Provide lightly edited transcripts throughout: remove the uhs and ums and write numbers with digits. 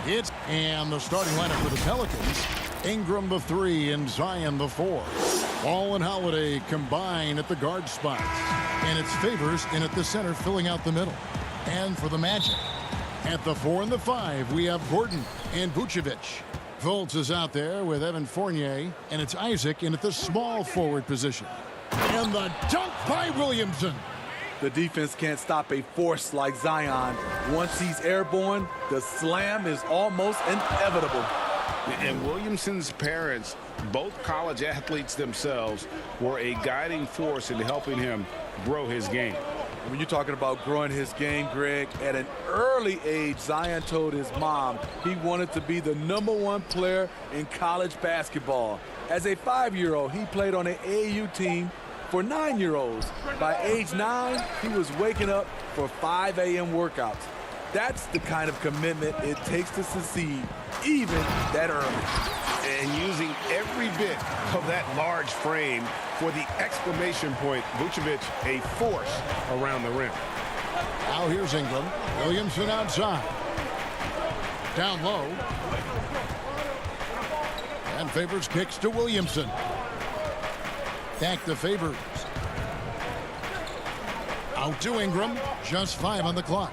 And the starting lineup for the Pelicans. Ingram the 3 and Zion the 4. Ball and Holiday combine at the guard spots. And it's Favors in at the center, filling out the middle. And for the Magic, at the 4 and the 5, we have Gordon and Vucevic. Fultz is out there with Evan Fournier, and it's Isaac in at the small forward position. And the dunk by Williamson. The defense can't stop a force like Zion. Once he's airborne, the slam is almost inevitable. And Williamson's parents, both college athletes themselves, were a guiding force in helping him grow his game. When you're talking about growing his game, Greg, at an early age, Zion told his mom he wanted to be the #1 player in college basketball. As a 5-year-old, he played on an AAU team for 9-year-olds. By age 9, he was waking up for 5 a.m. workouts. That's the kind of commitment it takes to succeed, even that early. And using every bit of that large frame for the exclamation point, Vucevic a force around the rim. Now here's Ingram. Williamson outside. Down low. And Favors kicks to Williamson. Back to Favors. Out to Ingram. Just 5 on the clock.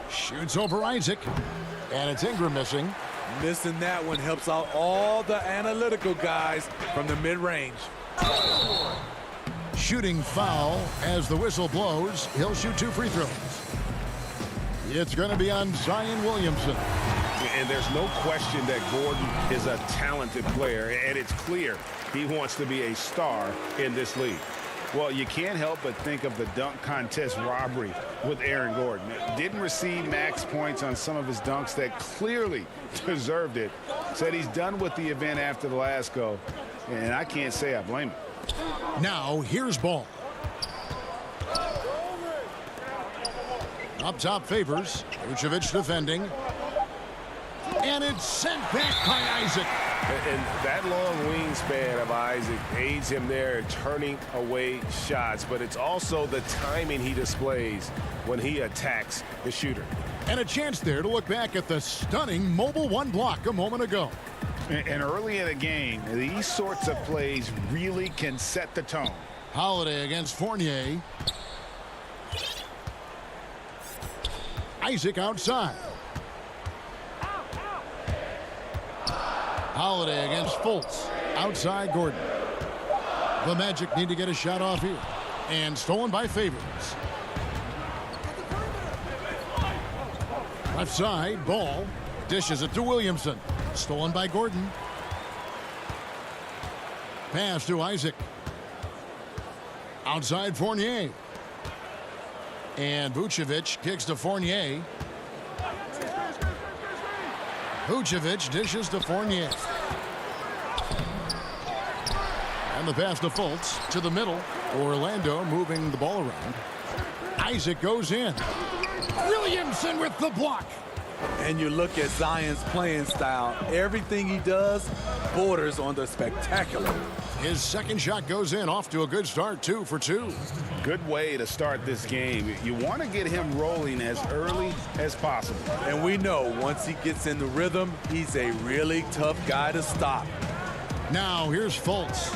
Shoots over Isaac. And it's Ingram missing. Missing that one helps out all the analytical guys from the mid-range. Shooting foul as the whistle blows. He'll shoot 2 free throws. It's going to be on Zion Williamson. And there's no question that Gordon is a talented player, and it's clear he wants to be a star in this league. Well, you can't help but think of the dunk contest robbery with Aaron Gordon. Didn't receive max points on some of his dunks that clearly deserved it. Said he's done with the event after the last go, and I can't say I blame him. Now, here's Ball. Up top, Favors. Vucevic defending. And it's sent back by Isaac. And that long wingspan of Isaac aids him there turning away shots, but it's also the timing he displays when he attacks the shooter. And a chance there to look back at the stunning mobile 1 block a moment ago. And early in a game, these sorts of plays really can set the tone. Holiday against Fournier. Isaac outside. Holiday against Fultz. Outside Gordon. The Magic need to get a shot off here. And stolen by Favors. Left side, Ball. Dishes it to Williamson. Stolen by Gordon. Pass to Isaac. Outside Fournier. And Vucevic kicks to Fournier. Vucevic dishes to Fournier. And the pass to Fultz to the middle. Orlando moving the ball around. Isaac goes in. Williamson with the block. And you look at Zion's playing style. Everything he does borders on the spectacular. His second shot goes in, off to a good start, 2 for 2. Good way to start this game. You want to get him rolling as early as possible. And we know once he gets in the rhythm, he's a really tough guy to stop. Now here's Fultz.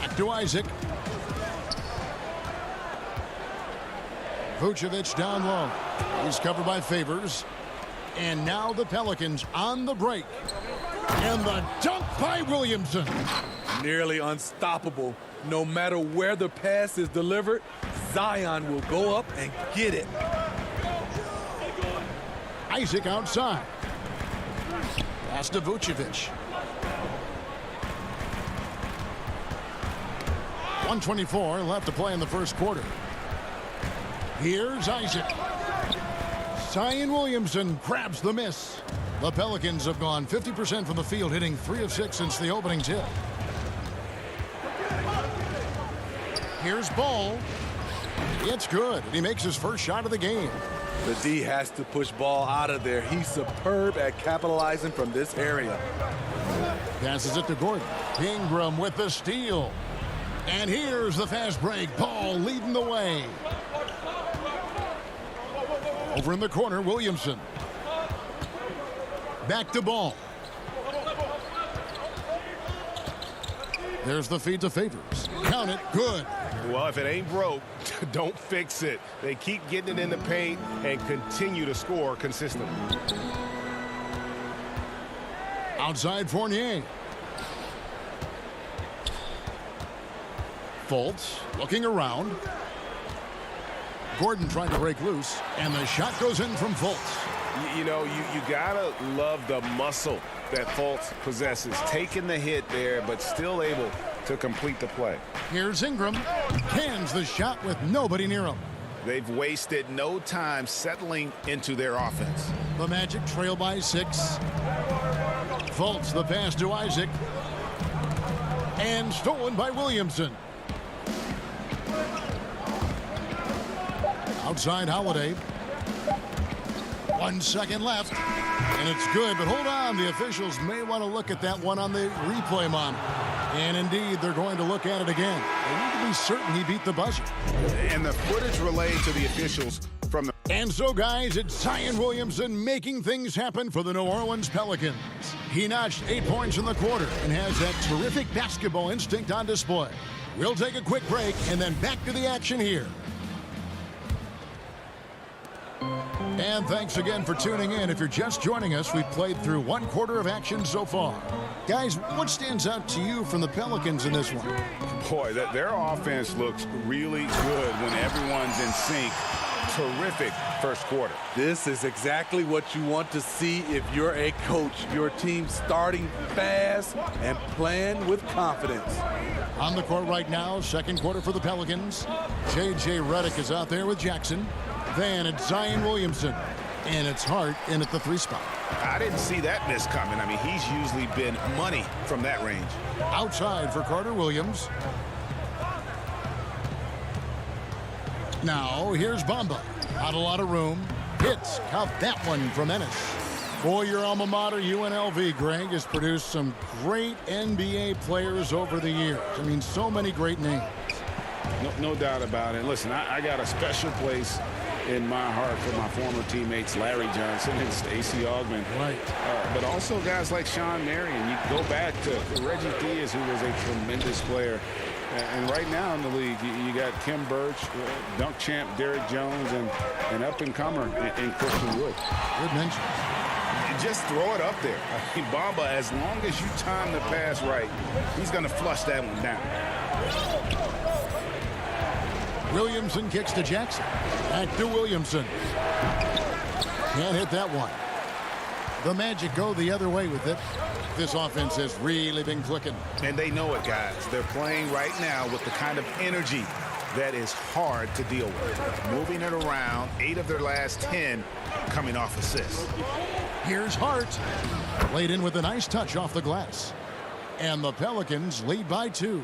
Back to Isaac. Vucevic down low. He's covered by Favors. And now the Pelicans on the break. And the dunk by Williamson. Nearly unstoppable. No matter where the pass is delivered, Zion will go up and get it. Isaac outside. Pass to Vucevic. 1:24 left to play in the first quarter. Here's Isaac. Zion Williamson grabs the miss. The Pelicans have gone 50% from the field, hitting 3 of 6 since the opening tip. Here's Ball. It's good. He makes his first shot of the game. The D has to push Ball out of there. He's superb at capitalizing from this area. Passes it to Gordon. Ingram with the steal. And here's the fast break. Ball leading the way. Over in the corner, Williamson. Back to ball. There's the feed to Favors. Count it. Good. Well, if it ain't broke, don't fix it. They keep getting it in the paint and continue to score consistently. Outside Fournier. Fultz looking around. Gordon trying to break loose, and the shot goes in from Fultz. You know, you gotta love the muscle that Fultz possesses. Taking the hit there, but still able to complete the play. Here's Ingram. Cans the shot with nobody near him. They've wasted no time settling into their offense. The Magic trail by 6. Fultz the pass to Isaac. And stolen by Williamson. Outside Holiday. 1 second left. And it's good, but hold on. The officials may want to look at that one on the replay monitor. And indeed, they're going to look at it again. They need to be certain he beat the buzzer. And the footage relayed to the officials from the... And so, guys, it's Zion Williamson making things happen for the New Orleans Pelicans. He notched 8 points in the quarter and has that terrific basketball instinct on display. We'll take a quick break and then back to the action here. And thanks again for tuning in. If you're just joining us, we've played through 1 quarter of action so far. Guys, what stands out to you from the Pelicans in this one? Boy, their offense looks really good when everyone's in sync. Terrific first quarter. This is exactly what you want to see if you're a coach. Your team starting fast and playing with confidence. On the court right now, second quarter for the Pelicans. J.J. Redick is out there with Jackson. Then it's Zion Williamson. And it's Hart in at the 3 spot. I didn't see that miss coming. I mean, he's usually been money from that range. Outside for Carter Williams. Now, here's Bamba. Not a lot of room. Hits. Count that one from Ennis. For your alma mater, UNLV, Greg, has produced some great NBA players over the years. I mean, so many great names. No doubt about it. Listen, I got a special place in my heart for my former teammates Larry Johnson and Stacey Augmon. Right. But also guys like Sean Marion. You go back to Reggie Diaz, who was a tremendous player. And right now in the league, you got Kim Birch, dunk champ Derrick Jones, and up-and-comer in Christian Wood. Good mention. Just throw it up there. I mean, Bamba, as long as you time the pass right, he's going to flush that one down. Williamson kicks to Jackson. Back to Williamson. Can't hit that one. The Magic go the other way with it. This offense has really been clicking. And they know it, guys. They're playing right now with the kind of energy that is hard to deal with. Moving it around, 8 of their last 10 coming off assists. Here's Hart. Laid in with a nice touch off the glass. And the Pelicans lead by 2.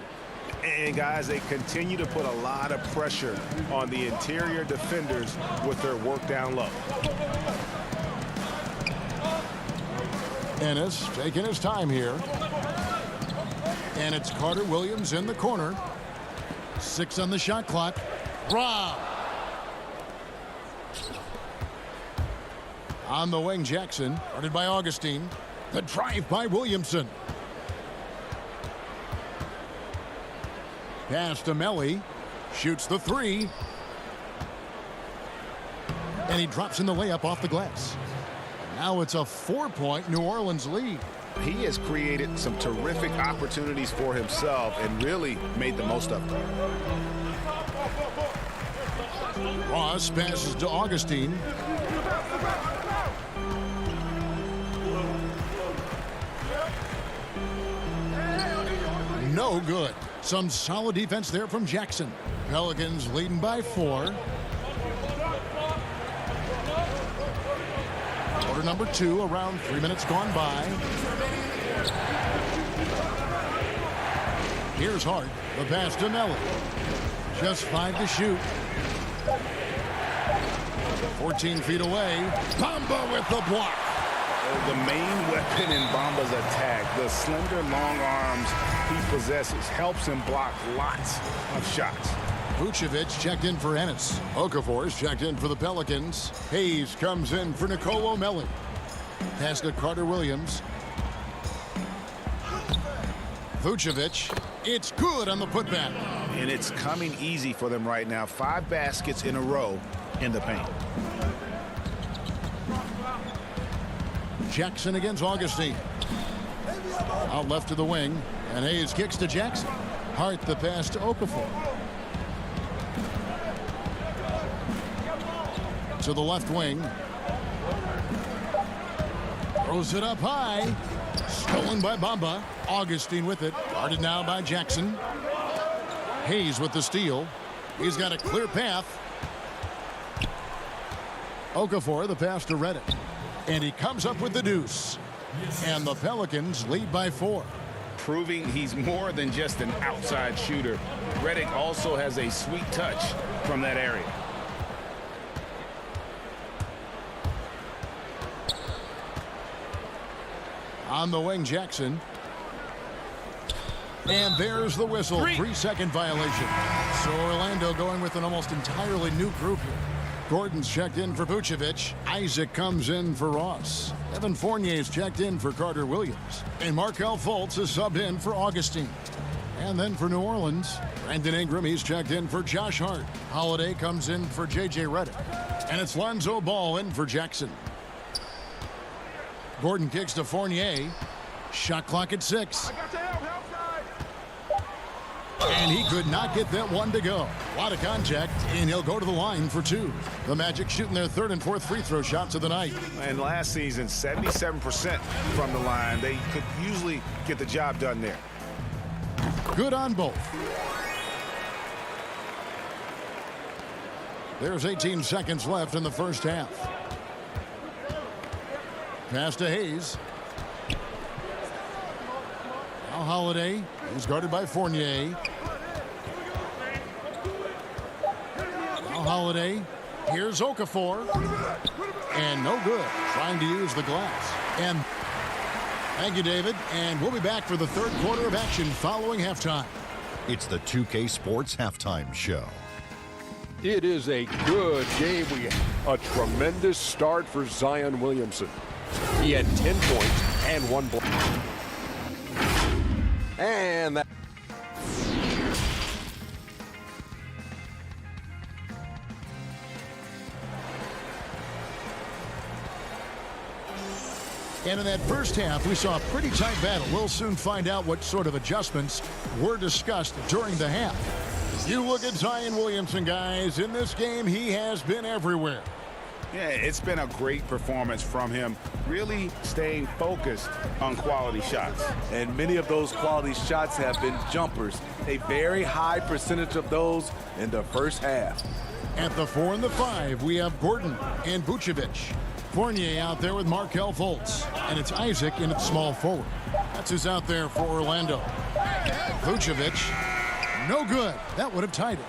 And, guys, they continue to put a lot of pressure on the interior defenders with their work down low. Ennis taking his time here. And it's Carter Williams in the corner. 6 on the shot clock. Rob. On the wing, Jackson. Guarded by Augustine. The drive by Williamson. Pass to Melly. Shoots the 3. And he drops in the layup off the glass. Now it's a 4-point New Orleans lead. He has created some terrific opportunities for himself and really made the most of them. Ross passes to Augustine. No good. Some solid defense there from Jackson. Pelicans leading by 4. Quarter number 2, around 3 minutes gone by. Here's Hart. The pass to Melly. Just 5 to shoot. 14 feet away. Bamba with the block. The main weapon in Bamba's attack, the slender long arms he possesses, helps him block lots of shots. Vucevic checked in for Ennis. Okafor's checked in for the Pelicans. Hayes comes in for Nicolo Melli. Pass to Carter Williams. Vucevic. It's good on the putback. And it's coming easy for them right now. 5 baskets in a row in the paint. Jackson against Augustine. Out left to the wing. And Hayes kicks to Jackson. Hart the pass to Okafor. To the left wing. Throws it up high. Stolen by Bamba. Augustine with it. Guarded now by Jackson. Hayes with the steal. He's got a clear path. Okafor the pass to Reddick. And he comes up with the deuce. And the Pelicans lead by 4. Proving he's more than just an outside shooter. Reddick also has a sweet touch from that area. On the wing, Jackson. And there's the whistle. 3-second violation. So Orlando going with an almost entirely new group here. Gordon's checked in for Vucevic. Isaac comes in for Ross. Evan Fournier's checked in for Carter Williams. And Markelle Fultz is subbed in for Augustine. And then for New Orleans, Brandon Ingram, he's checked in for Josh Hart. Holiday comes in for J.J. Redick. And it's Lonzo Ball in for Jackson. Gordon kicks to Fournier. Shot clock at 6. And he could not get that one to go. A lot of contact, and he'll go to the line for 2. The Magic shooting their 3rd and 4th free throw shots of the night. And last season, 77% from the line. They could usually get the job done there. Good on both. There's 18 seconds left in the first half. Pass to Hayes. Now Holiday. He's guarded by Fournier. Now Holiday. Here's Okafor. And no good. Trying to use the glass. And thank you, David. And we'll be back for the 3rd quarter of action following halftime. It's the 2K Sports Halftime Show. It is a good game. A tremendous start for Zion Williamson. He had 10 points and 1 block. And that. And in that first half, we saw a pretty tight battle. We'll soon find out what sort of adjustments were discussed during the half. You look at Zion Williamson, guys. In this game, he has been everywhere. Yeah, it's been a great performance from him, really staying focused on quality shots. And many of those quality shots have been jumpers. A very high percentage of those in the first half. At the 4 and the 5, we have Gordon and Vucevic. Fournier out there with Markelle Fultz. And it's Isaac in its small forward. That's who's out there for Orlando. Vucevic, no good. That would have tied it.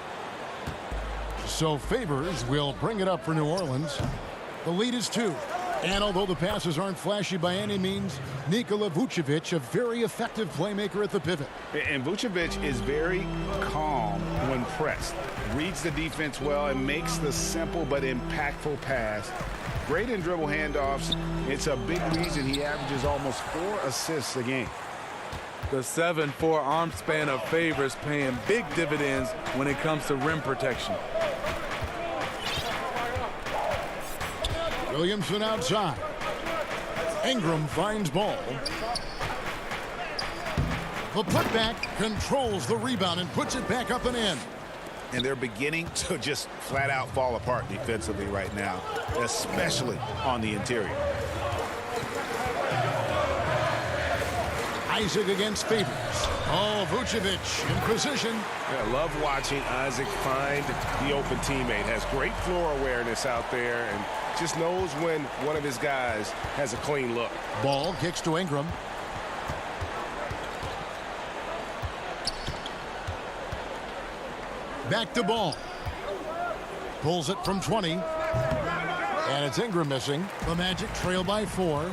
So Favors will bring it up for New Orleans. The lead is 2. And although the passes aren't flashy by any means, Nikola Vucevic, a very effective playmaker at the pivot. And Vucevic is very calm when pressed. Reads the defense well and makes the simple but impactful pass. Great in dribble handoffs. It's a big reason he averages almost 4 assists a game. The 7'4" arm span of Favors paying big dividends when it comes to rim protection. Williamson outside. Ingram finds Ball. The putback controls the rebound and puts it back up and in. And they're beginning to just flat out fall apart defensively right now, especially on the interior. Isaac against Favors. Oh, Vucevic in position. I love watching Isaac find the open teammate. Has great floor awareness out there and just knows when one of his guys has a clean look. Ball kicks to Ingram. Back to Ball. Pulls it from 20. And it's Ingram missing. The Magic trail by 4.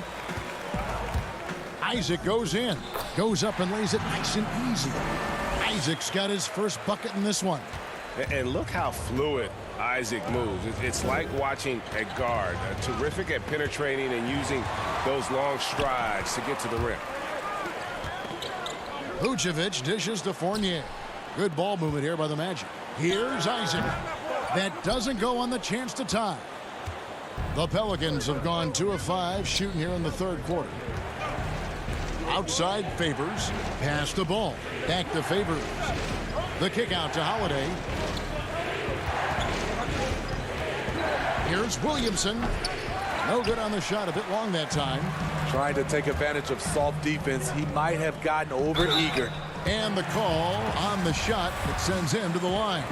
Isaac goes in. Goes up and lays it nice and easy. Isaac's got his first bucket in this one. And look how fluid Isaac moves. It's like watching a guard, terrific at penetrating and using those long strides to get to the rim. Vucevic dishes to Fournier. Good ball movement here by the Magic. Here's Isaac. That doesn't go on the chance to tie. The Pelicans have gone 2 of 5 shooting here in the third quarter. Outside Favors. Pass the ball. Back to Favors. The kick out to Holiday. Here's Williamson. No good on the shot. A bit long that time. Trying to take advantage of soft defense. He might have gotten over-eager. And the call on the shot that sends him to the line.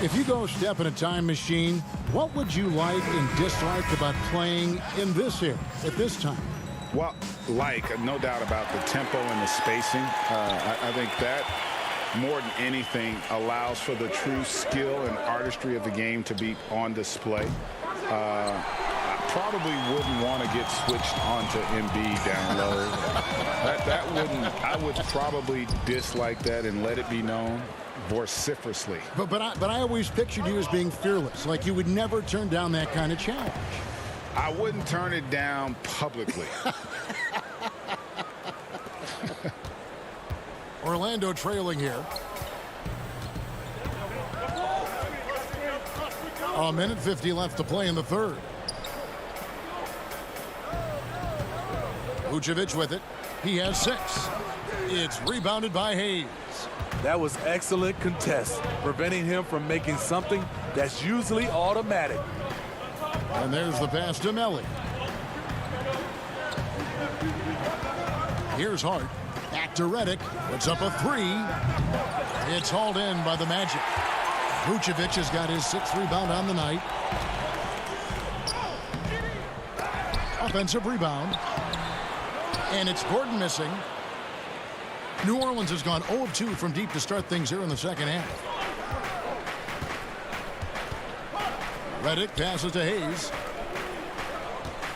If you go step in a time machine, what would you like and dislike about playing in this here at this time? Well, no doubt about the tempo and the spacing. I think that more than anything allows for the true skill and artistry of the game to be on display. I probably wouldn't want to get switched onto Embiid down low. I would probably dislike that and let it be known vociferously. But I always pictured you as being fearless, like you would never turn down that kind of challenge. I wouldn't turn it down publicly. Orlando trailing here. A minute 50 left to play in the third. Vucevic with it. He has 6. It's rebounded by Hayes. That was excellent contest, preventing him from making something that's usually automatic. And there's the pass to Melly. Here's Hart. Back to Redick. Puts up a 3. It's hauled in by the Magic. Vucevic has got his 6th rebound on the night. Offensive rebound. And it's Gordon missing. New Orleans has gone 0 of 2 from deep to start things here in the second half. Redick passes to Hayes.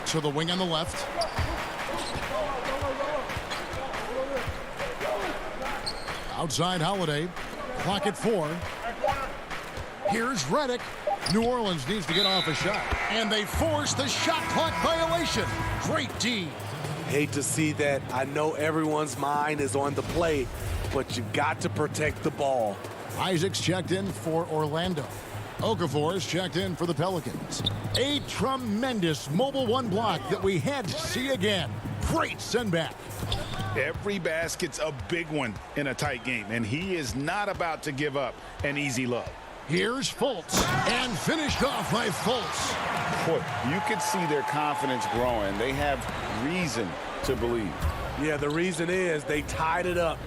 To the wing on the left. Outside Holiday. Clock at 4. Here's Redick. New Orleans needs to get off a shot. And they force the shot clock violation. Great D. Hate to see that. I know everyone's mind is on the play, but you got to protect the ball. Isaac's checked in for Orlando. Okafor is checked in for the Pelicans. A tremendous mobile 1 block that we had to see again. Great send back. Every basket's a big one in a tight game, and he is not about to give up an easy look. Here's Fultz, and finished off by Fultz. Boy, you could see their confidence growing. They have reason to believe. Yeah, the reason is they tied it up,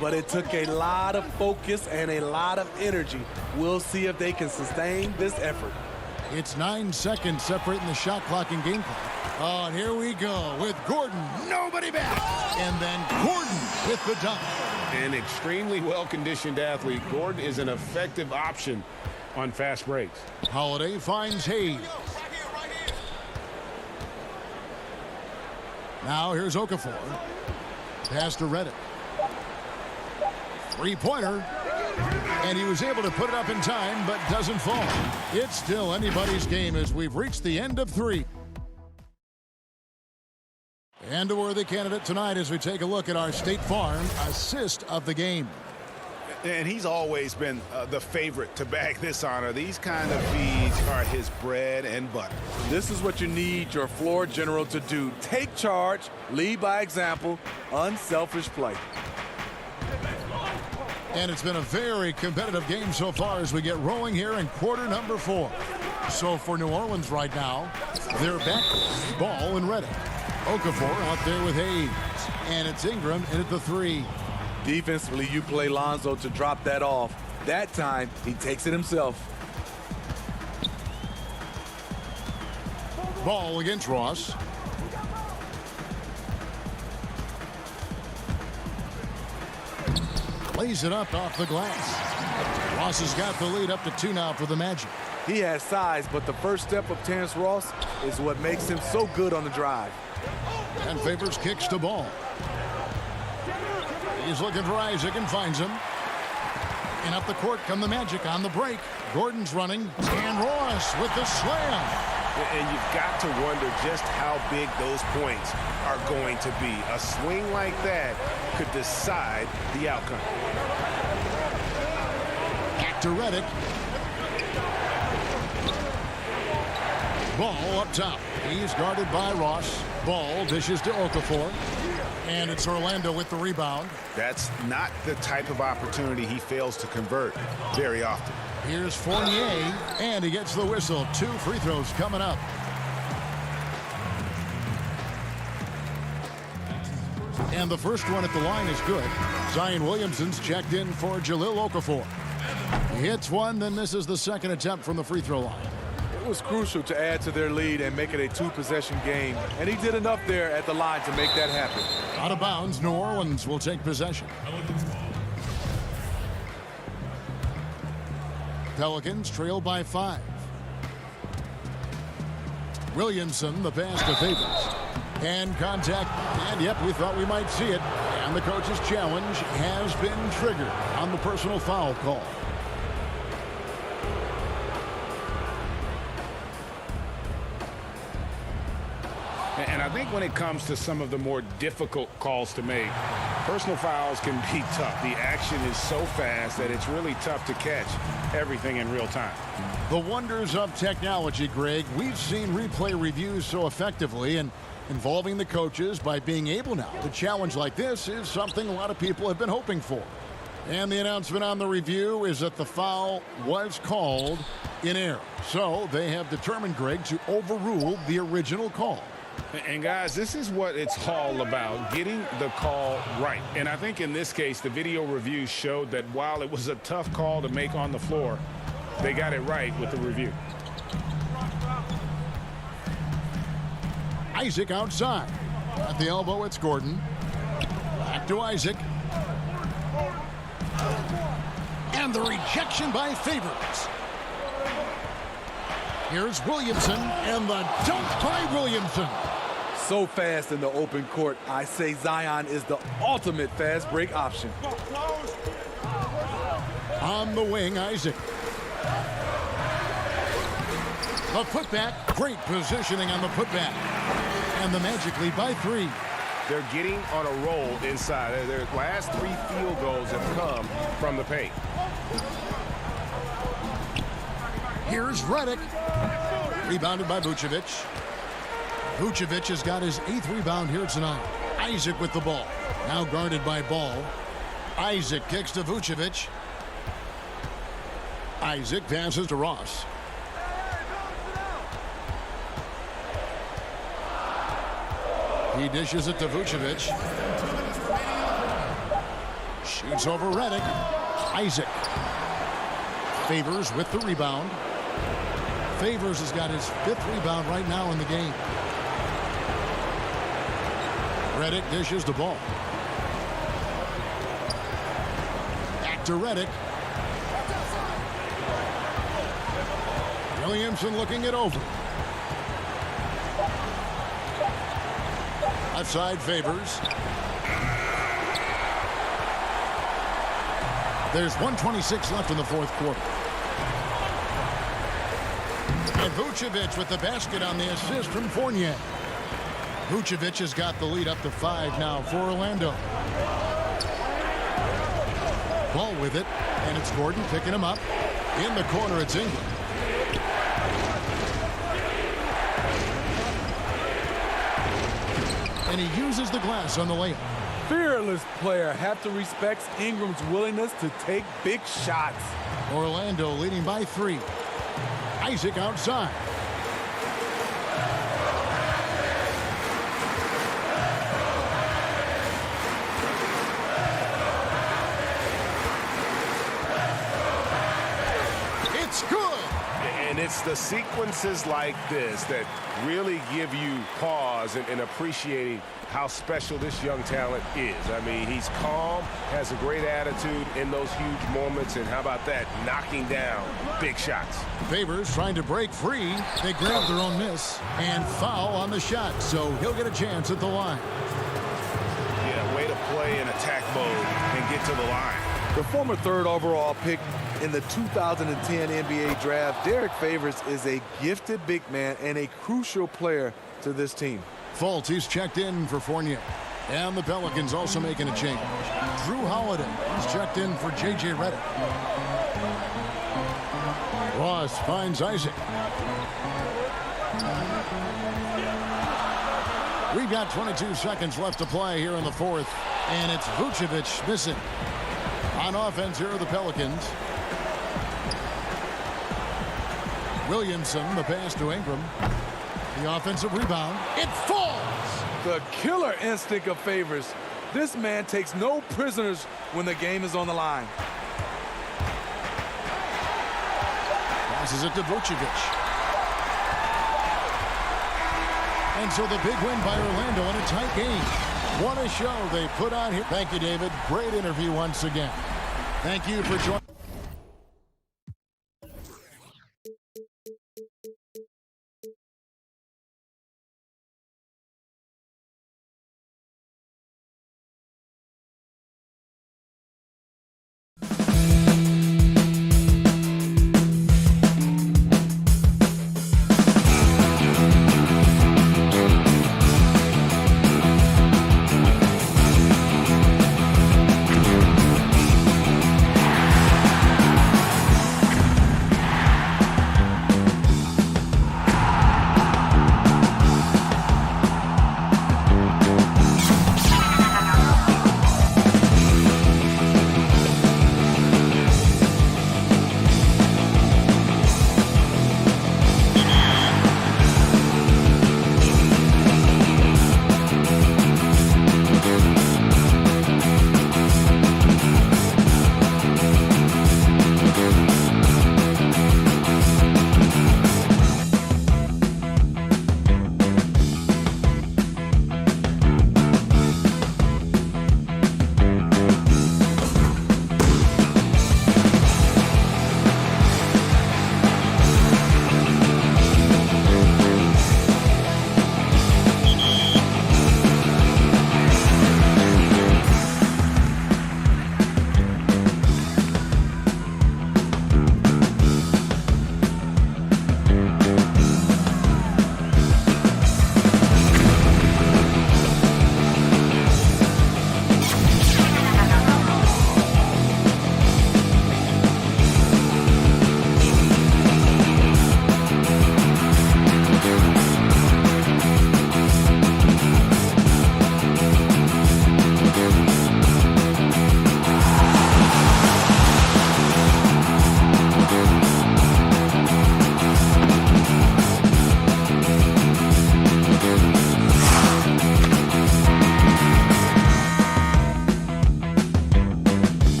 but it took a lot of focus and a lot of energy. We'll see if they can sustain this effort. It's 9 seconds separating the shot clock and game clock. Oh, and here we go with Gordon. Nobody back. And then Gordon with the dunk. An extremely well-conditioned athlete. Gordon is an effective option on fast breaks. Holiday finds Hayes. Now here's Okafor. Pass to Redick. 3-pointer. And he was able to put it up in time, but doesn't fall. It's still anybody's game as we've reached the end of 3. And a worthy candidate tonight as we take a look at our State Farm assist of the game. And he's always been the favorite to bag this honor. These kind of feeds are his bread and butter. This is what you need your floor general to do. Take charge, lead by example, unselfish play. And it's been a very competitive game so far as we get rolling here in quarter number 4. So for New Orleans right now, they're back. Ball and Redick. Okafor out there with Hayes. And it's Ingram in at the 3. Defensively, you play Lonzo to drop that off. That time, he takes it himself. Ball against Ross. Lays it up off the glass. Ross has got the lead up to 2 now for the Magic. He has size, but the first step of Terrence Ross is what makes him so good on the drive. And Favors kicks the ball. He's looking for Isaac and finds him. And up the court come the Magic on the break. Gordon's running. And Ross with the slam. And you've got to wonder just how big those points are going to be. A swing like that could decide the outcome. Back to Redick. Ball up top. He's guarded by Ross. Ball dishes to Okafor. And it's Orlando with the rebound. That's not the type of opportunity he fails to convert very often. Here's Fournier, and he gets the whistle. 2 free throws coming up. And the first one at the line is good. Zion Williamson's checked in for Jahlil Okafor. He hits one, then misses the second attempt from the free throw line. It was crucial to add to their lead and make it a 2-possession game, and he did enough there at the line to make that happen. Out of bounds, New Orleans will take possession. Pelicans trail by 5. Williamson, the pass to Favors. And contact, and yep, we thought we might see it. And the coach's challenge has been triggered on the personal foul call. And I think when it comes to some of the more difficult calls to make, personal fouls can be tough. The action is so fast that it's really tough to catch everything in real time. The wonders of technology, Greg. We've seen replay reviews so effectively, and involving the coaches by being able now to challenge like this is something a lot of people have been hoping for. And the announcement on the review is that the foul was called in error. So they have determined, Greg, to overrule the original call. And guys, this is what it's all about, getting the call right. And I think in this case, the video review showed that while it was a tough call to make on the floor, they got it right with the review. Isaac outside. At the elbow, it's Gordon. Back to Isaac. And the rejection by Favors. Here's Williamson, and the dunk by Williamson. So fast in the open court, I say Zion is the ultimate fast break option. On the wing, Isaac. A putback. Great positioning on the putback. And the Magic lead by 3. They're getting on a roll inside. Their last 3 field goals have come from the paint. Here's Redick. Rebounded by Vucevic. Vucevic has got his 8th rebound here tonight. Isaac with the ball. Now guarded by Ball. Isaac kicks to Vucevic. Isaac passes to Ross. He dishes it to Vucevic. Shoots over Redick. Isaac. Favors with the rebound. Favors has got his 5th rebound right now in the game. Redick dishes the ball. Back to Redick. Williamson looking it over. Outside Favors. There's 1:26 left in the 4th quarter. And Vucevic with the basket on the assist from Fournier. Vucevic has got the lead up to 5 now for Orlando. Ball with it, and it's Gordon picking him up. In the corner, it's Ingram. And he uses the glass on the layup. Fearless player. Have to respect Ingram's willingness to take big shots. Orlando leading by 3. Isaac outside. It's good. And it's the sequences like this that really give you pause and appreciating how special this young talent is. I mean, he's calm, has a great attitude in those huge moments, and how about that, knocking down big shots. Favors trying to break free. They grab their own miss and foul on the shot, so he'll get a chance at the line. Yeah, way to play in attack mode and get to the line. The former third overall pick in the 2010 NBA draft, Derek Favors is a gifted big man and a crucial player to this team. Fultz, he's checked in for Fournier. And the Pelicans also making a change. Drew Holiday, he's checked in for J.J. Redick. Ross finds Isaac. We've got 22 seconds left to play here in the fourth. And it's Vucevic missing. On offense, here are the Pelicans. Williamson, the pass to Ingram. The offensive rebound. It falls! The killer instinct of Favors. This man takes no prisoners when the game is on the line. Passes it to Vucevic. And so the big win by Orlando in a tight game. What a show they put on here. Thank you, David. Great interview once again. Thank you for joining.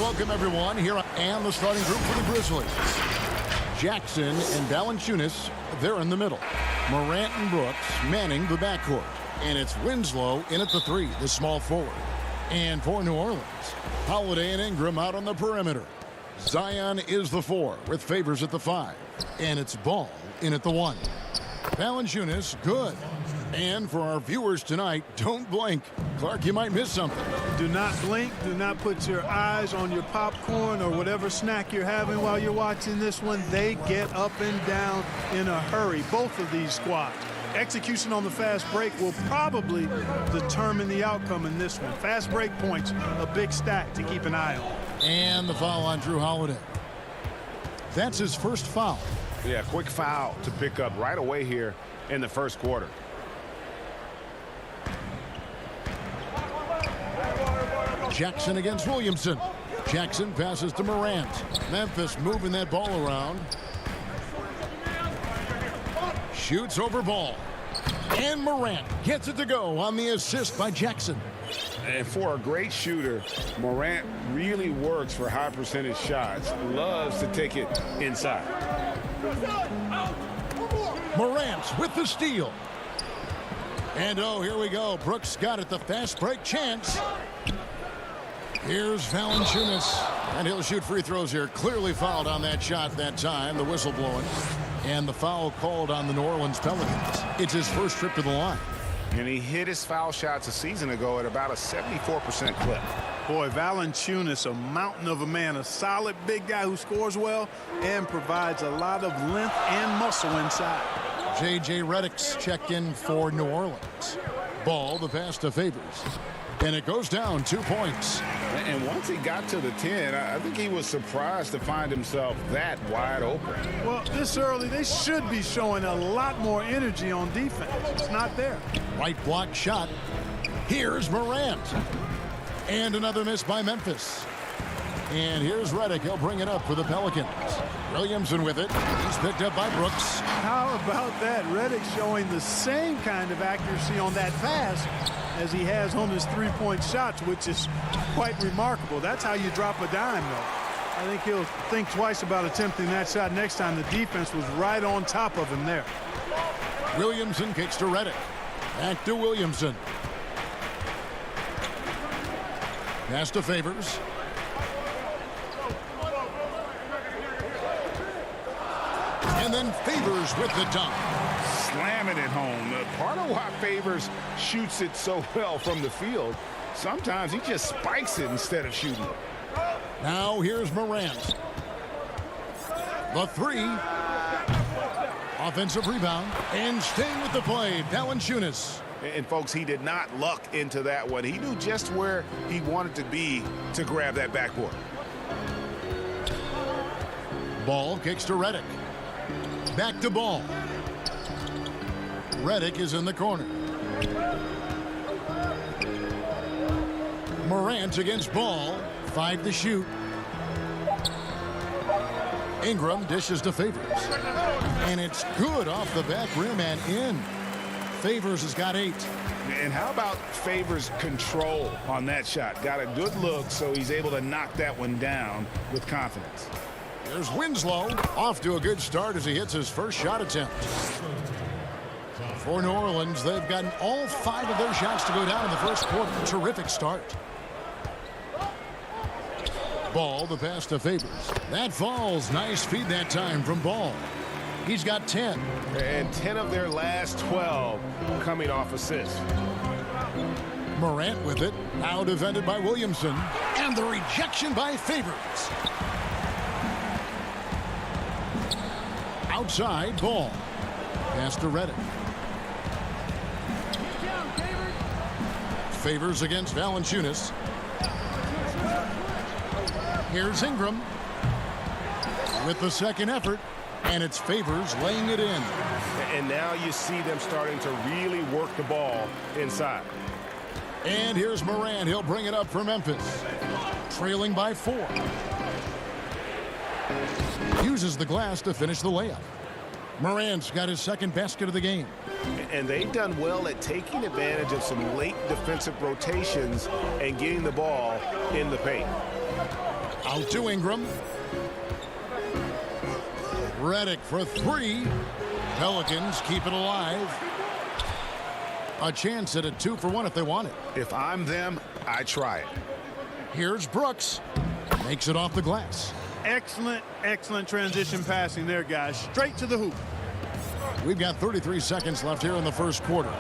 welcome everyone here and the starting group for the Grizzlies. Jackson and Valanciunas, they're in the middle. Morant and Brooks manning the backcourt. And it's Winslow in at the 3, the small forward. And for New Orleans, Holiday and Ingram out on the perimeter. Zion is the 4 with Favors at the 5. And it's Ball in at the 1. Valanciunas, good. And for our viewers tonight, don't blink. Clark, you might miss something. Do not blink. Do not put your eyes on your popcorn or whatever snack you're having while you're watching this one. They get up and down in a hurry, both of these squads. Execution on the fast break will probably determine the outcome in this one. Fast break points, a big stat to keep an eye on. And the foul on Drew Holiday. That's his first foul. Yeah, quick foul to pick up right away here in the first quarter. Jackson against Williamson. Jackson passes to Morant. Memphis moving that ball around. Shoots over Ball. And Morant gets it to go on the assist by Jackson. And for a great shooter, Morant really works for high percentage shots. Loves to take it inside. Morant with the steal. And oh, here we go. Brooks got it, the fast break chance. Here's Valanciunas. And he'll shoot free throws here. Clearly fouled on that shot that time. The whistle blowing. And the foul called on the New Orleans Pelicans. It's his first trip to the line. And he hit his foul shots a season ago at about a 74% clip. Boy, Valanciunas, a mountain of a man, a solid big guy who scores well and provides a lot of length and muscle inside. J.J. Redick's checked in for New Orleans. Ball, the pass to Favors. And it goes down 2 points. And once he got to the 10, I think he was surprised to find himself that wide open. Well, this early, they should be showing a lot more energy on defense. It's not there. Right block shot. Here's Morant. And another miss by Memphis. And here's Redick. He'll bring it up for the Pelicans. Williamson with it. He's picked up by Brooks. How about that? Redick showing the same kind of accuracy on that pass as he has on his three-point shots, which is quite remarkable. That's how you drop a dime, though. I think he'll think twice about attempting that shot next time. The defense was right on top of him there. Williamson kicks to Redick. Back to Williamson. Pass to Favors. And then Favors with the dunk. Slamming it home. Part of why Favors shoots it so well from the field, sometimes he just spikes it instead of shooting it. Now here's Morant. The 3. Offensive rebound. And staying with the play, Valanciunas. And folks, he did not luck into that one. He knew just where he wanted to be to grab that backboard. Ball kicks to Redick. Back to Ball. Redick is in the corner. Morant against Ball. 5 to shoot. Ingram dishes to Favors. And it's good off the back rim and in. Favors has got 8. And how about Favors' control on that shot? Got a good look, so he's able to knock that one down with confidence. There's Winslow. Off to a good start as he hits his first shot attempt. For New Orleans, they've gotten all 5 of their shots to go down in the first quarter. Terrific start. Ball, the pass to Favors. That falls. Nice feed that time from Ball. He's got 10. And 10 of their last 12 coming off assists. Morant with it. Now defended by Williamson. And the rejection by Favors. Outside, Ball. Pass to Redick. Favors against Valanciunas. Here's Ingram. With the second effort. And it's Favors laying it in. And now you see them starting to really work the ball inside. And here's Morant. He'll bring it up for Memphis. Trailing by 4. Uses the glass to finish the layup. Morant's got his second basket of the game. And they've done well at taking advantage of some late defensive rotations and getting the ball in the paint. Out to Ingram. Redick for three. Pelicans keep it alive. A chance at a 2-for-1 if they want it. If I'm them, I try it. Here's Brooks. Makes it off the glass. Excellent, excellent transition passing there, guys. Straight to the hoop. We've got 33 seconds left here in the first quarter.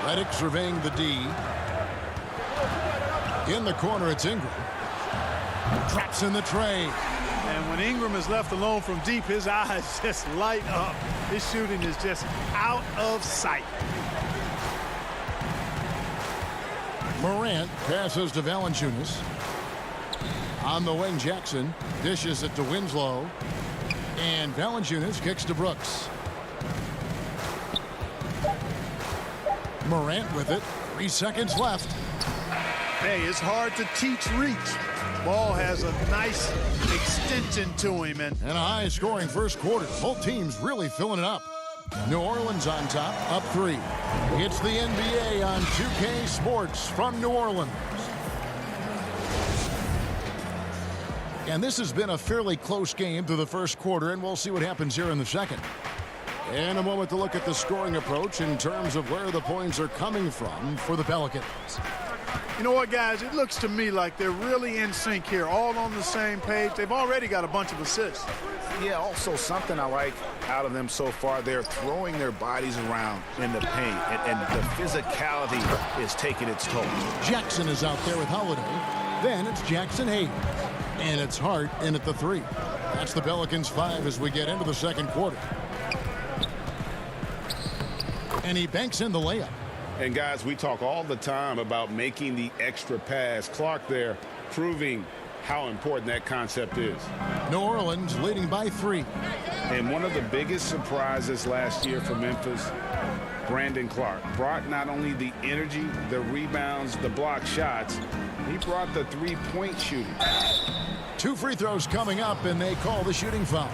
Redick surveying the D. In the corner, it's Ingram. Traps in the tray. And when Ingram is left alone from deep, his eyes just light up. His shooting is just out of sight. Morant passes to Valanciunas. On the wing, Jackson dishes it to Winslow. And Valanciunas kicks to Brooks. Morant with it. 3 seconds left. Hey, it's hard to teach reach. Ball has a nice extension to him. And a high-scoring first quarter. Both teams really filling it up. New Orleans on top, up 3. It's the NBA on 2K Sports from New Orleans. And this has been a fairly close game through the first quarter, and we'll see what happens here in the second. In a moment to look at the scoring approach in terms of where the points are coming from for the Pelicans. you know what, guys? It looks to me like they're really in sync here, all on the same page. They've already got a bunch of assists. Yeah, also something I like out of them so far, they're throwing their bodies around in the paint, and the physicality is taking its toll. Jackson is out there with Holiday. Then it's Jackson Hayes. And it's Hart in at the 3. That's the Pelicans 5 as we get into the second quarter. And he banks in the layup. And guys, we talk all the time about making the extra pass. Clark there proving how important that concept is. New Orleans leading by 3. And one of the biggest surprises last year for Memphis, Brandon Clark brought not only the energy, the rebounds, the block shots, he brought the three-point shooting. 2 free throws coming up, and they call the shooting foul.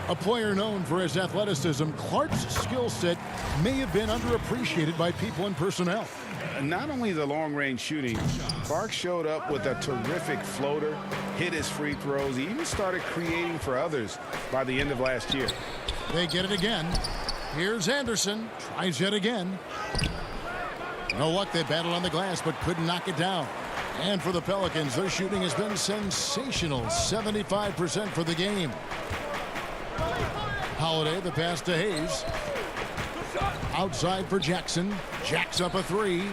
A player known for his athleticism, Clark's skill set may have been underappreciated by people in personnel. Not only the long-range shooting, Clark showed up with a terrific floater, hit his free throws. He even started creating for others by the end of last year. They get it again. Here's Anderson. Tries yet again. No luck. They battled on the glass but couldn't knock it down. And for the Pelicans, their shooting has been sensational. 75% for the game. Holiday, the pass to Hayes. Outside for Jackson. Jacks up a 3.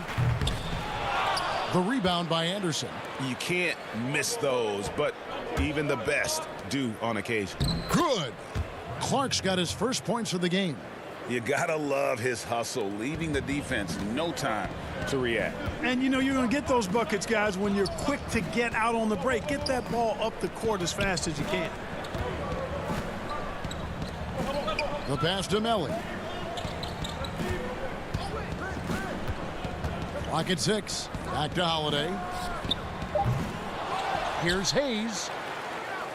The rebound by Anderson. You can't miss those, but even the best do on occasion. Good. Clark's got his first points of the game. You gotta love his hustle, leaving the defense no time to react. And you know you're going to get those buckets, guys, when you're quick to get out on the break. Get that ball up the court as fast as you can. The pass to Melly. Clock at 6. Back to Holiday. Here's Hayes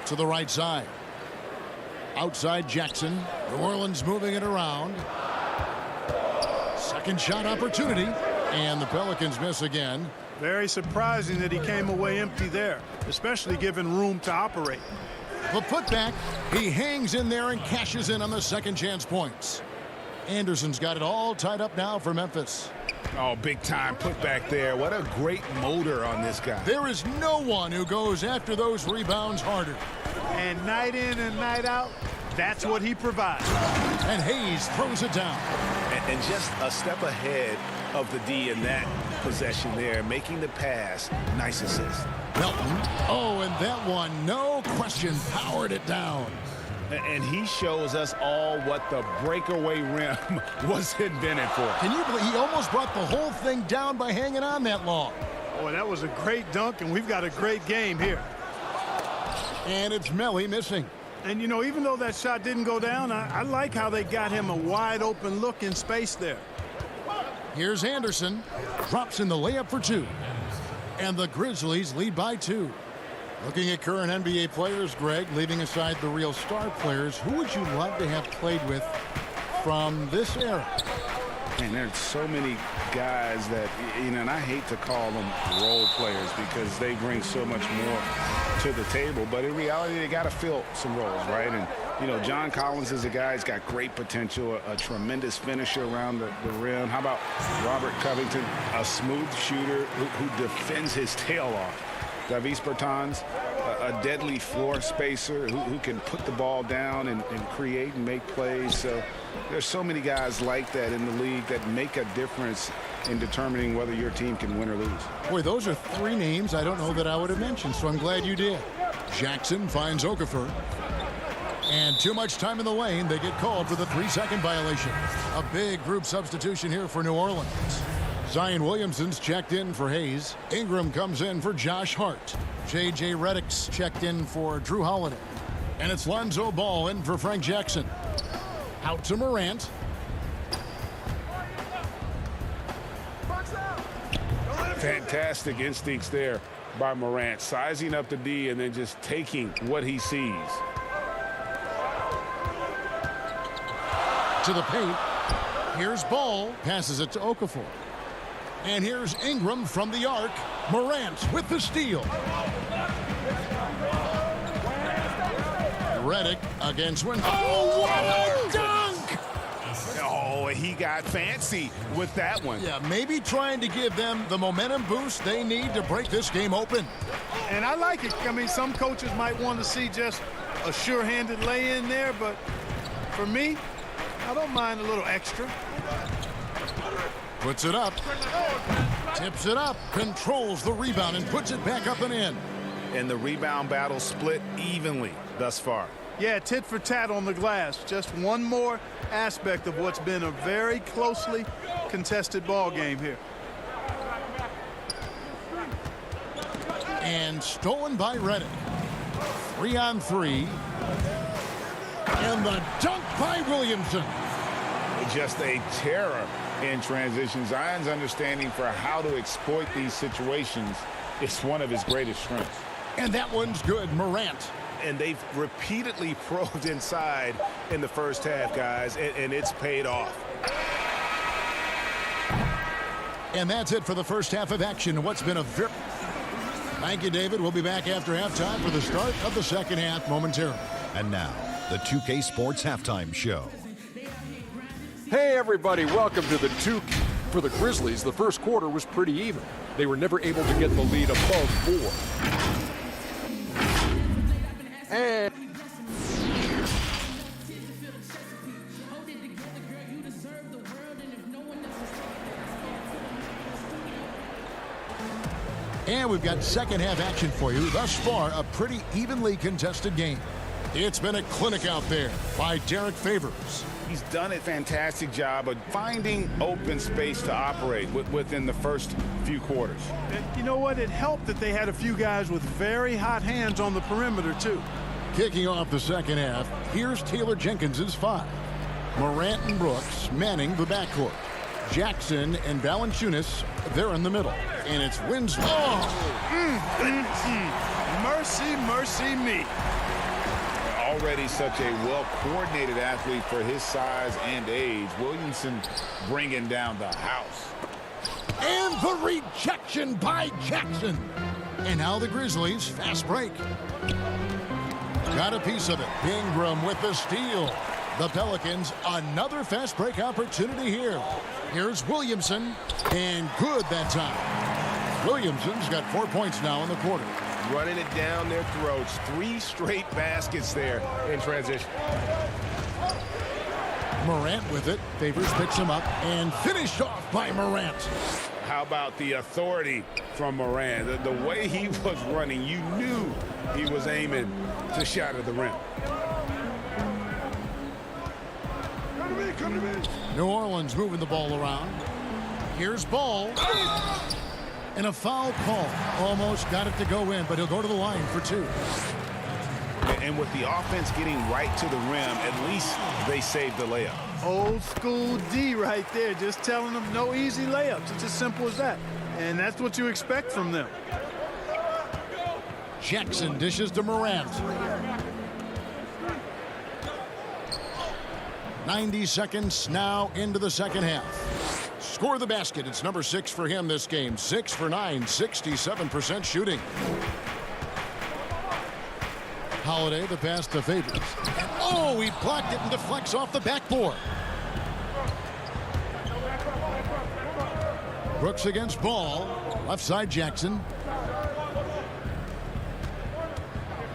to the right side. Outside Jackson. New Orleans moving it around. Second shot opportunity. And the Pelicans miss again. Very surprising that he came away empty there, especially given room to operate. The putback. He hangs in there and cashes in on the second chance points. Anderson's got it all tied up now for Memphis. Oh, big time putback there. What a great motor on this guy. There is no one who goes after those rebounds harder. And night in and night out, that's what he provides. And Hayes throws it down. And just a step ahead of the D in that possession there, making the pass. Nice assist. Melton. Oh, and that one, no question, powered it down. And he shows us all what the breakaway rim was invented for. Can you believe he almost brought the whole thing down by hanging on that long? Boy, that was a great dunk, and we've got a great game here. And it's Melly missing. And, you know, even though that shot didn't go down, I like how they got him a wide-open look in space there. Here's Anderson. Drops in the layup for 2. And the Grizzlies lead by 2. Looking at current NBA players, Greg, leaving aside the real star players, who would you love to have played with from this era? Man, there's so many guys that, and I hate to call them role players because they bring so much more to the table. But in reality, they got to fill some roles, right? And, John Collins is a guy who's got great potential, a tremendous finisher around the rim. How about Robert Covington, a smooth shooter who defends his tail off? Davis Bertans, a deadly floor spacer who can put the ball down and create and make plays. So there's so many guys like that in the league that make a difference in determining whether your team can win or lose. Boy, those are three names I don't know that I would have mentioned, so I'm glad you did. Jackson finds Okafor. And too much time in the lane. They get called for the 3-second violation. A big group substitution here for New Orleans. Zion Williamson's checked in for Hayes. Ingram comes in for Josh Hart. J.J. Redick's checked in for Drew Holiday. And it's Lonzo Ball in for Frank Jackson. Out to Morant. Fantastic instincts there by Morant, sizing up the D and then just taking what he sees. To the paint. Here's Ball. Passes it to Okafor. And here's Ingram from the arc. Morant with the steal. Redick against Win. Oh, what a dunk! Oh, he got fancy with that one. Yeah, maybe trying to give them the momentum boost they need to break this game open. And I like it. I mean, some coaches might want to see just a sure-handed lay-in there, but for me, I don't mind a little extra. Puts it up. Tips it up. Controls the rebound and puts it back up and in. And the rebound battle split evenly thus far. Yeah, tit for tat on the glass. Just one more aspect of what's been a very closely contested ball game here. And stolen by Redick. 3-on-3. And the dunk by Williamson. Just a terror in transition. Zion's understanding for how to exploit these situations is one of his greatest strengths. And that one's good. Morant. And they've repeatedly probed inside in the first half, guys, and it's paid off. And that's it for the first half of action. What's been a very... Thank you, David. We'll be back after halftime for the start of the second half momentarily. And now, the 2K Sports Halftime Show. Hey, everybody. Welcome to the 2K. For the Grizzlies, the first quarter was pretty even. They were never able to get the lead above 4. And we've got second half action for you. Thus far, a pretty evenly contested game. It's been a clinic out there by Derek Favors. He's done a fantastic job of finding open space to operate within the first few quarters. You know what? It helped that they had a few guys with very hot hands on the perimeter, too. Kicking off the second half, here's Taylor Jenkins's 5. Morant and Brooks manning the backcourt. Jackson and Valanciunas, they're in the middle. And it's Winslow. Mercy, mercy me. Already such a well-coordinated athlete for his size and age. Williamson bringing down the house. And the rejection by Jackson. And now the Grizzlies, fast break. Got a piece of it. Ingram with the steal. The Pelicans, another fast break opportunity here. Here's Williamson, and good that time. Williamson's got 4 points now in the quarter. Running it down their throats. 3 straight baskets there in transition. Morant with it. Favors picks him up and finished off by Morant. How about the authority from Morant? The way he was running, you knew he was aiming to shot at the rim. New Orleans moving the ball around. Here's Ball. And a foul call. Almost got it to go in, but he'll go to the line for 2. And with the offense getting right to the rim, at least they saved the layup. Old school D right there, just telling them no easy layups. It's as simple as that. And that's what you expect from them. Jackson dishes to Morant. 90 seconds now into the second half. score the basket. It's number 6 for him this game. 6 for 9, 67% shooting. Holiday, the pass to Favors. And oh, he blocked it and deflects off the backboard. Brooks against Ball. Left side, Jackson.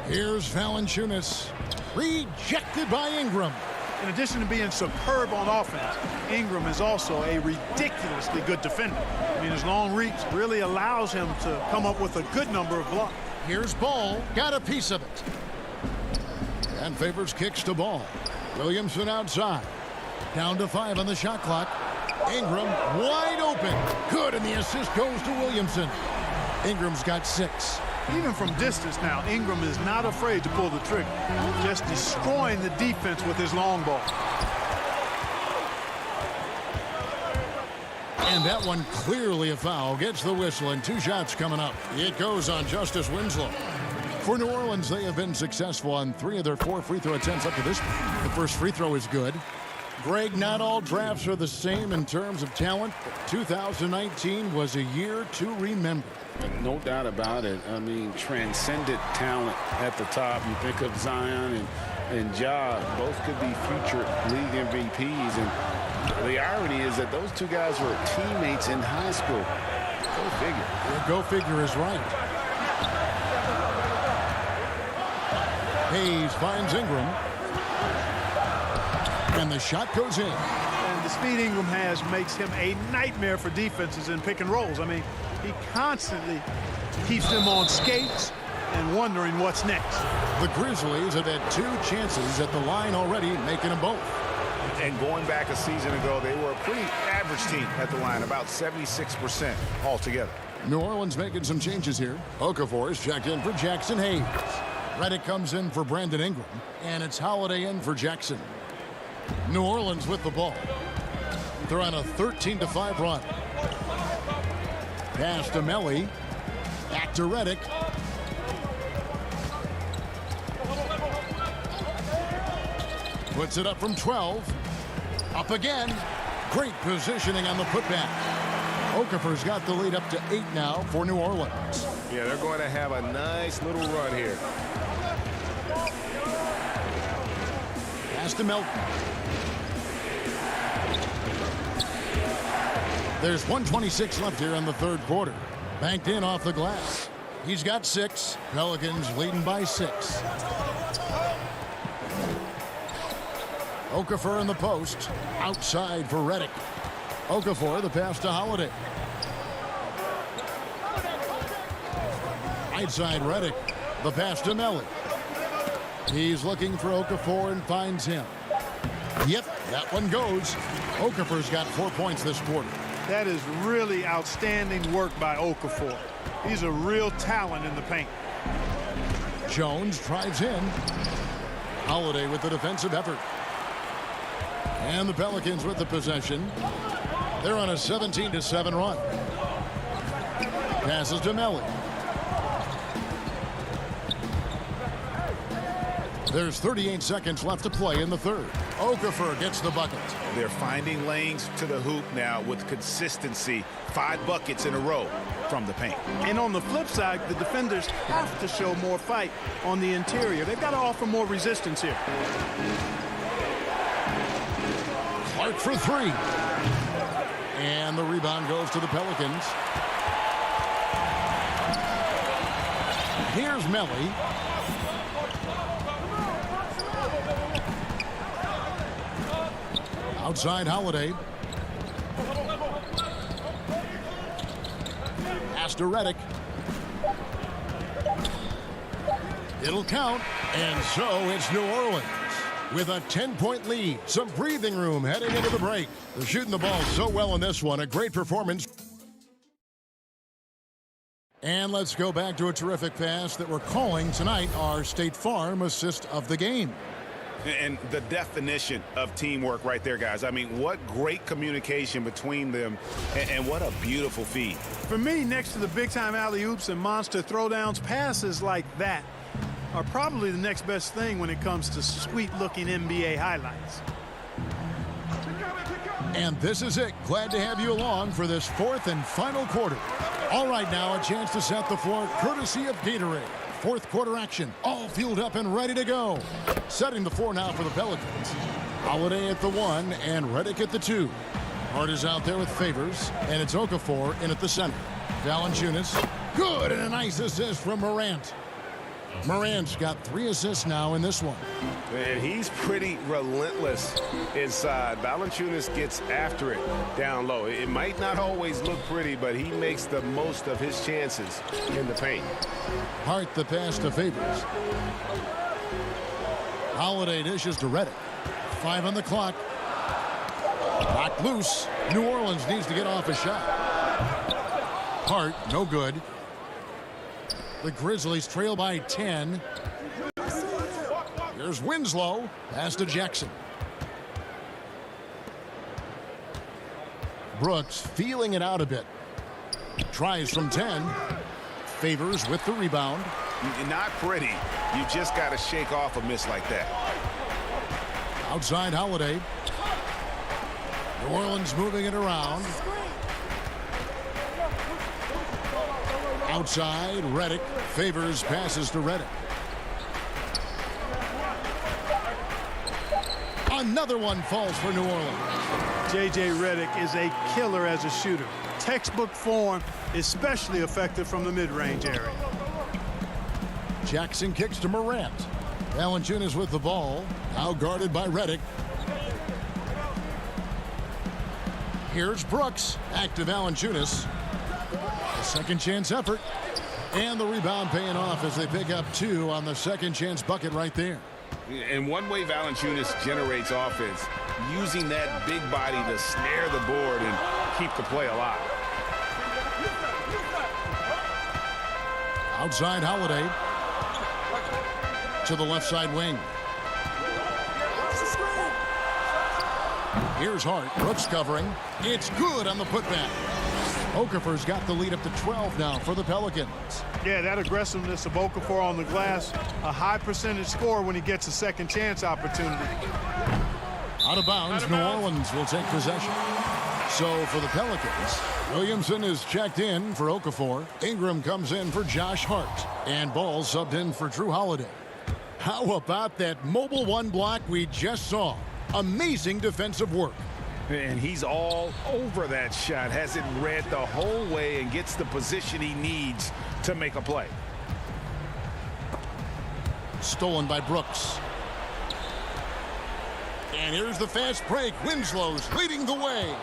Here's Valanciunas. Rejected by Ingram. In addition to being superb on offense, Ingram is also a ridiculously good defender. I mean, his long reach really allows him to come up with a good number of blocks. Here's Ball. Got a piece of it. And Favors kicks to Ball. Williamson outside. Down to 5 on the shot clock. Ingram wide open. Good, and the assist goes to Williamson. Ingram's got 6. Even from distance now, Ingram is not afraid to pull the trigger. Just destroying the defense with his long ball. And that one clearly a foul. Gets the whistle, and 2 shots coming up. It goes on Justice Winslow. For New Orleans, they have been successful on 3 of their 4 free throw attempts up to this point. The first free throw is good. Greg, not all drafts are the same in terms of talent, but 2019 was a year to remember. No doubt about it. I mean, transcendent talent at the top. You think of Zion and Ja, both could be future league MVPs. And the irony is that those 2 guys were teammates in high school. Go figure. Yeah, go figure is right. Hayes finds Ingram. And the shot goes in. And the speed Ingram has makes him a nightmare for defenses in pick and rolls. I mean, he constantly keeps them on skates and wondering what's next. The Grizzlies have had 2 chances at the line already, making them both. And going back a season ago, they were a pretty average team at the line, about 76% altogether. New Orleans making some changes here. Okafor is checked in for Jackson Hayes. Redick comes in for Brandon Ingram. And it's Holiday in for Jackson. New Orleans with the ball. They're on a 13-5 run. Pass to Melly. Back to Redick. Puts it up from 12. Up again. Great positioning on the putback. Okafor's got the lead up to 8 now for New Orleans. Yeah, they're going to have a nice little run here. Pass to Melton. There's 1:26 left here in the 3rd quarter. Banked in off the glass. He's got 6. Pelicans leading by 6. Okafor in the post. Outside for Redick. Okafor, the pass to Holiday. Right side Redick. The pass to Melly. He's looking for Okafor and finds him. Yep, that one goes. Okafor's got 4 points this quarter. That is really outstanding work by Okafor. He's a real talent in the paint. Jones drives in. Holiday with the defensive effort. And the Pelicans with the possession. They're on a 17-7 run. Passes to Melly. There's 38 seconds left to play in the 3rd. Okafor gets the bucket. They're finding lanes to the hoop now with consistency. 5 buckets in a row from the paint. And on the flip side, the defenders have to show more fight on the interior. They've got to offer more resistance here. Clark for 3. And the rebound goes to the Pelicans. Here's Melly. Outside Holiday. Pass to Redick. It'll count. And so it's New Orleans with a 10-point lead. Some breathing room heading into the break. They're shooting the ball so well in this one. A great performance. And let's go back to a terrific pass that we're calling tonight our State Farm assist of the game. And the definition of teamwork right there, guys. I mean, what great communication between them, and what a beautiful feed. For me, next to the big-time alley-oops and monster throwdowns, passes like that are probably the next best thing when it comes to sweet-looking NBA highlights. And this is it. Glad to have you along for this fourth and final quarter. All right, now a chance to set the floor courtesy of Gatorade. Fourth quarter action, all fueled up and ready to go. Setting the floor now for the Pelicans. Holiday at the 1 and Redick at the 2. Hart is out there with Favors, and it's Okafor in at the center. Valanciunas, good, and a nice assist from Morant. Morant's got 3 assists now in this one. And he's pretty relentless inside. Valanciunas gets after it down low. It might not always look pretty, but he makes the most of his chances in the paint. Hart the pass to Favors. Holiday dishes to Redick. 5 on the clock. Locked loose. New Orleans needs to get off a shot. Hart, no good. The Grizzlies trail by 10. Here's Winslow. Pass to Jackson. Brooks feeling it out a bit. Tries from 10. Favors with the rebound. Not pretty. You just got to shake off a miss like that. Outside Holiday. New Orleans moving it around. Outside, Redick. Favors passes to Redick. Another one falls for New Orleans. J.J. Redick is a killer as a shooter. Textbook form, especially effective from the mid-range area. Jackson kicks to Morant. Valanciunas with the ball. Now guarded by Redick. Here's Brooks. Back to Valanciunas. A second chance effort. And the rebound paying off as they pick up 2 on the second chance bucket right there. And one way Valanciunas generates offense, using that big body to snare the board and keep the play alive. Outside Holiday. To the left side wing. Here's Hart. Brooks covering. It's good on the putback. Okafor's got the lead up to 12 now for the Pelicans. Yeah, that aggressiveness of Okafor on the glass, a high percentage score when he gets a second chance opportunity. Out of bounds, New Orleans will take possession. So for the Pelicans, Williamson is checked in for Okafor. Ingram comes in for Josh Hart. And Ball subbed in for Drew Holiday. How about that mobile 1 block we just saw? Amazing defensive work. And he's all over that shot. Has it read the whole way and gets the position he needs to make a play. Stolen by Brooks. And here's the fast break. Winslow's leading the way.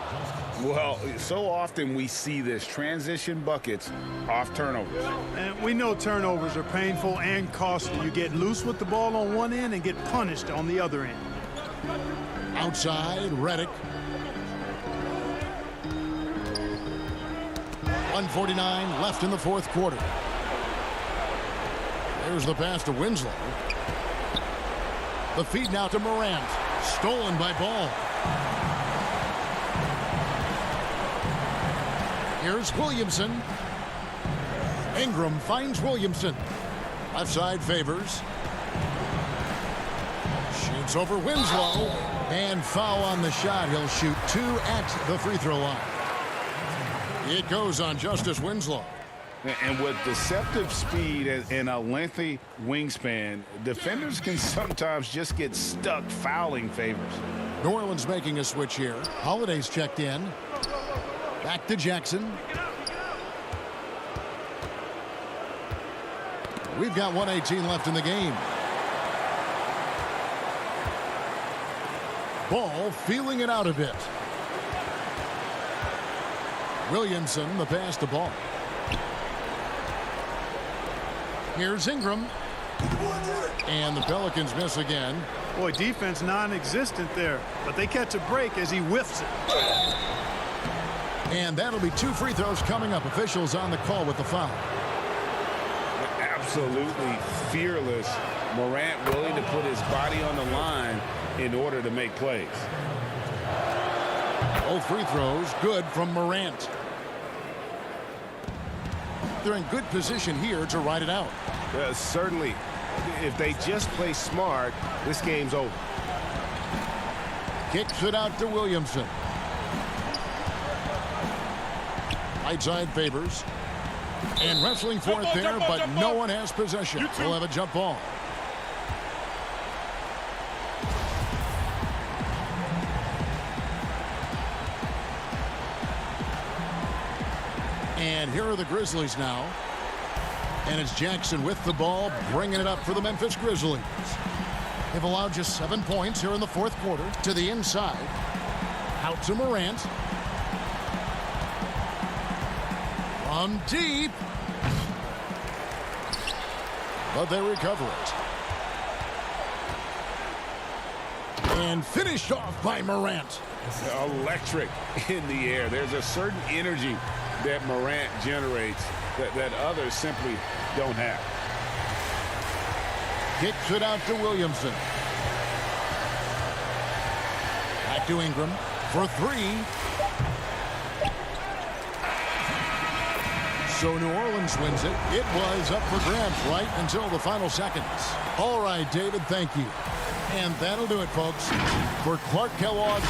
Well, so often we see this transition buckets off turnovers. And we know turnovers are painful and costly. You get loose with the ball on one end and get punished on the other end. Outside, Redick. 1:49 left in the fourth quarter. There's the pass to Winslow. The feed now to Morant. Stolen by Ball. Here's Williamson. Ingram finds Williamson. Left side Favors. Shoots over Winslow. And foul on the shot. He'll shoot 2 at the free throw line. It goes on Justice Winslow. And with deceptive speed and a lengthy wingspan, defenders can sometimes just get stuck fouling Favors. New Orleans making a switch here. Holiday's checked in. Back to Jackson. We've got 1:18 left in the game. Ball feeling it out a bit. Williamson, the pass to Ball. Here's Ingram. And the Pelicans miss again. Boy, defense non-existent there, but they catch a break as he whiffs it. And that'll be 2 free throws coming up. Officials on the call with the foul. Absolutely fearless. Morant willing to put his body on the line in order to make plays. Both free throws good from Morant. They're in good position here to ride it out. Certainly, if they just play smart, this game's over. Kicks it out to Williamson. Right side Favors. And wrestling for it there, but no one has possession. We'll have a jump ball. And here are the Grizzlies now. And it's Jackson with the ball, bringing it up for the Memphis Grizzlies. They've allowed just 7 points here in the fourth quarter. To the inside. Out to Morant. From deep. But they recover it. And finished off by Morant. Electric in the air. There's a certain energy that Morant generates that others simply don't have. Kicks it out to Williamson. Back to Ingram for 3. So New Orleans wins it. It was up for grabs right until the final seconds. All right, David, thank you. And that'll do it, folks, for Clark Kellogg's.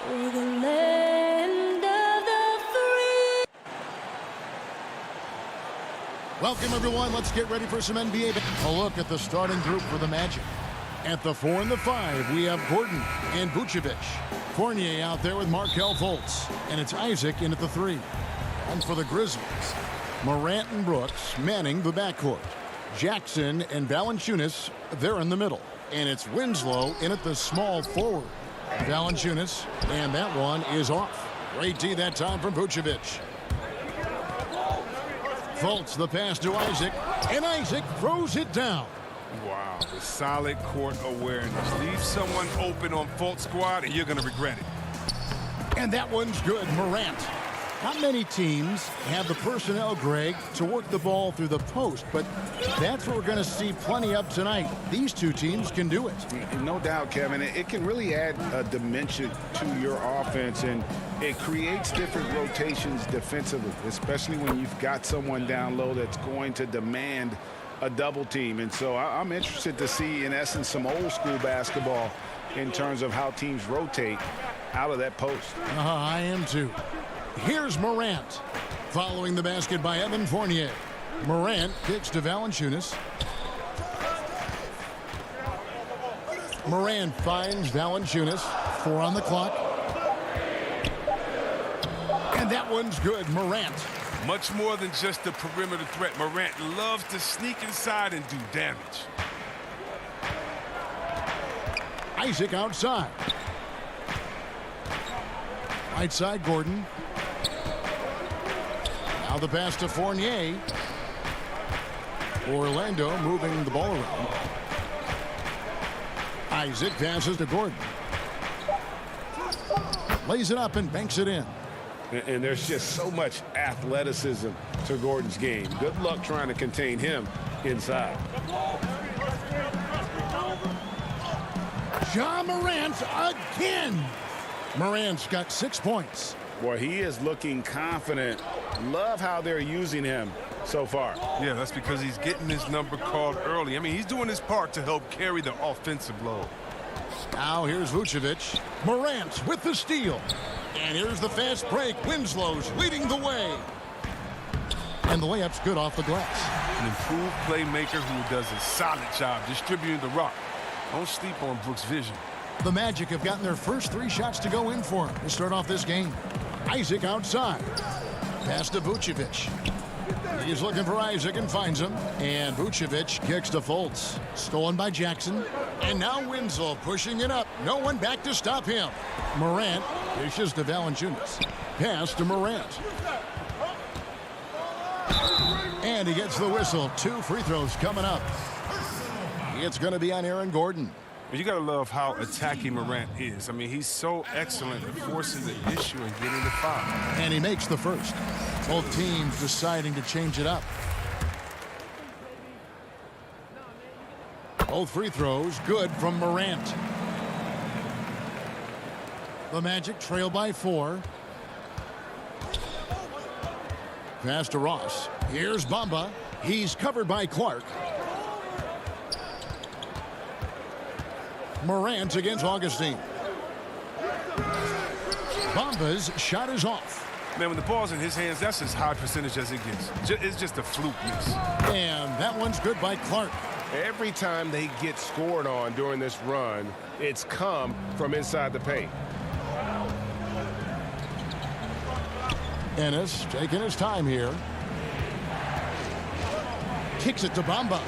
For the land of the free. Welcome, everyone. Let's get ready for some NBA. A look at the starting group for the Magic. At the 4 and the 5, we have Gordon and Vucevic. Fournier out there with Markelle Fultz. And it's Isaac in at the 3. And for the Grizzlies, Morant and Brooks manning the backcourt. Jackson and Valanciunas, they're in the middle. And it's Winslow in at the small forward. Valanciunas, and that one is off. Great D that time from Vucevic. Fultz the pass to Isaac, and Isaac throws it down. Wow, the solid court awareness. Leave someone open on Fultz squad, and you're going to regret it. And that one's good. Morant. Not many teams have the personnel, Greg, to work the ball through the post, but that's what we're going to see plenty of tonight. These two teams can do it. No doubt, Kevin. It can really add a dimension to your offense, and it creates different rotations defensively, especially when you've got someone down low that's going to demand a double team. And so I'm interested to see, in essence, some old school basketball in terms of how teams rotate out of that post. I am too. Here's Morant. Following the basket by Evan Fournier. Morant kicks to Valanciunas. Morant finds Valanciunas. 4 on the clock. And that one's good. Morant. Much more than just a perimeter threat. Morant loves to sneak inside and do damage. Isaac outside. Right side, Gordon. Now the pass to Fournier. Orlando moving the ball around. Isaac passes to Gordon. Lays it up and banks it in. And there's just so much athleticism to Gordon's game. Good luck trying to contain him inside. Ja Morant again. Morant's got 6 points. Boy, he is looking confident. Love how they're using him so far. Yeah, that's because he's getting his number called early. I mean, he's doing his part to help carry the offensive load. Now here's Vucevic. Morant with the steal. And here's the fast break. Winslow's leading the way. And the layup's good off the glass. An improved playmaker who does a solid job distributing the rock. Don't sleep on Brooks' vision. The Magic have gotten their first 3 shots to go in for him to start off this game. Isaac outside. Pass to Vucevic. He's looking for Isaac and finds him. And Vucevic kicks to Fultz. Stolen by Jackson. And now Winslow pushing it up. No one back to stop him. Morant dishes to Valanciunas. Pass to Morant. And he gets the whistle. 2 free throws coming up. It's going to be on Aaron Gordon. You got to love how attacking Morant is. I mean, he's so excellent at forcing the issue and getting the foul. And he makes the first. Both teams deciding to change it up. Both free throws good from Morant. The Magic trail by 4. Pass to Ross. Here's Bamba. He's covered by Clark. Morant against Augustine. Bamba's shot is off. Man, when the ball's in his hands, that's as high percentage as it gets. It's just a fluke miss. And that one's good by Clark. Every time they get scored on during this run, it's come from inside the paint. Ennis taking his time here. Kicks it to Bamba.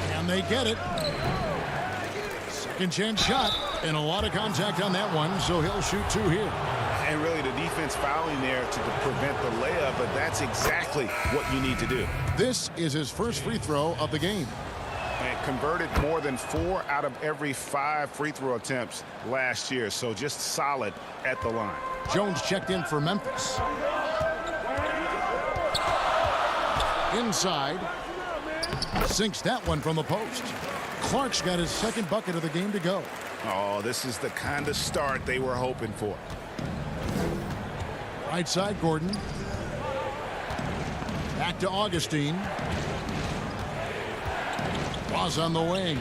Can they get it? Second chance shot, and a lot of contact on that one, so he'll shoot 2 here. And really the defense fouling there to prevent the layup, but that's exactly what you need to do. This is his first free throw of the game. And converted more than 4 out of every 5 free throw attempts last year, so just solid at the line. Jones checked in for Memphis. Inside. Sinks that one from the post. Clark's got his second bucket of the game to go. Oh, this is the kind of start they were hoping for. Right side, Gordon. Back to Augustine. Was on the wing.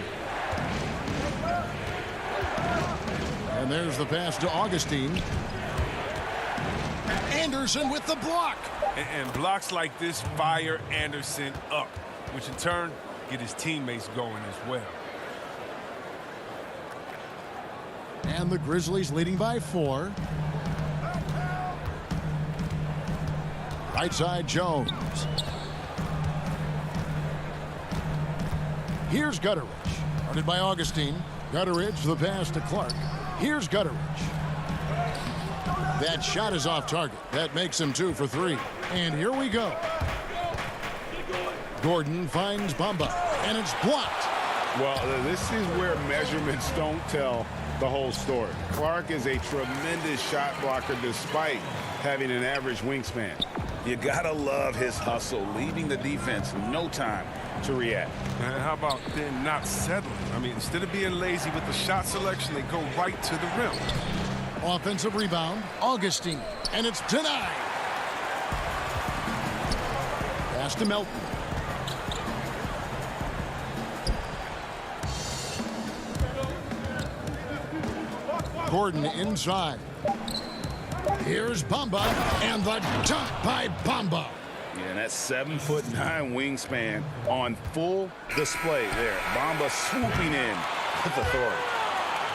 And there's the pass to Augustine. Anderson with the block. And blocks like this fire Anderson up, which in turn get his teammates going as well. And the Grizzlies leading by 4. Right side Jones. Here's Gutteridge. Guarded by Augustine. Gutteridge the pass to Clark. Here's Gutteridge. That shot is off target. That makes him 2 for 3. And here we go. Gordon finds Bamba. And it's blocked. Well, this is where measurements don't tell the whole story. Clark is a tremendous shot blocker despite having an average wingspan. You gotta love his hustle, leaving the defense no time to react. And how about then not settling? I mean, instead of being lazy with the shot selection, they go right to the rim. Offensive rebound, Augustine, and it's denied. Pass to Melton. Gordon inside. Here's Bamba, and the dunk by Bamba. Yeah, and that 7'9" wingspan on full display there. Bamba swooping in with authority.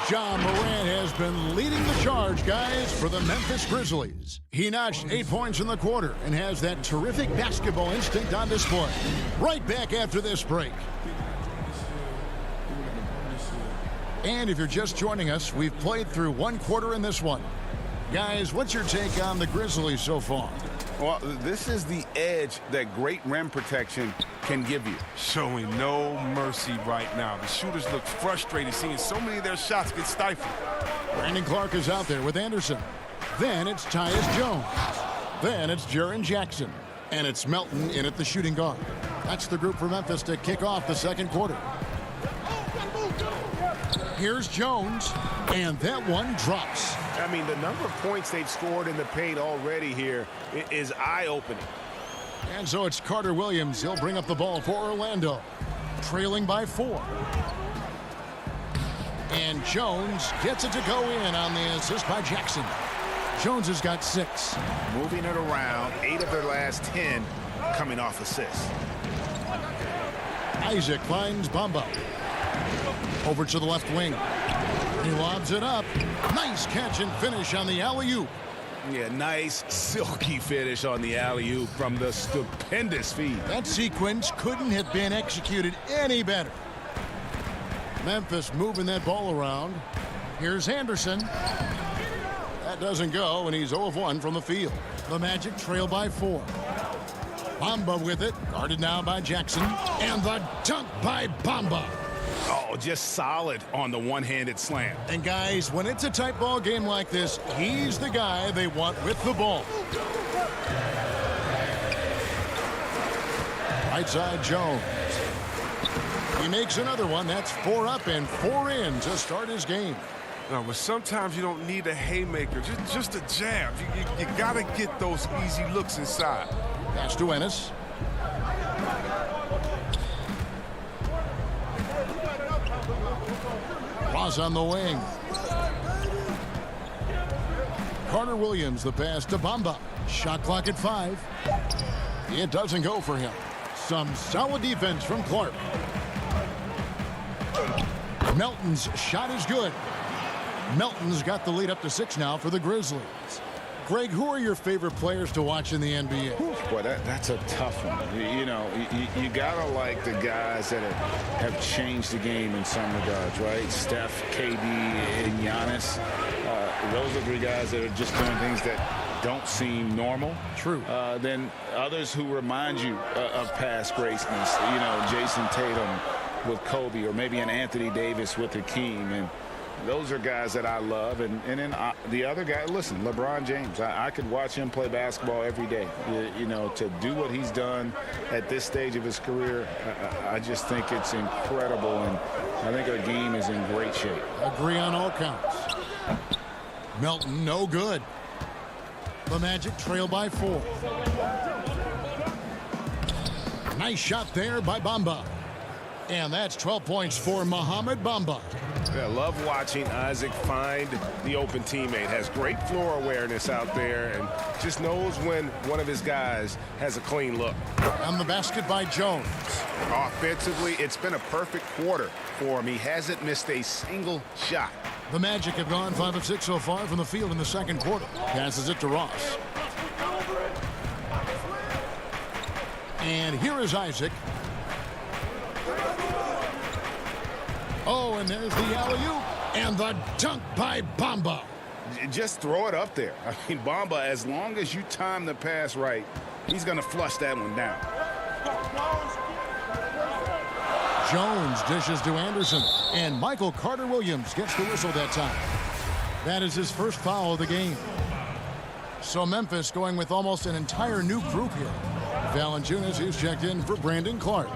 John Morant has been leading the charge, guys, for the Memphis Grizzlies. He notched 8 points in the quarter and has that terrific basketball instinct on display. Right back after this break. And if you're just joining us, we've played through 1 quarter in this one. Guys, what's your take on the Grizzlies so far? Well, this is the edge that great rim protection can give you. Showing no mercy right now. The shooters look frustrated seeing so many of their shots get stifled. Brandon Clark is out there with Anderson. Then it's Tyus Jones. Then it's Jaren Jackson. And it's Melton in at the shooting guard. That's the group for Memphis to kick off the second quarter. Here's Jones, and that one drops. I mean, the number of points they've scored in the paint already here is eye-opening. And so it's Carter Williams. He'll bring up the ball for Orlando, trailing by 4. And Jones gets it to go in on the assist by Jackson. Jones has got 6. Moving it around, 8 of their last 10 coming off assists. Isaac finds Bamba. Over to the left wing. He lobs it up. Nice catch and finish on the alley-oop. Yeah, nice, silky finish on the alley-oop from the stupendous feed. That sequence couldn't have been executed any better. Memphis moving that ball around. Here's Anderson. That doesn't go, and he's 0 of 1 from the field. The Magic trail by 4. Bamba with it. Guarded now by Jackson. And the dunk by Bamba. Oh, just solid on the one-handed slam. And guys, when it's a tight ball game like this, he's the guy they want with the ball. Right side Jones. He makes another one. That's 4 up and 4 in to start his game. No, but sometimes you don't need a haymaker, just a jab. You got to get those easy looks inside. Pass to Ennis. Ross on the wing. Carter Williams, the pass to Bamba. Shot clock at 5. It doesn't go for him. Some solid defense from Clark. Melton's shot is good. Melton's got the lead up to 6 now for the Grizzlies. Greg, who are your favorite players to watch in the NBA? Boy, that's a tough one. You know, you gotta like the guys that have changed the game in some regards, right? Steph, KD, and Giannis. Those are 3 guys that are just doing things that don't seem normal. True. Then others who remind you of past greatness. You know, Jason Tatum with Kobe, or maybe an Anthony Davis with Hakeem, and those are guys that I love. And then the other guy, listen, LeBron James. I could watch him play basketball every day. You know, to do what he's done at this stage of his career, I just think it's incredible, and I think our game is in great shape. Agree on all counts. Melton, no good. The Magic trail by 4. Nice shot there by Bamba. And that's 12 points for Mohamed Bamba. I love watching Isaac find the open teammate. Has great floor awareness out there and just knows when one of his guys has a clean look. On the basket by Jones. Offensively, it's been a perfect quarter for him. He hasn't missed a single shot. The Magic have gone 5 of 6 so far from the field in the second quarter. Passes it to Ross. And here is Isaac. Oh, and there's the alley-oop. And the dunk by Bamba. Just throw it up there. I mean, Bamba, as long as you time the pass right, he's going to flush that one down. Jones dishes to Anderson. And Michael Carter-Williams gets the whistle that time. That is his first foul of the game. So Memphis going with almost an entire new group here. Valanciunas is checked in for Brandon Clark.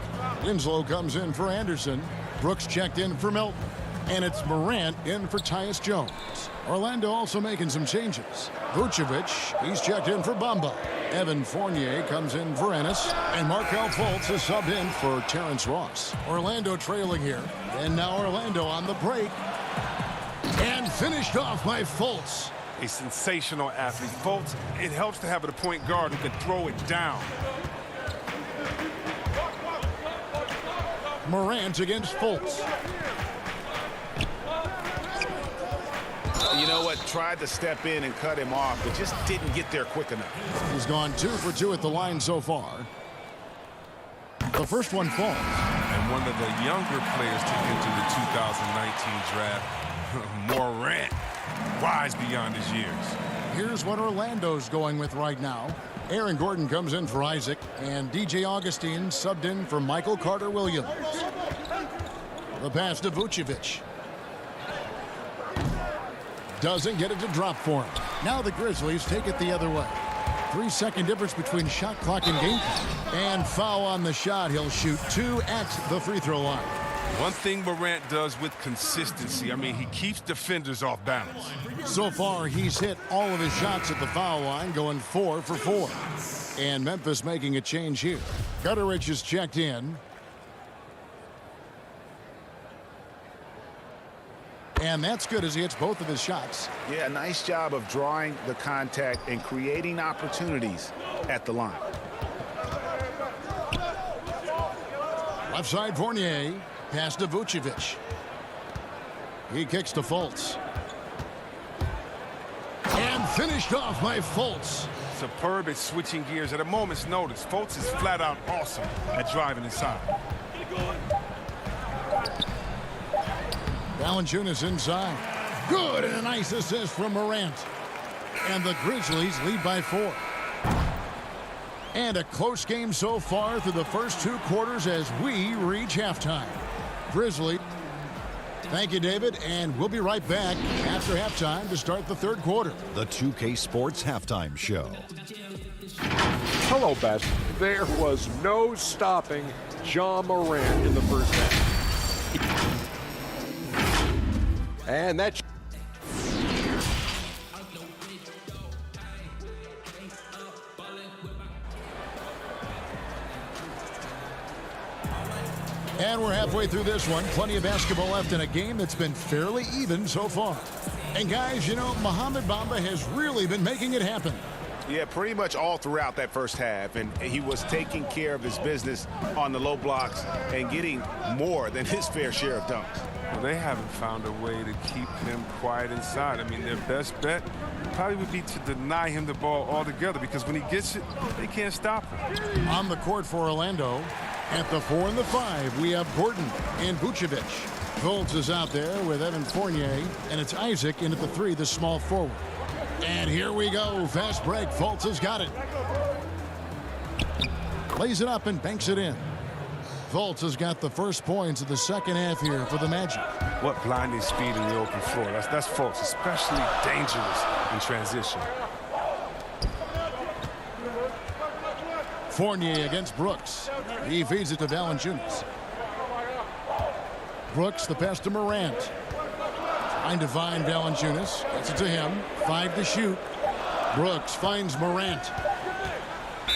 Winslow comes in for Anderson. Brooks checked in for Milton. And it's Morant in for Tyus Jones. Orlando also making some changes. Vucevic, he's checked in for Bamba. Evan Fournier comes in for Ennis. And Markelle Fultz is subbed in for Terrence Ross. Orlando trailing here. And now Orlando on the break. And finished off by Fultz. A sensational athlete. Fultz, it helps to have a point guard who can throw it down. Morant against Fultz. You know what? Tried to step in and cut him off, but just didn't get there quick enough. He's gone 2 for 2 at the line so far. The first one falls. And one of the younger players to enter the 2019 draft, Morant, wise beyond his years. Here's what Orlando's going with right now. Aaron Gordon comes in for Isaac, and DJ Augustine subbed in for Michael Carter-Williams. The pass to Vucevic. Doesn't get it to drop for him. Now the Grizzlies take it the other way. 3-second difference between shot clock and game time. And foul on the shot. He'll shoot 2 at the free throw line. One thing Morant does with consistency, I mean, he keeps defenders off balance. So far, he's hit all of his shots at the foul line, going 4 for 4. And Memphis making a change here. Gutteridge is checked in. And that's good as he hits both of his shots. Yeah, nice job of drawing the contact and creating opportunities at the line. Left side Fournier. Pass to Vucevic. He kicks to Fultz. And finished off by Fultz. Superb at switching gears at a moment's notice. Fultz is flat out awesome at driving inside. Valanciunas inside. Good, and a nice assist from Morant. And the Grizzlies lead by 4. And a close game so far through the first 2 quarters as we reach halftime. Grizzly. Thank you, David, and we'll be right back after halftime to start the third quarter. The 2K Sports Halftime Show. Hello, Best. There was no stopping Ja Morant in the first half. And that's And we're halfway through this one. Plenty of basketball left in a game that's been fairly even so far. And guys, you know, Mohamed Bamba has really been making it happen. Yeah, pretty much all throughout that first half. And he was taking care of his business on the low blocks and getting more than his fair share of dunks. Well, they haven't found a way to keep him quiet inside. I mean, their best bet probably would be to deny him the ball altogether because when he gets it, they can't stop him. On the court for Orlando, at the 4 and the 5, we have Gordon and Vucevic. Fultz is out there with Evan Fournier, and it's Isaac in at the 3, the small forward. And here we go. Fast break. Fultz has got it. Lays it up and banks it in. Fultz has got the first points of the second half here for the Magic. What blinding speed in the open floor. That's Fultz, especially dangerous in transition. Fournier against Brooks. He feeds it to Valanciunas. Brooks, the pass to Morant. Trying to find Valanciunas. Gets it to him. 5 to shoot. Brooks finds Morant.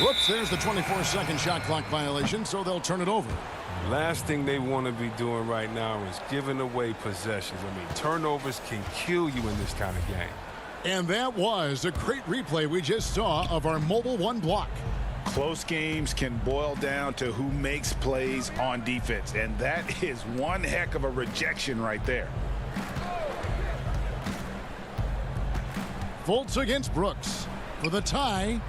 Whoops, there's the 24-second shot clock violation, so they'll turn it over. Last thing they want to be doing right now is giving away possessions. I mean, turnovers can kill you in this kind of game. And that was a great replay we just saw of our Mobile One block. Close games can boil down to who makes plays on defense, and that is one heck of a rejection right there. Fultz against Brooks for the tie.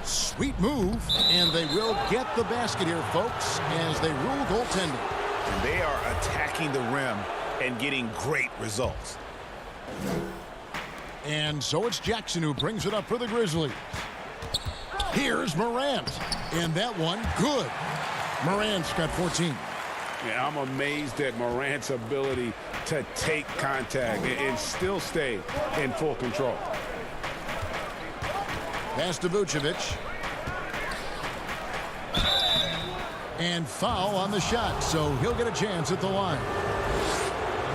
Sweet move, and they will get the basket here, folks, as they rule goaltending. And they are attacking the rim and getting great results. And so it's Jackson who brings it up for the Grizzlies. Here's Morant, and that one good. Morant's got 14. Yeah, I'm amazed at Morant's ability to take contact and still stay in full control. Pass to Vucevic. And foul on the shot, so he'll get a chance at the line.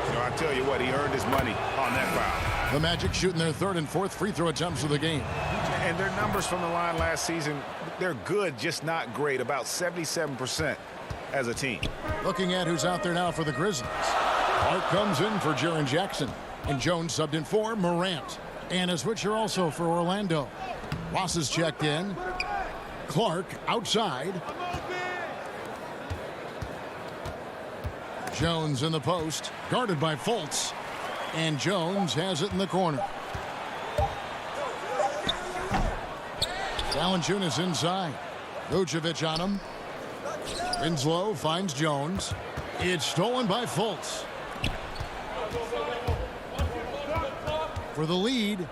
You know, I tell you what, he earned his money on that foul. The Magic shooting their third and fourth free throw attempts of the game. And their numbers from the line last season, they're good, just not great, about 77% as a team. Looking at who's out there now for the Grizzlies. Clark comes in for Jaren Jackson. And Jones subbed in for Morant. And a switcher also for Orlando. Ross is checked in. Clark outside. Jones in the post, guarded by Fultz. And Jones has it in the corner. Valanciunas inside. Vucevic on him. Winslow finds Jones. It's stolen by Fultz. For the lead,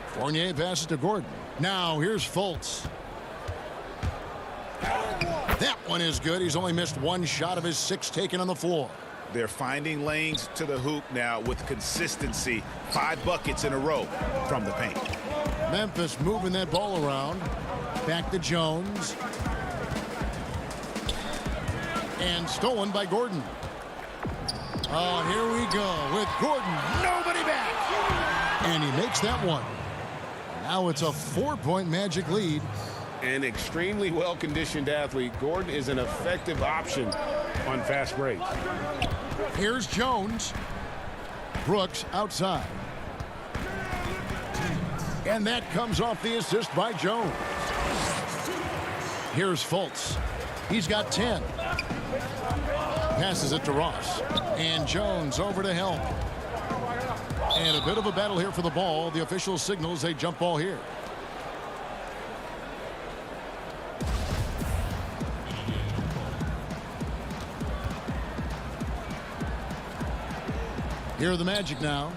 Fournier passes to Gordon. Now here's Fultz. That one is good. He's only missed one shot of his 6 taken on the floor. They're finding lanes to the hoop now with consistency. 5 buckets in a row from the paint. Memphis moving that ball around. Back to Jones. And stolen by Gordon. Oh, here we go with Gordon. Nobody back. And he makes that one. Now it's a 4-point Magic lead. An extremely well-conditioned athlete, Gordon is an effective option on fast breaks. Here's Jones. Brooks outside. And that comes off the assist by Jones. Here's Fultz. He's got 10. Passes it to Ross. And Jones over to help. And a bit of a battle here for the ball. The official signals a jump ball here. Here are the Magic now.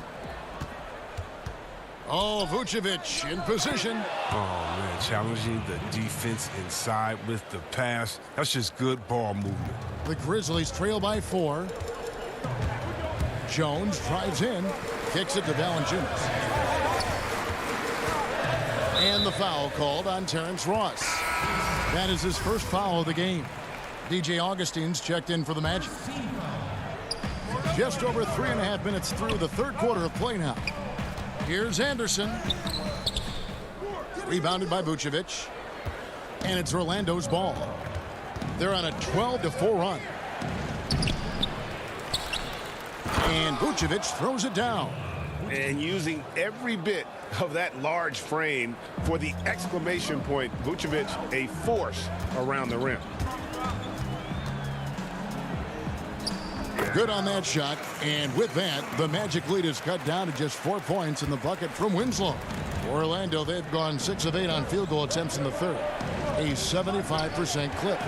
Oh, Vucevic in position. Oh, man, challenging the defense inside with the pass. That's just good ball movement. The Grizzlies trail by 4. Jones drives in, kicks it to Valanciunas. And the foul called on Terrence Ross. That is his first foul of the game. DJ Augustine's checked in for the Magic. Just over 3.5 minutes through the third quarter of play now. Here's Anderson. Rebounded by Vucevic. And it's Orlando's ball. They're on a 12-4 run. And Vucevic throws it down. And using every bit of that large frame for the exclamation point, Vucevic a force around the rim. Good on that shot, and with that, the Magic lead is cut down to just 4 points in the bucket from Winslow. Orlando, they've gone 6 of 8 on field goal attempts in the third, a 75% clip.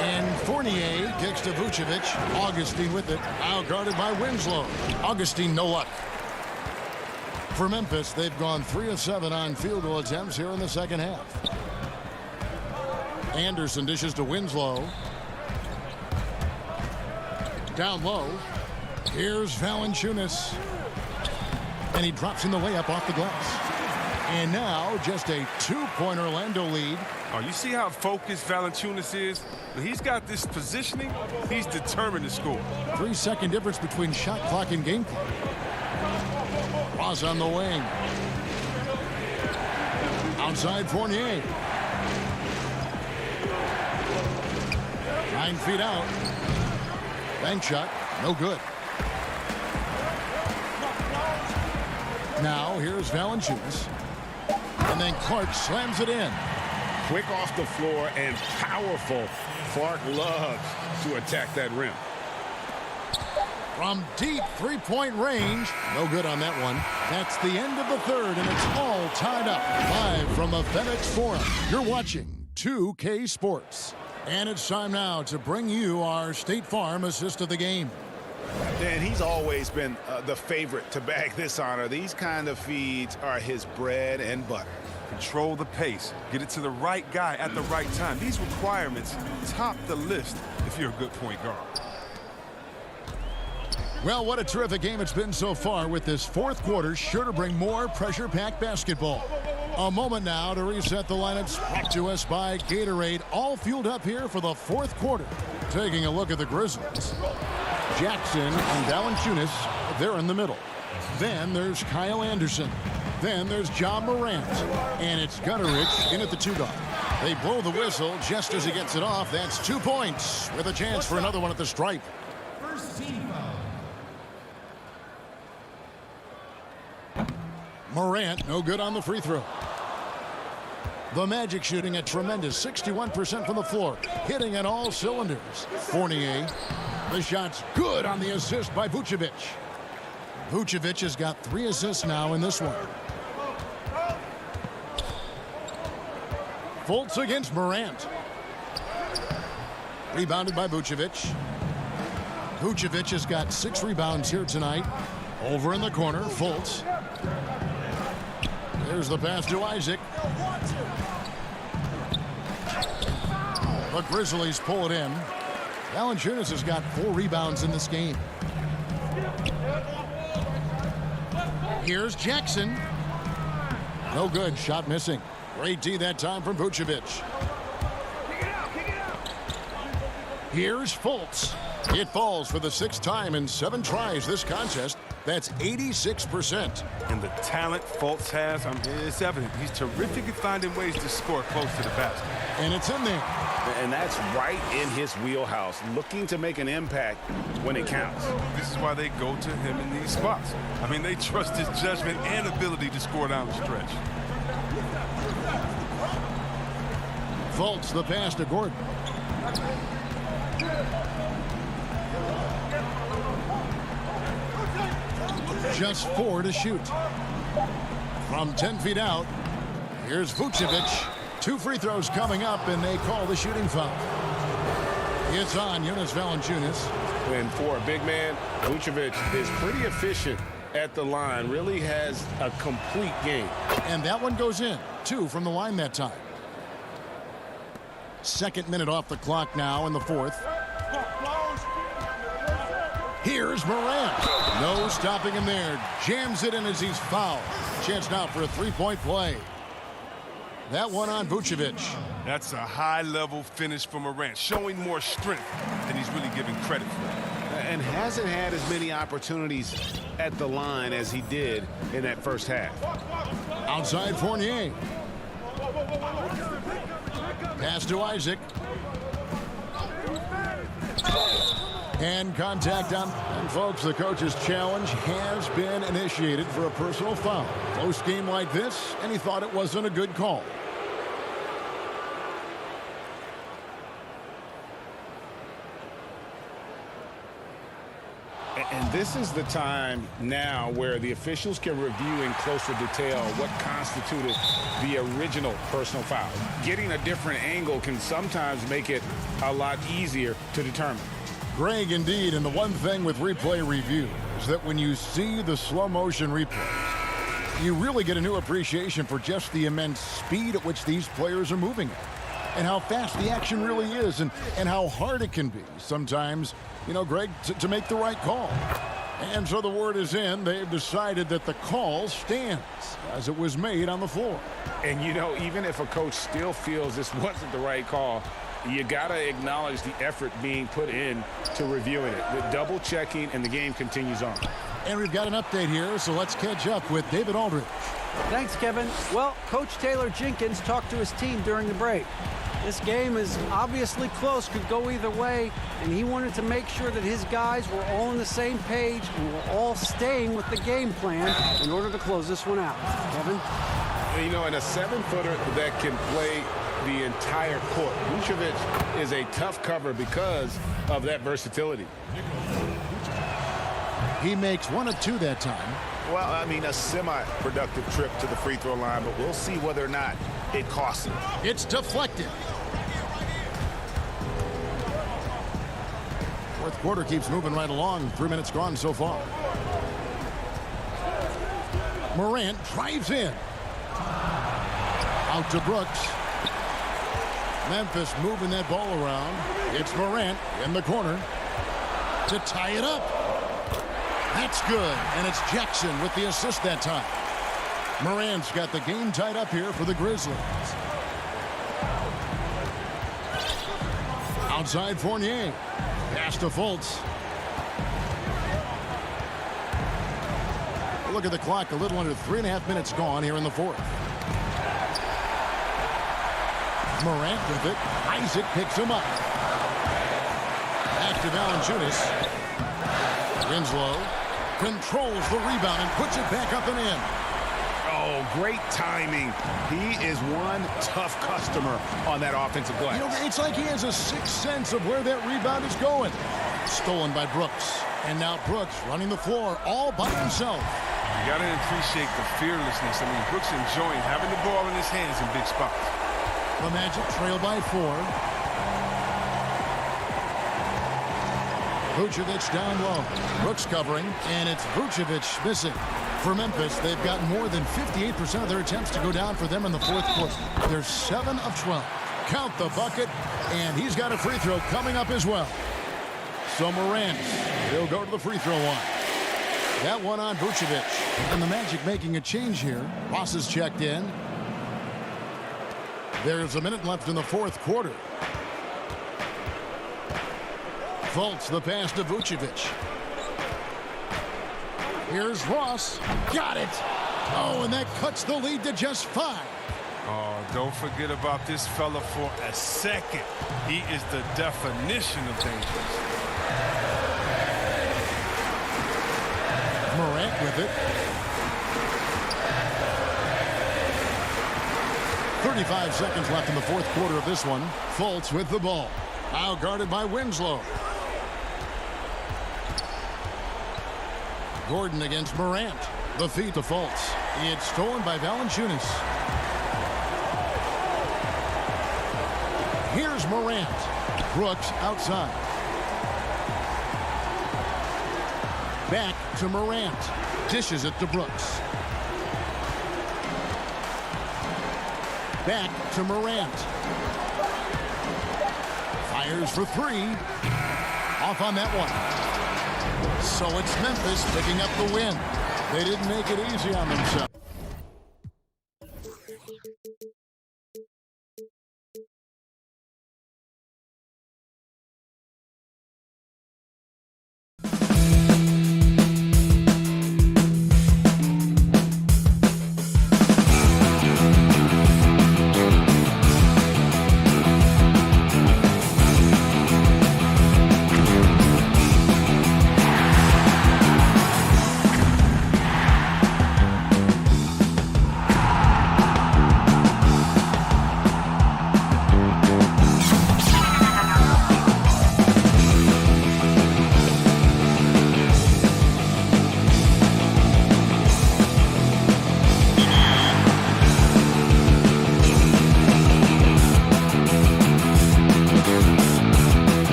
And Fournier kicks to Vucevic. Augustine with it, now guarded by Winslow. Augustine, no luck. For Memphis, they've gone 3 of 7 on field goal attempts here in the second half. Anderson dishes to Winslow. Down low. Here's Valanciunas. And he drops in the layup off the glass. And now just a 2-point Orlando lead. Oh, you see how focused Valanciunas is? When he's got this positioning, he's determined to score. 3-second difference between shot clock and game clock. Ross on the wing. Outside Fournier. 9 feet out. Bank shot, no good. Now here's Valanciunas. And then Clark slams it in. Quick off the floor and powerful. Clark loves to attack that rim. From deep three-point range. No good on that one. That's the end of the third, and it's all tied up. Live from the FedEx Forum, you're watching 2K Sports. And it's time now to bring you our State Farm assist of the game. And he's always been the favorite to bag this honor. These kind of feeds are his bread and butter. Control the pace. Get it to the right guy at the right time. These requirements top the list if you're a good point guard. Well, what a terrific game it's been so far, with this fourth quarter sure to bring more pressure-packed basketball. A moment now to reset the lineups, brought to us by Gatorade, all fueled up here for the fourth quarter. Taking a look at the Grizzlies. Jackson and Valanciunas, they're in the middle. Then there's Kyle Anderson. Then there's John Morant. And it's Gutterich in at the 2 guard. They blow the whistle just as he gets it off. That's 2 points with a chance for another one at the stripe. Morant, no good on the free throw. The Magic shooting a tremendous 61% from the floor, hitting at all cylinders. Fournier, the shot's good on the assist by Vucevic. Vucevic has got 3 assists now in this one. Fultz against Morant. Rebounded by Vucevic. Vucevic has got 6 rebounds here tonight. Over in the corner, Fultz. There's the pass to Isaac. The Grizzlies pull it in. Valanciunas has got 4 rebounds in this game. Here's Jackson. No good. Shot missing. Great D that time from Vucevic. Here's Fultz. It falls for the 6th time in 7 tries this contest. That's 86%. And the talent Fultz has, it's evident. He's terrific at finding ways to score close to the basket. And it's in there. And that's right in his wheelhouse, looking to make an impact when it counts. This is why they go to him in these spots. I mean, they trust his judgment and ability to score down the stretch. Fultz, the pass to Gordon. Just 4 to shoot. From 10 feet out, here's Vucevic. 2 free throws coming up, and they call the shooting foul. It's on Jonas Valanciunas. And for a big man, Vucevic is pretty efficient at the line. Really has a complete game. And that one goes in. 2 from the line that time. 2nd minute off the clock now in the 4th. Here's Morant. No stopping him there. Jams it in as he's fouled. Chance now for a 3-point play. That one on Vucevic. That's a high-level finish for Morant, showing more strength than he's really given credit for. And hasn't had as many opportunities at the line as he did in that first half. Outside Fournier. Pass to Isaac. And contact on. And folks, the coach's challenge has been initiated for a personal foul. Close game like this, and he thought it wasn't a good call. And this is the time now where the officials can review in closer detail what constituted the original personal foul. Getting a different angle can sometimes make it a lot easier to determine. Greg, indeed, and the one thing with replay review is that when you see the slow motion replay, you really get a new appreciation for just the immense speed at which these players are moving at, and how fast the action really is, and how hard it can be sometimes, you know, Greg, to make the right call. And so the word is in. They've decided that the call stands as it was made on the floor. And, you know, even if a coach still feels this wasn't the right call, you got to acknowledge the effort being put in to reviewing it. The double checking, and the game continues on. And we've got an update here, so let's catch up with David Aldridge. Thanks, Kevin. Well, Coach Taylor Jenkins talked to his team during the break. This game is obviously close, could go either way, and he wanted to make sure that his guys were all on the same page and were all staying with the game plan in order to close this one out. Kevin? You know, in a 7-footer that can play the entire court, Vucevic is a tough cover because of that versatility. He makes 1 of 2 that time. Well, I mean, a semi-productive trip to the free throw line, but we'll see whether or not it costs him. It's deflected. Fourth quarter keeps moving right along. 3 minutes gone so far. Morant drives in. Out to Brooks. Memphis moving that ball around. It's Morant in the corner to tie it up. That's good, and it's Jackson with the assist that time. Morant's got the game tied up here for the Grizzlies. Outside Fournier. Pass to Fultz. Look at the clock, a little under 3.5 minutes gone here in the fourth. Morant with it. Isaac picks him up. Back to Valanciunas. Winslow controls the rebound and puts it back up and in. Oh, great timing. He is one tough customer on that offensive glass. You know, it's like he has a sixth sense of where that rebound is going. Stolen by Brooks. And now Brooks running the floor all by himself. You got to appreciate the fearlessness. I mean, Brooks enjoying having the ball in his hands in big spots. The Magic trail by 4. Vucevic down low. Brooks covering, and it's Vucevic missing. For Memphis, they've got more than 58% of their attempts to go down for them in the fourth quarter. They're 7 of 12. Count the bucket, and he's got a free throw coming up as well. So Morant, he'll go to the free throw line. That one on Vucevic. And the Magic making a change here. Ross is checked in. There's a minute left in the fourth quarter. Fultz the pass to Vucevic. Here's Ross. Got it. Oh, and that cuts the lead to just 5. Oh, don't forget about this fella for a second. He is the definition of dangerous. Morant with it. 35 seconds left in the fourth quarter of this one. Fultz with the ball. Now guarded by Winslow. Gordon against Morant. The feed to Fultz. It's stolen by Valanciunas. Here's Morant. Brooks outside. Back to Morant. Dishes it to Brooks. Back to Morant. Fires for 3. Off on that one. So it's Memphis picking up the win. They didn't make it easy on themselves.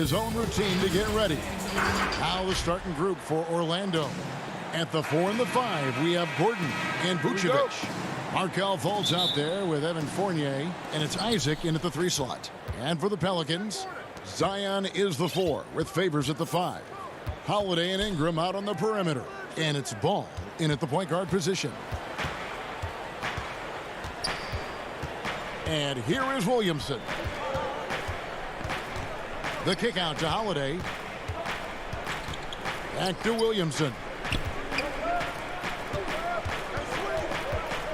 his own routine to get ready. Now the starting group for Orlando. At the 4 and the 5, we have Gordon and Vucevic. Markelle Fultz out there with Evan Fournier, and it's Isaac in at the 3 slot. And for the Pelicans, Zion is the 4 with Favors at the 5. Holiday and Ingram out on the perimeter, and it's Ball in at the point guard position. And here is Williamson. The kick out to Holiday. Back to Williamson.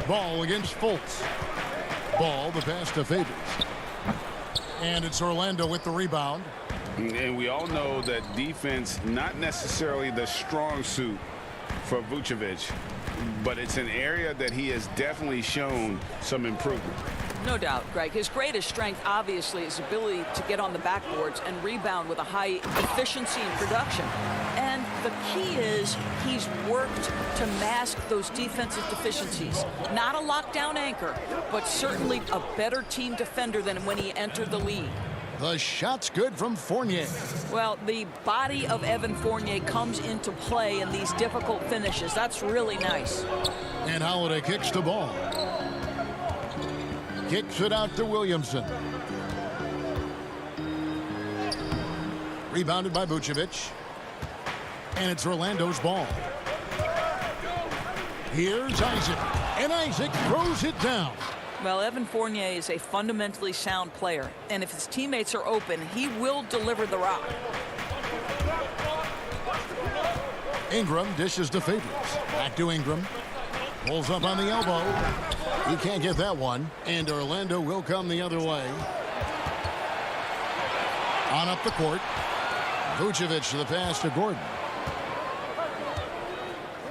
Ball against Fultz. Ball, the pass to Favors. And it's Orlando with the rebound. And we all know that defense, not necessarily the strong suit for Vucevic, but it's an area that he has definitely shown some improvement. No doubt, Greg. His greatest strength, obviously, is ability to get on the backboards and rebound with a high efficiency and production. And the key is he's worked to mask those defensive deficiencies. Not a lockdown anchor, but certainly a better team defender than when he entered the league. The shot's good from Fournier. Well, the body of Evan Fournier comes into play in these difficult finishes. That's really nice. And Holiday kicks the ball. Kicks it out to Williamson. Rebounded by Vucevic. And it's Orlando's ball. Here's Isaac. And Isaac throws it down. Well, Evan Fournier is a fundamentally sound player. And if his teammates are open, he will deliver the rock. Ingram dishes to Favors. Back to Ingram. Pulls up on the elbow. He can't get that one. And Orlando will come the other way. On up the court. Vucevic to the pass to Gordon.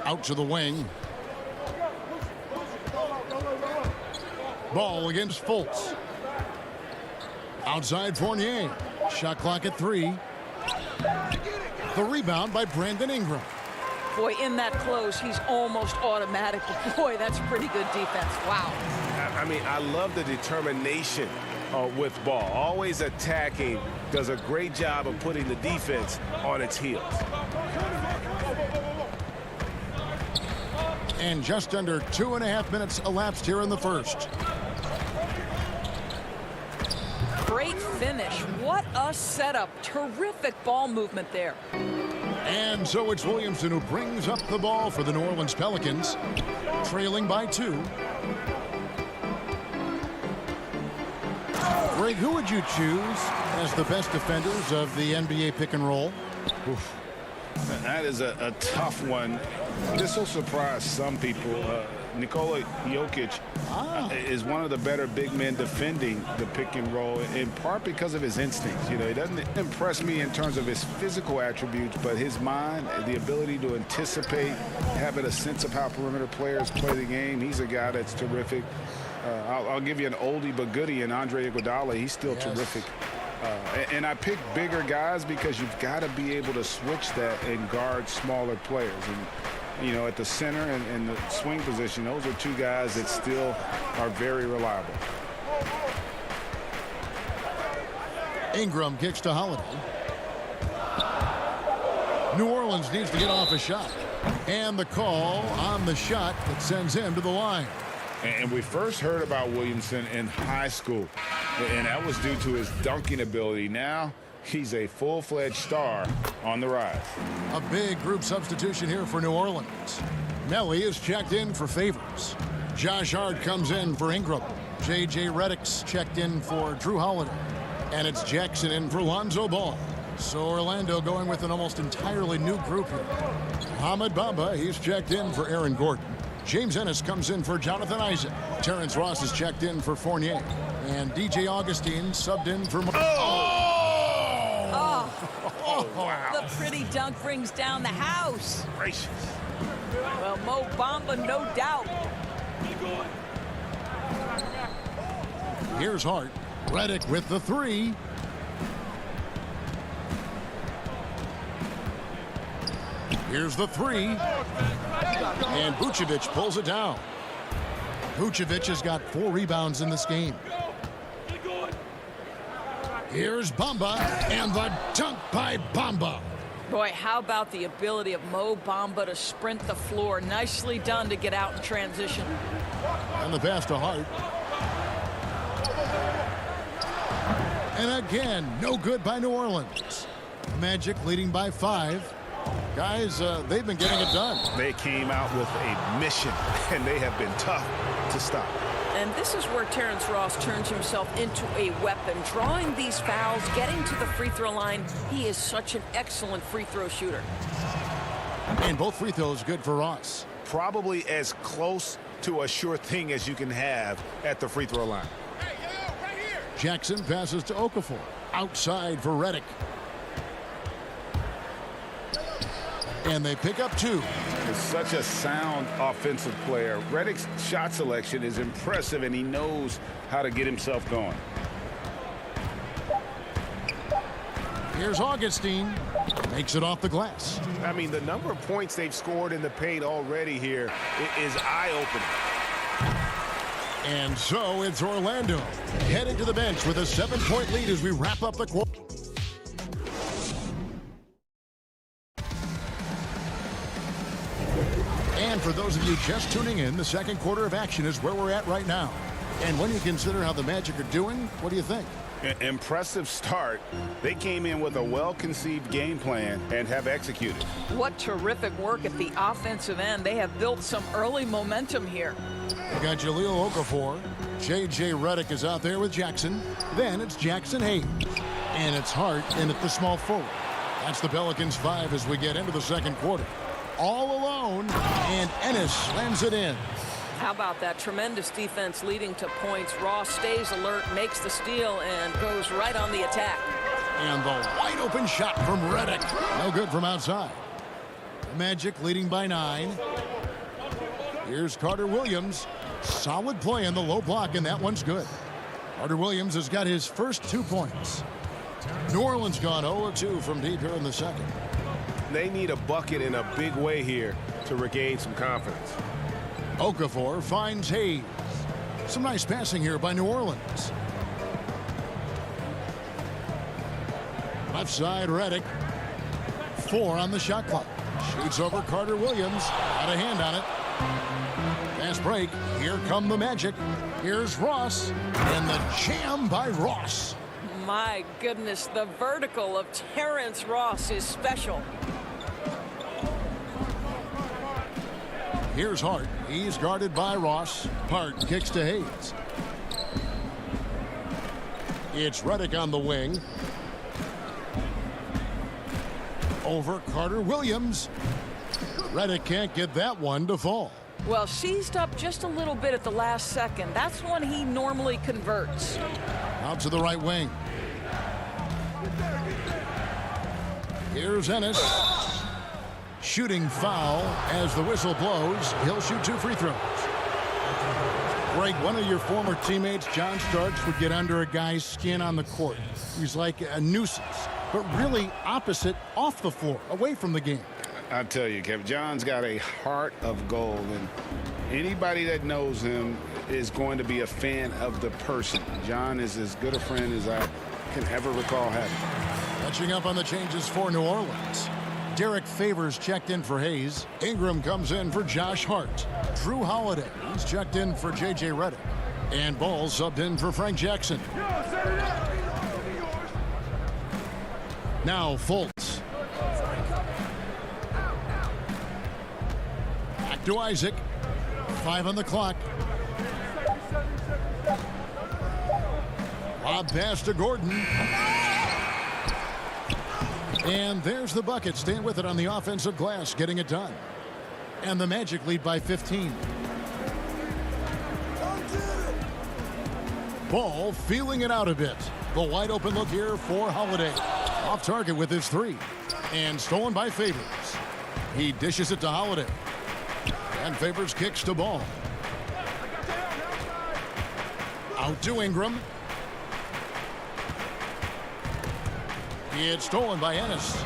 Out to the wing. Ball against Fultz. Outside Fournier. Shot clock at 3. The rebound by Brandon Ingram. Boy, in that close, he's almost automatic. Boy, that's pretty good defense. Wow. I mean, I love the determination with Ball. Always attacking. Does a great job of putting the defense on its heels. And just under 2.5 minutes elapsed here in the first. Great finish. What a setup. Terrific ball movement there. And so it's Williamson who brings up the ball for the New Orleans Pelicans, trailing by 2. Greg, who would you choose as the best defenders of the NBA pick and roll? Oof. That is a tough one. This will surprise some people. Nikola Jokic is one of the better big men defending the pick and roll, in part because of his instincts. You know, he doesn't impress me in terms of his physical attributes, but his mind, the ability to anticipate, having a sense of how perimeter players play the game. He's a guy that's terrific. I'll give you an oldie but goodie in Andre Iguodala. He's still terrific. And I pick bigger guys because you've got to be able to switch that and guard smaller players. And, you know, at the center and the swing position, those are two guys that still are very reliable. Ingram kicks to Holiday. New Orleans needs to get off a shot. And the call on the shot that sends him to the line. And we first heard about Williamson in high school, and that was due to his dunking ability. Now he's a full-fledged star on the rise. A big group substitution here for New Orleans. Melly is checked in for Favors. Josh Hart comes in for Ingram. J.J. Redick's checked in for Drew Holiday. And it's Jackson in for Lonzo Ball. So Orlando going with an almost entirely new group here. Ahmed Bamba, he's checked in for Aaron Gordon. James Ennis comes in for Jonathan Isaac. Terrence Ross is checked in for Fournier. And DJ Augustine subbed in for... Wow. The pretty dunk brings down the house. Gracious. Well, Mo Bamba, no doubt. Here's Hart. Redick with the 3. Here's the 3. And Vucevic pulls it down. Vucevic has got 4 rebounds in this game. Here's Bamba, and the dunk by Bamba. Boy, how about the ability of Mo Bamba to sprint the floor? Nicely done to get out in transition. And the pass to Hart. And again, no good by New Orleans. Magic leading by 5. Guys, they've been getting it done. They came out with a mission, and they have been tough to stop. And this is where Terrence Ross turns himself into a weapon, drawing these fouls, getting to the free throw line. He is such an excellent free throw shooter. And both free throws good for Ross. Probably as close to a sure thing as you can have at the free throw line. Jackson passes to Okafor. Outside for Redick. And they pick up 2. He's such a sound offensive player. Redick's shot selection is impressive, and he knows how to get himself going. Here's Augustine. Makes it off the glass. I mean, the number of points they've scored in the paint already here is eye-opening. And so it's Orlando heading to the bench with a 7-point lead as we wrap up the quarter. And for those of you just tuning in, the second quarter of action is where we're at right now. And when you consider how the Magic are doing, what do you think? Impressive start. They came in with a well-conceived game plan and have executed. What terrific work at the offensive end. They have built some early momentum here. We got Jahlil Okafor. J.J. Redick is out there with Jackson. Then it's Jackson Hayes. And it's Hart in at the small forward. That's the Pelicans 5 as we get into the second quarter. All alone, and Ennis slams it in. How about that tremendous defense leading to points? Ross stays alert, makes the steal, and goes right on the attack. And the wide open shot from Redick. No good from outside. Magic leading by 9. Here's Carter Williams. Solid play in the low block, and that one's good. Carter Williams has got his first 2 points. New Orleans gone 0-2 from deep here in the second. They need a bucket in a big way here to regain some confidence. Okafor finds Hayes. Some nice passing here by New Orleans. Left side, Redick. 4 on the shot clock. Shoots over Carter Williams. Got a hand on it. Fast break. Here come the Magic. Here's Ross. And the jam by Ross. My goodness, the vertical of Terrence Ross is special. Here's Hart. He's guarded by Ross. Hart kicks to Hayes. It's Redick on the wing. Over Carter Williams. Redick can't get that one to fall. Well, seized up just a little bit at the last second. That's when he normally converts. Out to the right wing. Here's Ennis. Shooting foul as the whistle blows. He'll shoot 2 free throws. Greg, one of your former teammates, John Starks, would get under a guy's skin on the court. He's like a nuisance, but really opposite off the floor, away from the game. I tell you, Kevin, John's got a heart of gold, and anybody that knows him is going to be a fan of the person. John is as good a friend as I can ever recall having. Catching up on the changes for New Orleans. Derek Favors checked in for Hayes. Ingram comes in for Josh Hart. Drew Holiday, he's checked in for J.J. Redick. And Ball subbed in for Frank Jackson. Now Fultz. Back to Isaac. 5 on the clock. Lob pass to Gordon. And there's the bucket. Staying with it on the offensive glass, getting it done. And the Magic lead by 15. Ball feeling it out a bit. The wide open look here for Holiday. Off target with his 3. And stolen by Favors. He dishes it to Holiday. And Favors kicks to Ball. Out to Ingram. It's stolen by Ennis.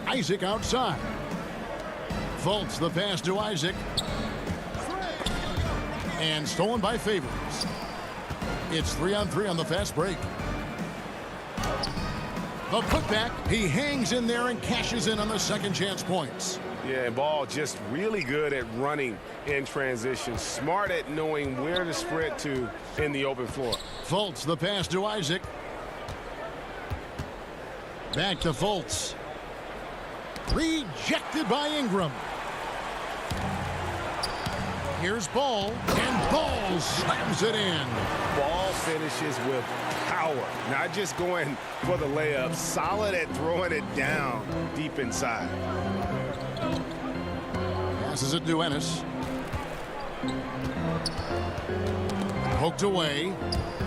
Isaac outside. Fultz the pass to Isaac. And stolen by Favors. It's 3-on-3 on the fast break. The putback. He hangs in there and cashes in on the second chance points. Yeah, Ball just really good at running in transition. Smart at knowing where to spread to in the open floor. Fultz, the pass to Isaac. Back to Fultz. Rejected by Ingram. Here's Ball, and Ball slams it in. Ball finishes with power, not just going for the layup, solid at throwing it down deep inside. Passes it to Ennis. Poked away.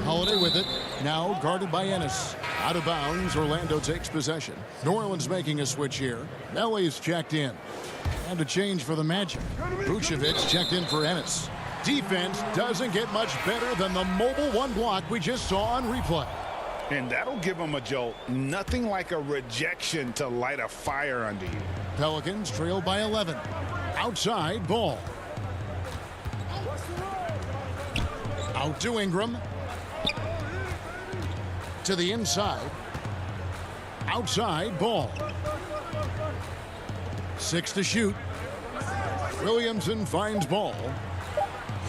Holiday with it. Now guarded by Ennis. Out of bounds. Orlando takes possession. New Orleans making a switch here. Melly's checked in. And a change for the Magic. Vucevic checked in for Ennis. Defense doesn't get much better than the mobile one block we just saw on replay. And that'll give them a jolt. Nothing like a rejection to light a fire under you. Pelicans trail by 11. Outside, Ball. Out to Ingram. To the inside. Outside, Ball. 6 to shoot. Williamson finds Ball.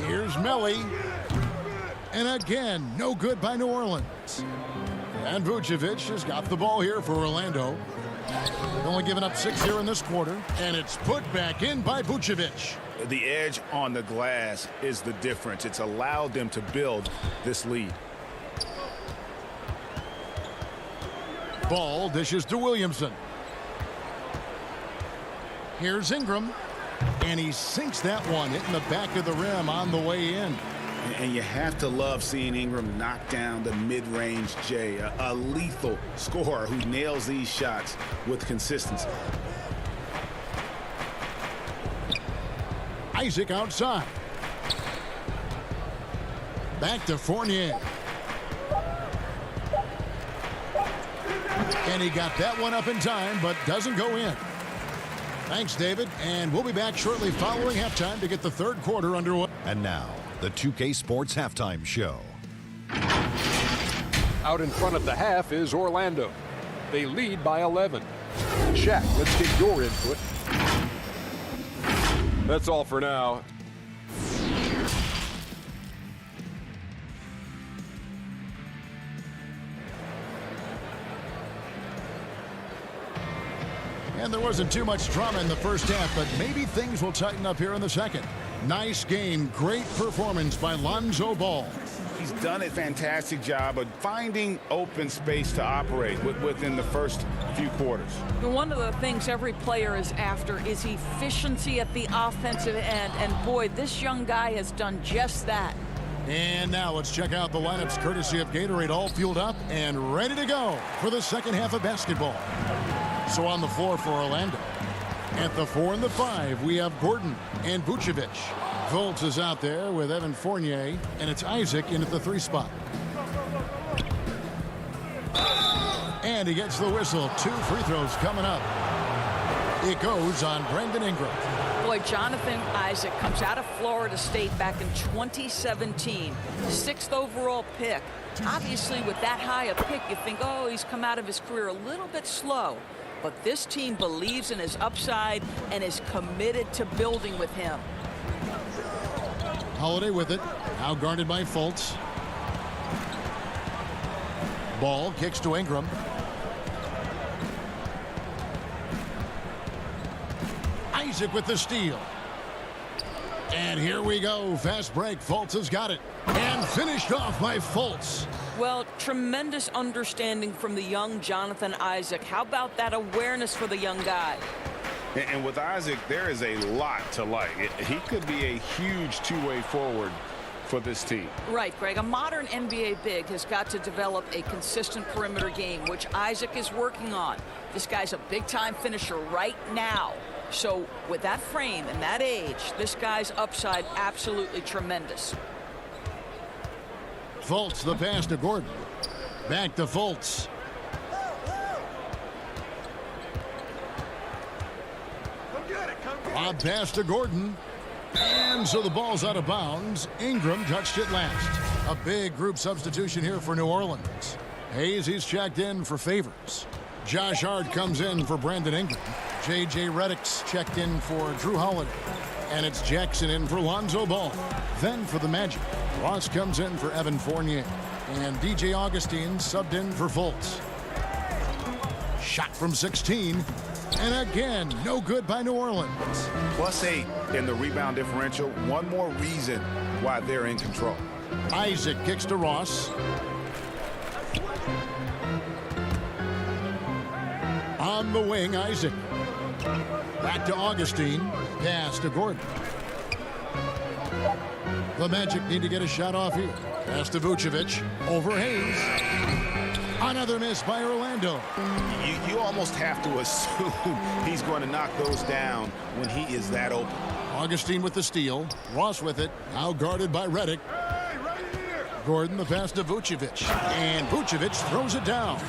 Here's Melly. And again, no good by New Orleans. And Vucevic has got the ball here for Orlando. They've only given up 6 here in this quarter. And it's put back in by Vucevic. The edge on the glass is the difference. It's allowed them to build this lead. Ball dishes to Williamson. Here's Ingram. And he sinks that one, hitting the back of the rim on the way in. And you have to love seeing Ingram knock down the mid-range J, a lethal scorer who nails these shots with consistency. Isaac outside. Back to Fournier. And he got that one up in time, but doesn't go in. Thanks, David. And we'll be back shortly following halftime to get the third quarter underway. And now, the 2K Sports Halftime Show. Out in front at the half is Orlando. They lead by 11. Shaq, let's get your input. That's all for now. And there wasn't too much drama in the first half, but maybe things will tighten up here in the second. Nice game. Great performance by Lonzo Ball. He's done a fantastic job of finding open space to operate within the first few quarters. One of the things every player is after is efficiency at the offensive end. And boy, this young guy has done just that. And now let's check out the lineups courtesy of Gatorade, all fueled up and ready to go for the second half of basketball. So on the floor for Orlando. At the 4 and the 5, we have Gordon and Vucevic. Fultz is out there with Evan Fournier, and it's Isaac in at the 3 spot. And he gets the whistle. 2 free throws coming up. It goes on Brandon Ingram. Boy, Jonathan Isaac comes out of Florida State back in 2017. 6th overall pick. Obviously, with that high a pick, you think, oh, he's come out of his career a little bit slow. But this team believes in his upside and is committed to building with him. Holiday with it. Now guarded by Fultz. Ball kicks to Ingram. Isaac with the steal. And here we go. Fast break. Fultz has got it. And finished off by Fultz. Well, tremendous understanding from the young Jonathan Isaac. How about that awareness for the young guy? And with Isaac, there is a lot to like. He could be a huge two-way forward for this team. Right, Greg. A modern NBA big has got to develop a consistent perimeter game, which Isaac is working on. This guy's a big-time finisher right now. So with that frame and that age, this guy's upside absolutely tremendous. Fultz, the pass to Gordon. Back to Fultz. Lob pass to Gordon. And so the ball's out of bounds. Ingram touched it last. A big group substitution here for New Orleans. Hayes, he's checked in for Favors. Josh Hart comes in for Brandon Ingram. J.J. Redick's checked in for Drew Holiday. And it's Jackson in for Lonzo Ball. Then for the Magic, Ross comes in for Evan Fournier. And DJ Augustine subbed in for Fultz. Shot from 16. And again, no good by New Orleans. +8 in the rebound differential. One more reason why they're in control. Isaac kicks to Ross. On the wing, Isaac. Back to Augustine. Pass to Gordon. The Magic need to get a shot off here. Pass to Vucevic. Over Hayes. Another miss by Orlando. You almost have to assume he's going to knock those down when he is that open. Augustine with the steal. Ross with it. Now guarded by Redick. Gordon the pass to Vucevic. And Vucevic throws it down.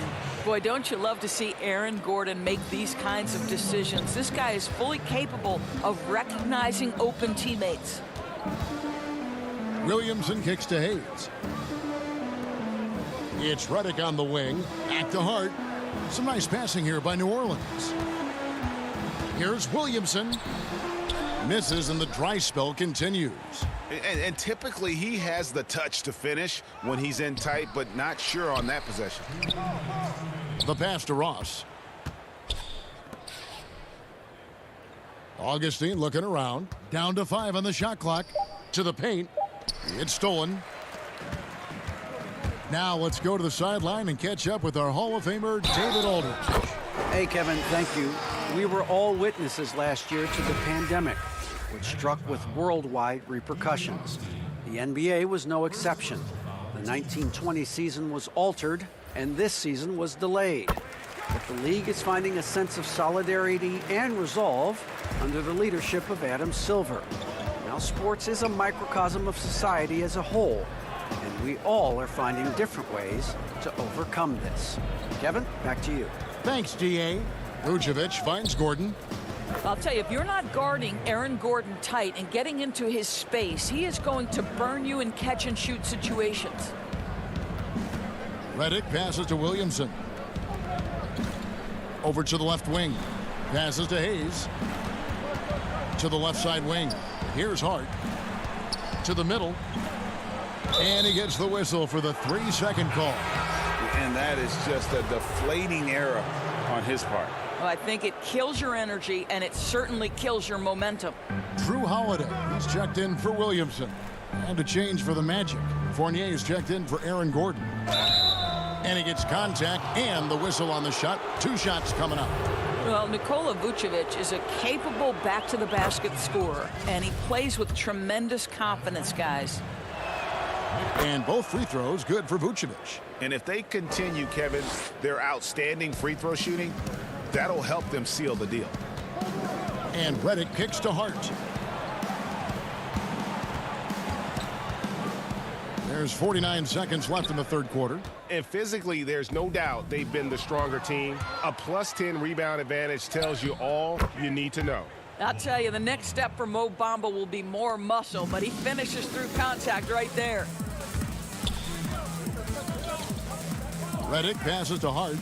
Boy, don't you love to see Aaron Gordon make these kinds of decisions. This guy is fully capable of recognizing open teammates. Williamson kicks to Hayes. It's Redick on the wing. Back to Hart. Some nice passing here by New Orleans. Here's Williamson. Misses and the dry spell continues. And typically he has the touch to finish when he's in tight, but not sure on that possession. The pass to Ross. Augustine looking around. Down to 5 on the shot clock. To the paint. It's stolen. Now let's go to the sideline and catch up with our Hall of Famer, David Aldridge. Hey, Kevin, thank you. We were all witnesses last year to the pandemic, which struck with worldwide repercussions. The NBA was no exception. The 1920 season was altered, and this season was delayed. But the league is finding a sense of solidarity and resolve under the leadership of Adam Silver. Now, sports is a microcosm of society as a whole, and we all are finding different ways to overcome this. Kevin, back to you. Thanks, D.A. Vucevic finds Gordon. I'll tell you, if you're not guarding Aaron Gordon tight and getting into his space, he is going to burn you in catch-and-shoot situations. Redick passes to Williamson. Over to the left wing. Passes to Hayes. To the left side wing. Here's Hart. To the middle. And he gets the whistle for the 3-second call. And that is just a deflating error on his part. Well, I think it kills your energy, and it certainly kills your momentum. Drew Holiday is checked in for Williamson. And a change for the Magic. Fournier is checked in for Aaron Gordon. And he gets contact and the whistle on the shot. 2 shots coming up. Well, Nikola Vucevic is a capable back-to-the-basket scorer, and he plays with tremendous confidence, guys. And both free throws good for Vucevic. And if they continue, Kevin, their outstanding free throw shooting, that'll help them seal the deal. And Redick kicks to Hart. There's 49 seconds left in the third quarter. And physically, there's no doubt they've been the stronger team. A +10 rebound advantage tells you all you need to know. I'll tell you, the next step for Mo Bamba will be more muscle, but he finishes through contact right there. Redick passes to Hart.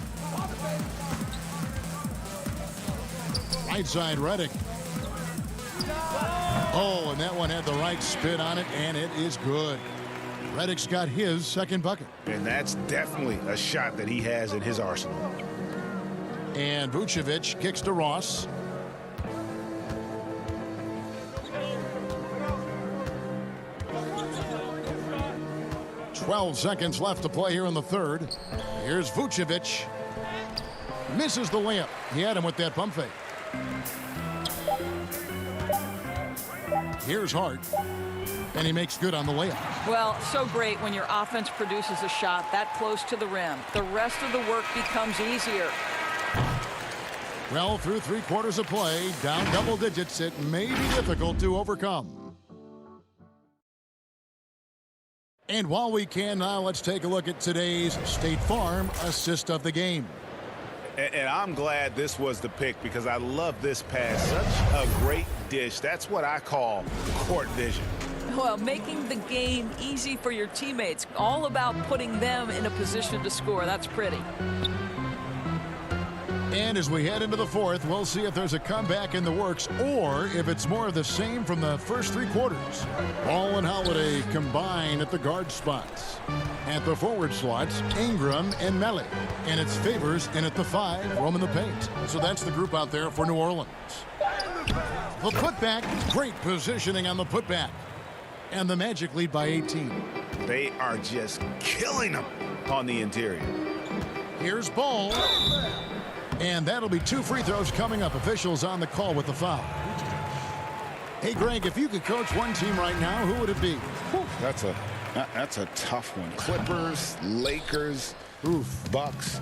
Right side, Redick. Oh, and that one had the right spin on it, and it is good. Redick's got his second bucket. And that's definitely a shot that he has in his arsenal. And Vucevic kicks to Ross. "12 seconds left to play here in the third. Here's Vucevic. Misses the layup. He had him with that pump fake. Here's Hart. And he makes good on the layup. Well, so great when your offense produces a shot that close to the rim. The rest of the work becomes easier. Well, through 3 quarters of play, down double digits, it may be difficult to overcome. And while we can now, let's take a look at today's State Farm assist of the game. And I'm glad this was the pick because I love this pass. Such a great dish. That's what I call court vision. Well, making the game easy for your teammates. All about putting them in a position to score. That's pretty. And as we head into the fourth, we'll see if there's a comeback in the works or if it's more of the same from the first three quarters. Ball and Holiday combine at the guard spots. At the forward slots, Ingram and Melly. And it's Favors in at the 5, roaming the paint. So that's the group out there for New Orleans. The putback, great positioning on the putback. And the Magic lead by 18. They are just killing them on the interior. Here's Ball. And that'll be 2 free throws coming up. Officials on the call with the foul. Hey, Greg, if you could coach one team right now, who would it be? Whew, that's a tough one. Clippers, Lakers, Bucks.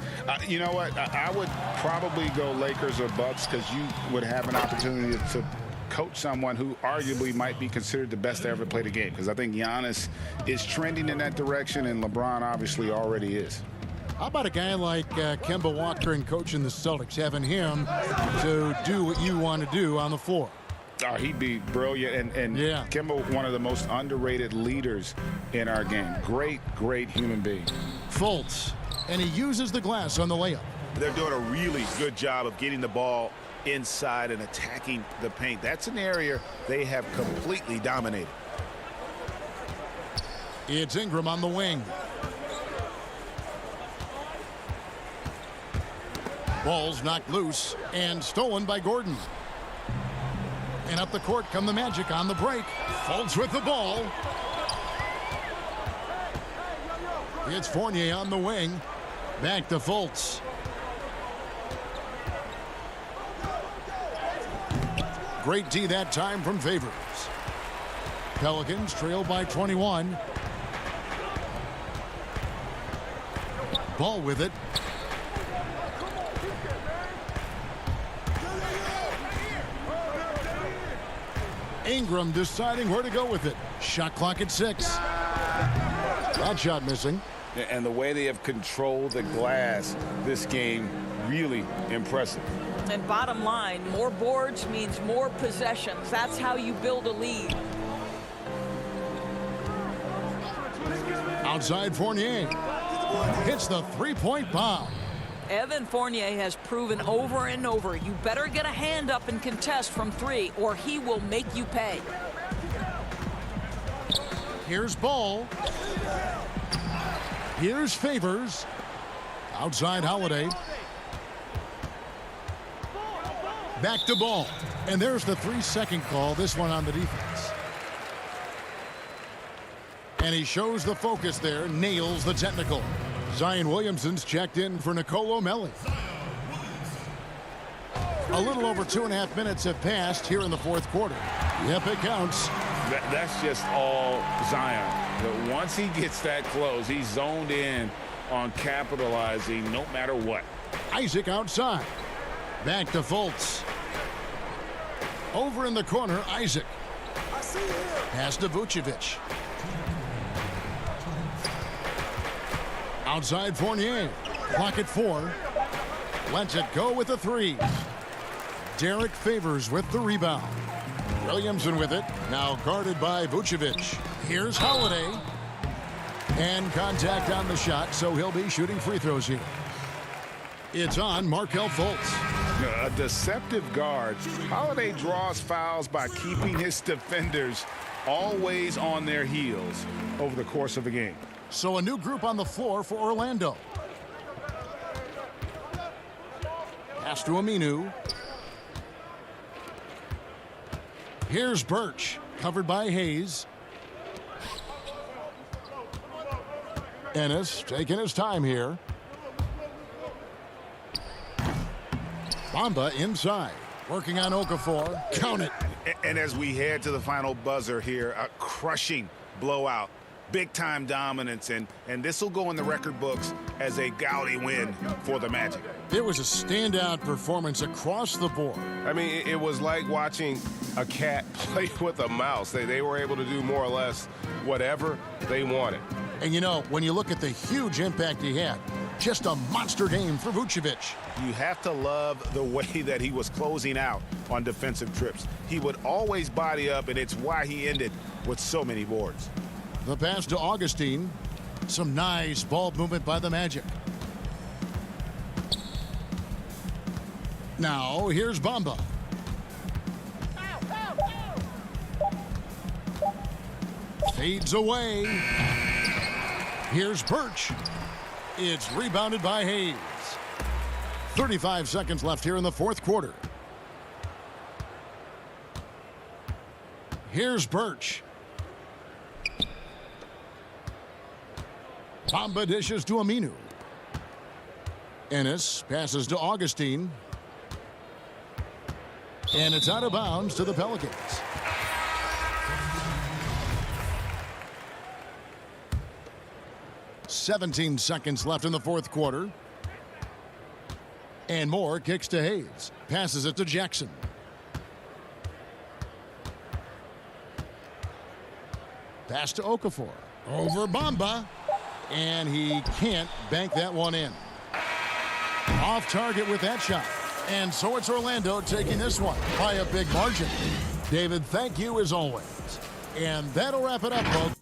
You know what? I would probably go Lakers or Bucks because you would have an opportunity to coach someone who arguably might be considered the best to ever play the game because I think Giannis is trending in that direction and LeBron obviously already is. How about a guy like Kemba Walker and coaching the Celtics, having him to do what you want to do on the floor? Oh, he'd be brilliant. And yeah. Kemba, one of the most underrated leaders in our game. Great, great human being. Fultz, and he uses the glass on the layup. They're doing a really good job of getting the ball inside and attacking the paint. That's an area they have completely dominated. It's Ingram on the wing. Ball's knocked loose and stolen by Gordon. And up the court come the Magic on the break. Fultz with the ball. It's Fournier on the wing. Back to Fultz. Great D that time from Favors. Pelicans trail by 21. Ball with it. Ingram deciding where to go with it. Shot clock at 6. That shot missing. And the way they have controlled the glass this game, really impressive. And bottom line, more boards means more possessions. That's how you build a lead. Outside Fournier. Hits the three-point bomb. Evan Fournier has proven over and over, you better get a hand up and contest from 3 or he will make you pay. Here's Ball. Here's Favors. Outside Holiday. Back to Ball. And there's the 3-second call, this one on the defense. And he shows the focus there, nails the technical. Zion Williamson's checked in for Nicolo Melli. A little over 2.5 minutes have passed here in the fourth quarter. Yep, it counts. That's just all Zion. But once he gets that close, he's zoned in on capitalizing no matter what. Isaac outside. Back to Fultz. Over in the corner, Isaac. Pass to Vucevic. Outside Fournier. Clock at 4. Lets it go with a 3. Derek Favors with the rebound. Williamson with it. Now guarded by Vucevic. Here's Holiday. And contact on the shot, so he'll be shooting free throws here. It's on Markelle Fultz. A deceptive guard. Holiday draws fouls by keeping his defenders always on their heels over the course of the game. So a new group on the floor for Orlando. Pass to Aminu. Here's Birch, covered by Hayes. Ennis taking his time here. Bamba inside, working on Okafor. Count it. And as we head to the final buzzer here, a crushing blowout. Big-time dominance, and this will go in the record books as a gaudy win for the Magic. It was a standout performance across the board. I mean, it was like watching a cat play with a mouse. They were able to do more or less whatever they wanted. And, you know, when you look at the huge impact he had, Just a monster game for Vucevic. You have to love the way that he was closing out on defensive trips. He would always body up, and it's why he ended with so many boards. The pass to Augustine. Some nice ball movement by the Magic. Now, here's Bamba. Fades away. Here's Birch. It's rebounded by Hayes. 35 seconds left here in the fourth quarter. Here's Birch. Bamba dishes to Aminu. Ennis passes to Augustine. And it's out of bounds to the Pelicans. "17 seconds left in the fourth quarter. And Moore kicks to Hayes. Passes it to Jackson. Pass to Okafor. Over Bamba. And he can't bank that one in. Off target with that shot. And so it's Orlando taking this one by a big margin. David, thank you as always. And that'll wrap it up, folks.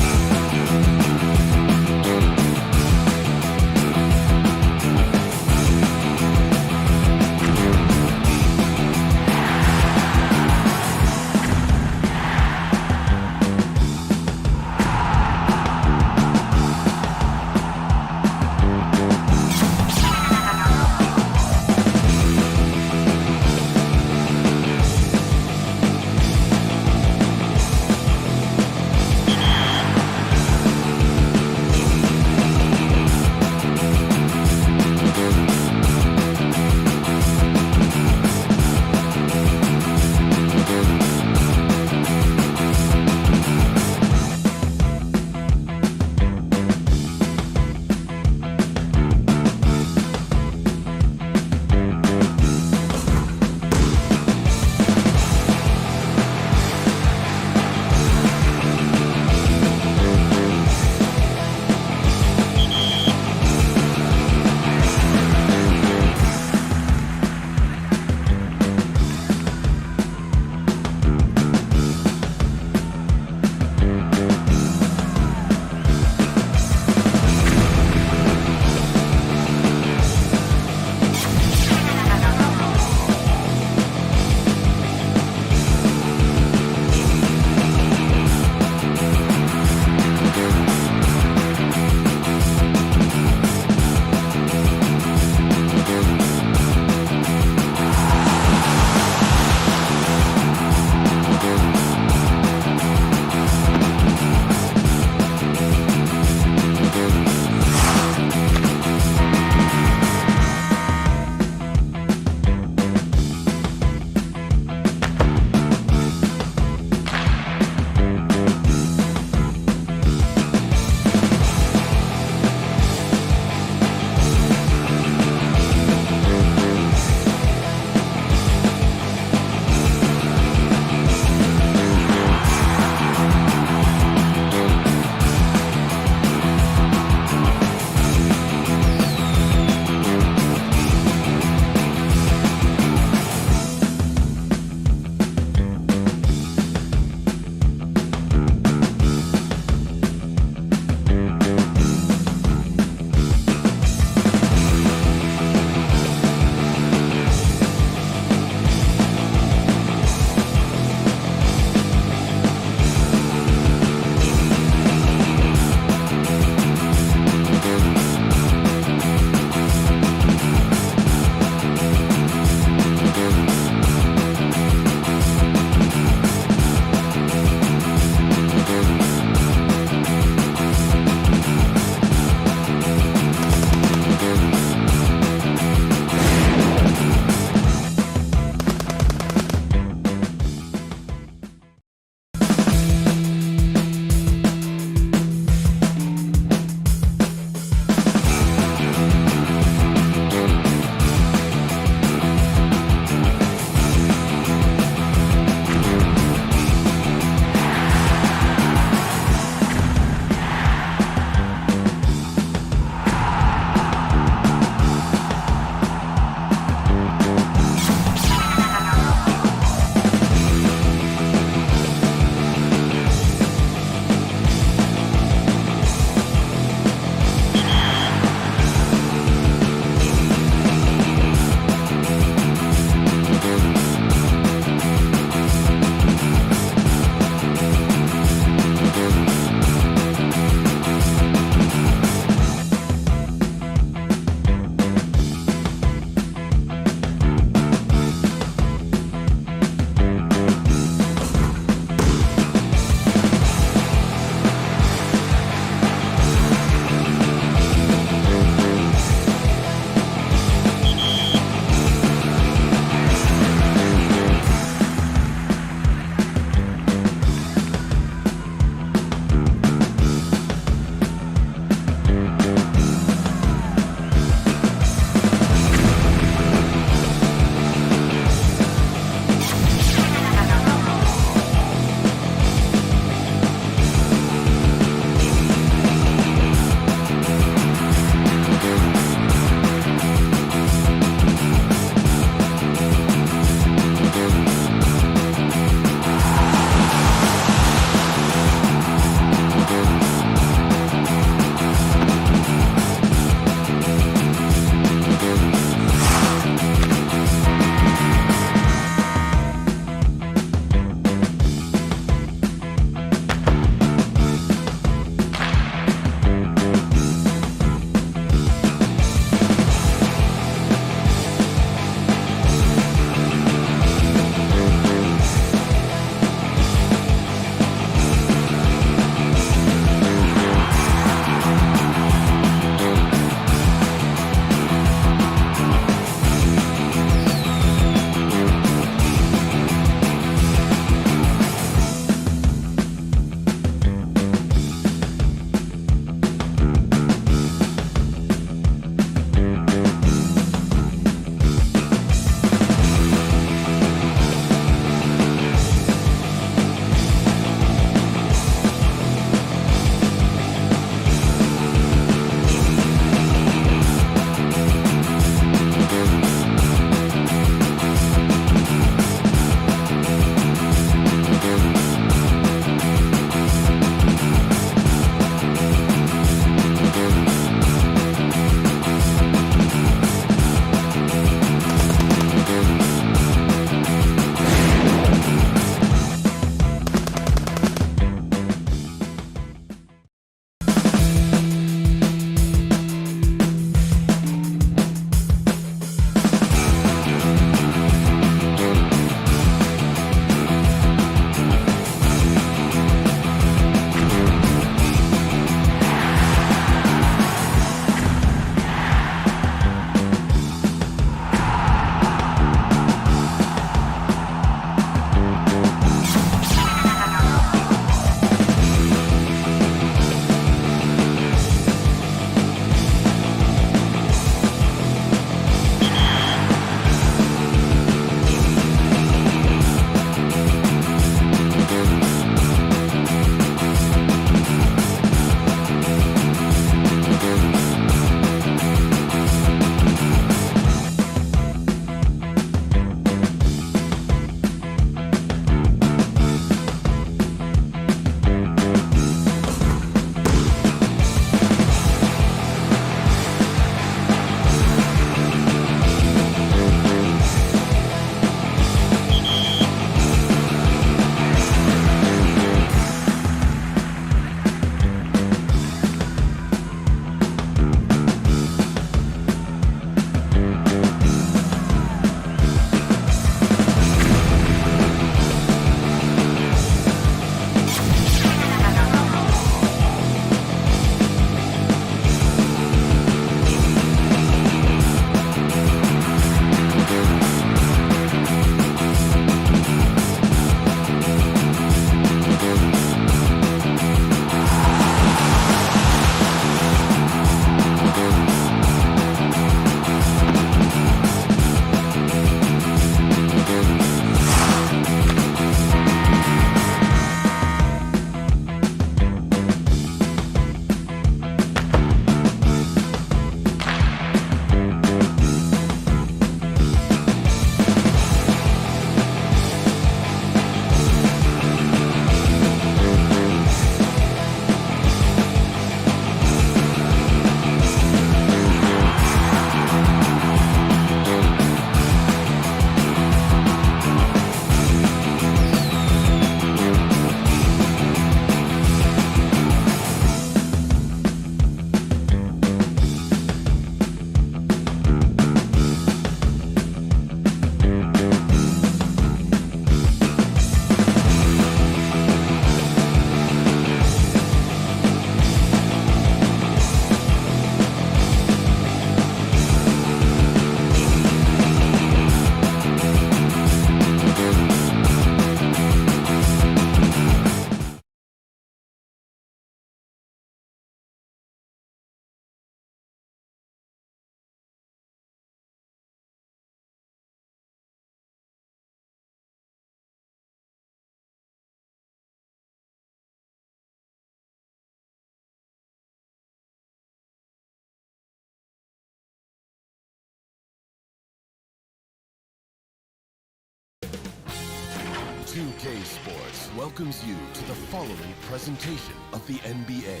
2K Sports welcomes you to the following presentation of the NBA.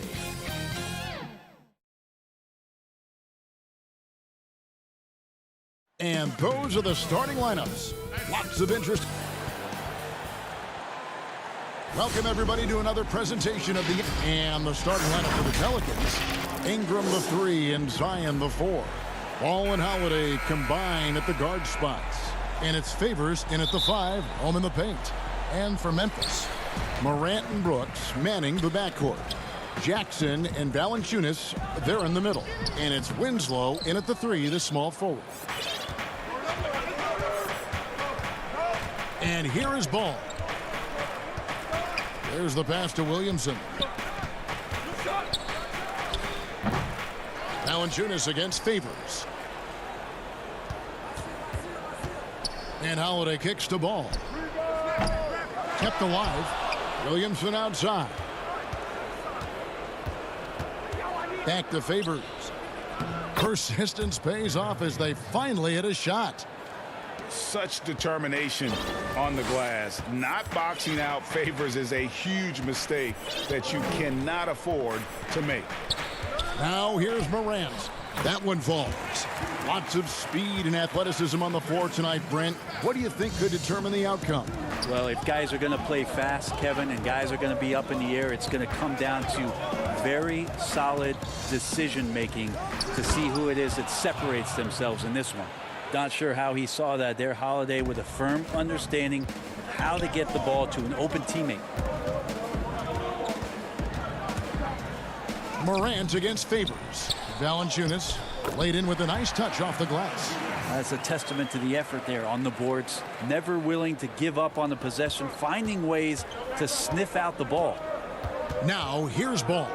And those are the starting lineups. Lots of interest. Welcome, everybody, to another presentation of the... And the starting lineup for the Pelicans. Ingram the 3 and Zion the 4. Ball and Holiday combine at the guard spots. And it's Favors in at the 5, home in the paint. And for Memphis, Morant and Brooks manning the backcourt. Jackson and Valanciunas, they're in the middle. And it's Winslow in at the 3, the small forward. And here is Ball. There's the pass to Williamson. Valanciunas against Favors. And Holiday kicks to Ball. Kept alive. Williamson outside. Back to Favors. Persistence pays off as they finally hit a shot. Such determination on the glass. Not boxing out Favors is a huge mistake that you cannot afford to make. Now here's Morant. That one falls. Lots of speed and athleticism on the floor tonight, Brent. What do you think could determine the outcome? Well, if guys are going to play fast, Kevin, and guys are going to be up in the air, it's going to come down to very solid decision-making to see who it is that separates themselves in this one. Not sure how he saw that there. Holiday with a firm understanding how to get the ball to an open teammate. Morant against Favors. Valanciunas laid in with a nice touch off the glass. That's a testament to the effort there on the boards. Never willing to give up on the possession, finding ways to sniff out the ball. Now here's Ball.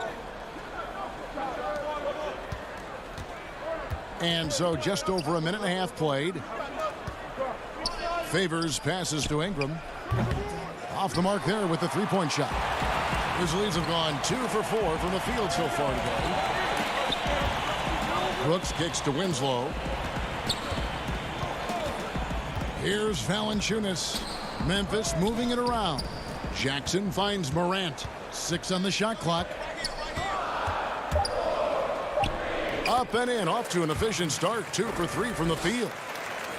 And so just over a minute and a half played. Favors passes to Ingram. Off the mark there with the three-point shot. Grizzlies have gone 2 for 4 from the field so far today. Brooks kicks to Winslow. Here's Valanciunas. Memphis moving it around. Jackson finds Morant. 6 on the shot clock. Up and in, off to an efficient start. 2 for 3 from the field.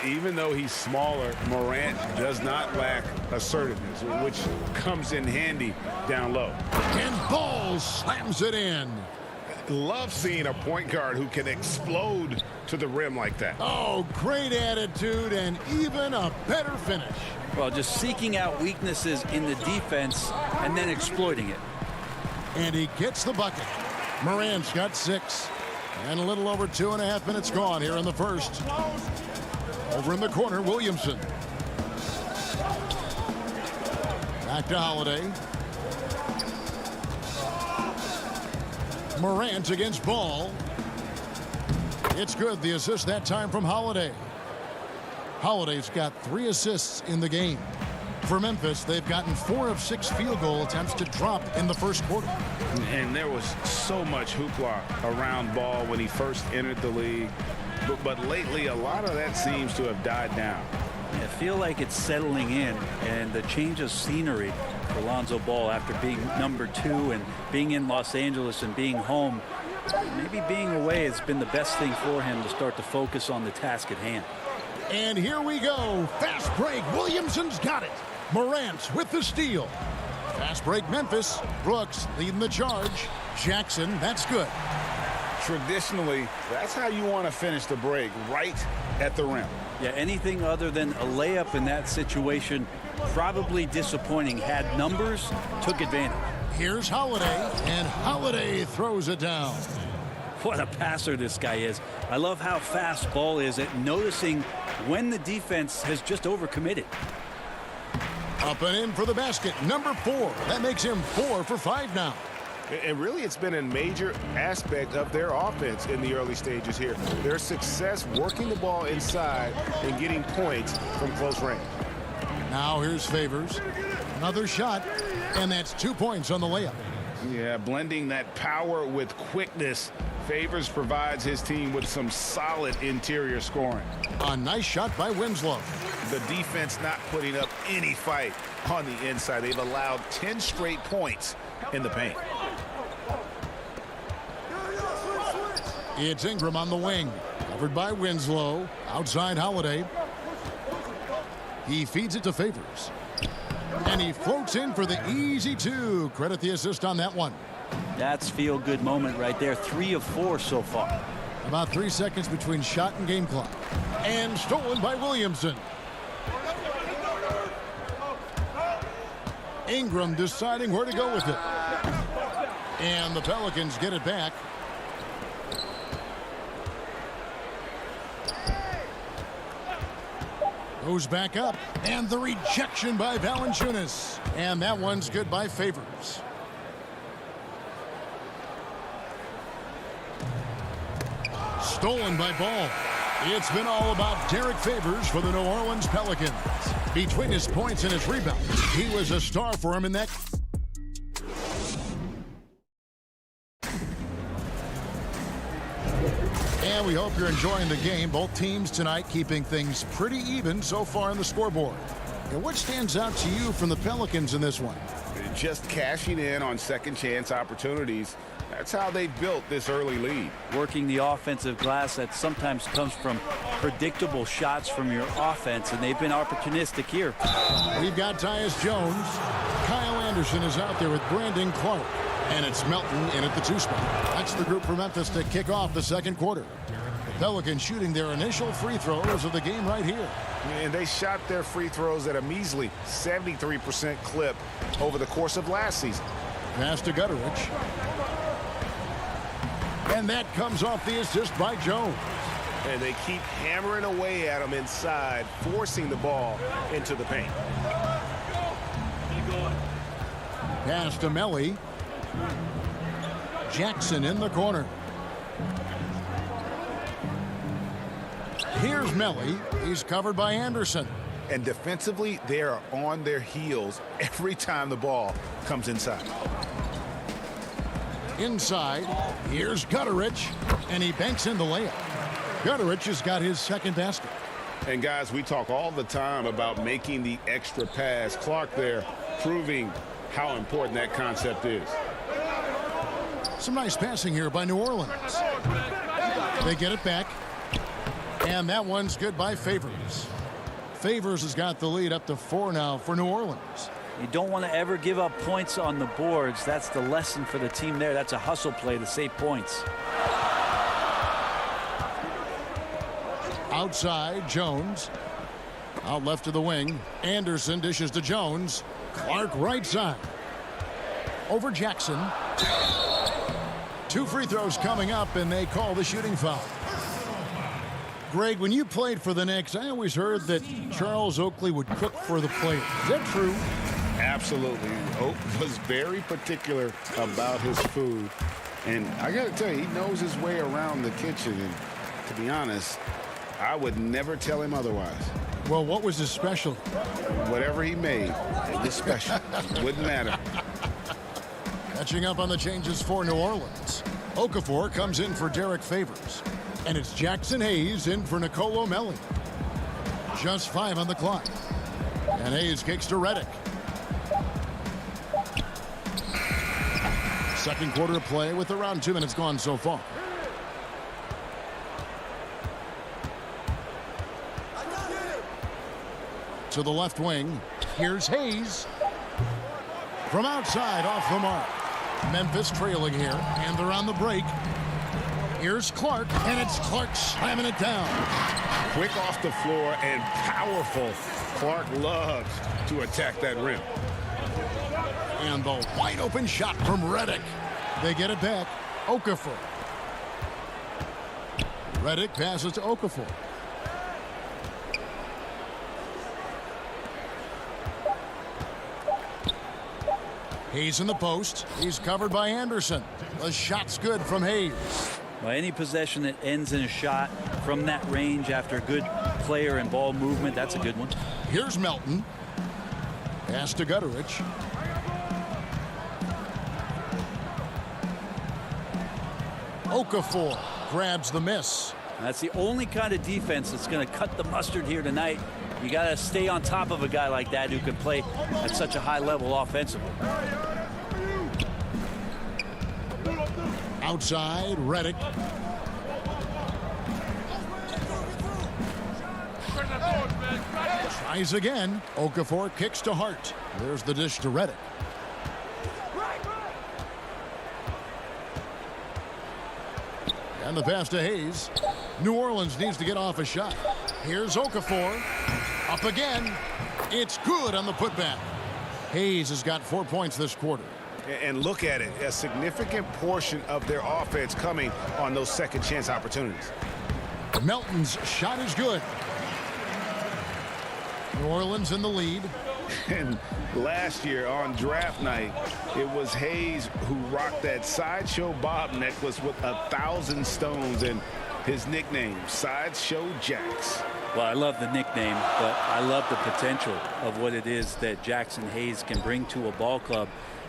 Even though he's smaller, Morant does not lack assertiveness, which comes in handy down low. And Ball slams it in. Love seeing a point guard who can explode to the rim like that. Oh, great attitude and even a better finish. Well, just seeking out weaknesses in the defense and then exploiting it. And he gets the bucket. Morant's got 6. And a little over 2.5 minutes gone here in the first. Over in the corner, Williamson. Back to Holiday. Morant against Ball. It's good. The assist that time from Holiday. Holiday's got 3 assists in the game. For Memphis, they've gotten 4 of 6 field goal attempts to drop in the first quarter. And there was so much hoopla around Ball when he first entered the league. But lately, a lot of that seems to have died down. I feel like it's settling in, and the change of scenery for Lonzo Ball after being number 2 and being in Los Angeles and being home. Maybe being away has been the best thing for him to start to focus on the task at hand. And here we go. Fast break. Williamson's got it. Morant with the steal. Fast break Memphis. Brooks leading the charge. Jackson, that's good. Traditionally, that's how you want to finish the break, right at the rim. Yeah, anything other than a layup in that situation, probably disappointing. Had numbers, took advantage. Here's Holiday, and Holiday throws it down. What a passer this guy is. I love how fast Ball is at noticing when the defense has just overcommitted. Up and in for the basket, number 4. That makes him 4 for 5 now. And really, it's been a major aspect of their offense in the early stages here. Their success working the ball inside and getting points from close range. Now here's Favors. Another shot, and that's 2 points on the layup. Yeah, blending that power with quickness. Favors provides his team with some solid interior scoring. A nice shot by Winslow. The defense not putting up any fight on the inside. They've allowed 10 straight points in the paint. It's Ingram on the wing. Covered by Winslow. Outside Holiday. He feeds it to Favors. And he floats in for the easy two. Credit the assist on that one. That's feel-good moment right there. 3 of 4 so far. About 3 seconds between shot and game clock. And stolen by Williamson. Ingram deciding where to go with it. And the Pelicans get it back. Goes back up. And the rejection by Valanciunas. And that one's good by Favors. Stolen by Ball. It's been all about Derek Favors for the New Orleans Pelicans. Between his points and his rebounds, he was a star for him in that. And we hope you're enjoying the game. Both teams tonight keeping things pretty even so far on the scoreboard. And what stands out to you from the Pelicans in this one? Just cashing in on second chance opportunities. That's how they built this early lead. Working the offensive glass that sometimes comes from predictable shots from your offense, and they've been opportunistic here. We've got Tyus Jones. Kyle Anderson is out there with Brandon Clark. And it's Melton in at the 2 spot. That's the group for Memphis to kick off the second quarter. The Pelicans shooting their initial free throws of the game right here. And they shot their free throws at a measly 73% clip over the course of last season. Pass to Gutterich. And that comes off the assist by Jones. And they keep hammering away at him inside, forcing the ball into the paint. Pass to Melly. Jackson in the corner. Here's Melly. He's covered by Anderson. And defensively, they are on their heels every time the ball comes inside. Inside, here's Gutterich, and he banks in the layup. Gutterich has got his second basket. And guys, we talk all the time about making the extra pass. Clark there proving how important that concept is. Some nice passing here by New Orleans. They get it back. And that one's good by Favors. Favors has got the lead up to 4 now for New Orleans. You don't want to ever give up points on the boards. That's the lesson for the team there. That's a hustle play to save points. Outside, Jones. Out left to the wing. Anderson dishes to Jones. Clark right side. Over Jackson. 2 free throws coming up, and they call the shooting foul. Greg, when you played for the Knicks, I always heard that Charles Oakley would cook for the players. Is that true? Absolutely. Oak was very particular about his food. And I got to tell you, he knows his way around the kitchen. And to be honest, I would never tell him otherwise. Well, what was his special? Whatever he made, it was special. Wouldn't matter. Catching up on the changes for New Orleans. Okafor comes in for Derek Favors. And it's Jackson Hayes in for Nicolo Melli. Just 5 on the clock. And Hayes kicks to Redick. Second quarter of play with around 2 minutes gone so far. To the left wing. Here's Hayes. From outside off the mark. Memphis trailing here. And they're on the break. Here's Clark. And it's Clark slamming it down. Quick off the floor and powerful. Clark loves to attack that rim. And the wide open shot from Redick. They get it back. Okafor. Redick passes to Okafor. Hayes in the post. He's covered by Anderson. The shot's good from Hayes. Well, any possession that ends in a shot from that range after good player and ball movement, that's a good one. Here's Melton. Pass to Gutterich. Okafor grabs the miss. That's the only kind of defense that's going to cut the mustard here tonight. You got to stay on top of a guy like that who can play at such a high level offensively. Outside, Reddick. Tries again. Okafor kicks to Hart. There's the dish to Reddick. And the pass to Hayes. New Orleans needs to get off a shot. Here's Okafor. Up again. It's good on the putback. Hayes has got 4 points this quarter. And look at it, a significant portion of their offense coming on those second chance opportunities. Melton's shot is good. New Orleans in the lead. And last year on draft night, it was Hayes who rocked that Sideshow Bob necklace with 1,000 stones and his nickname, Sideshow Jax. Well, I love the nickname, but I love the potential of what it is that Jackson Hayes can bring to a ball club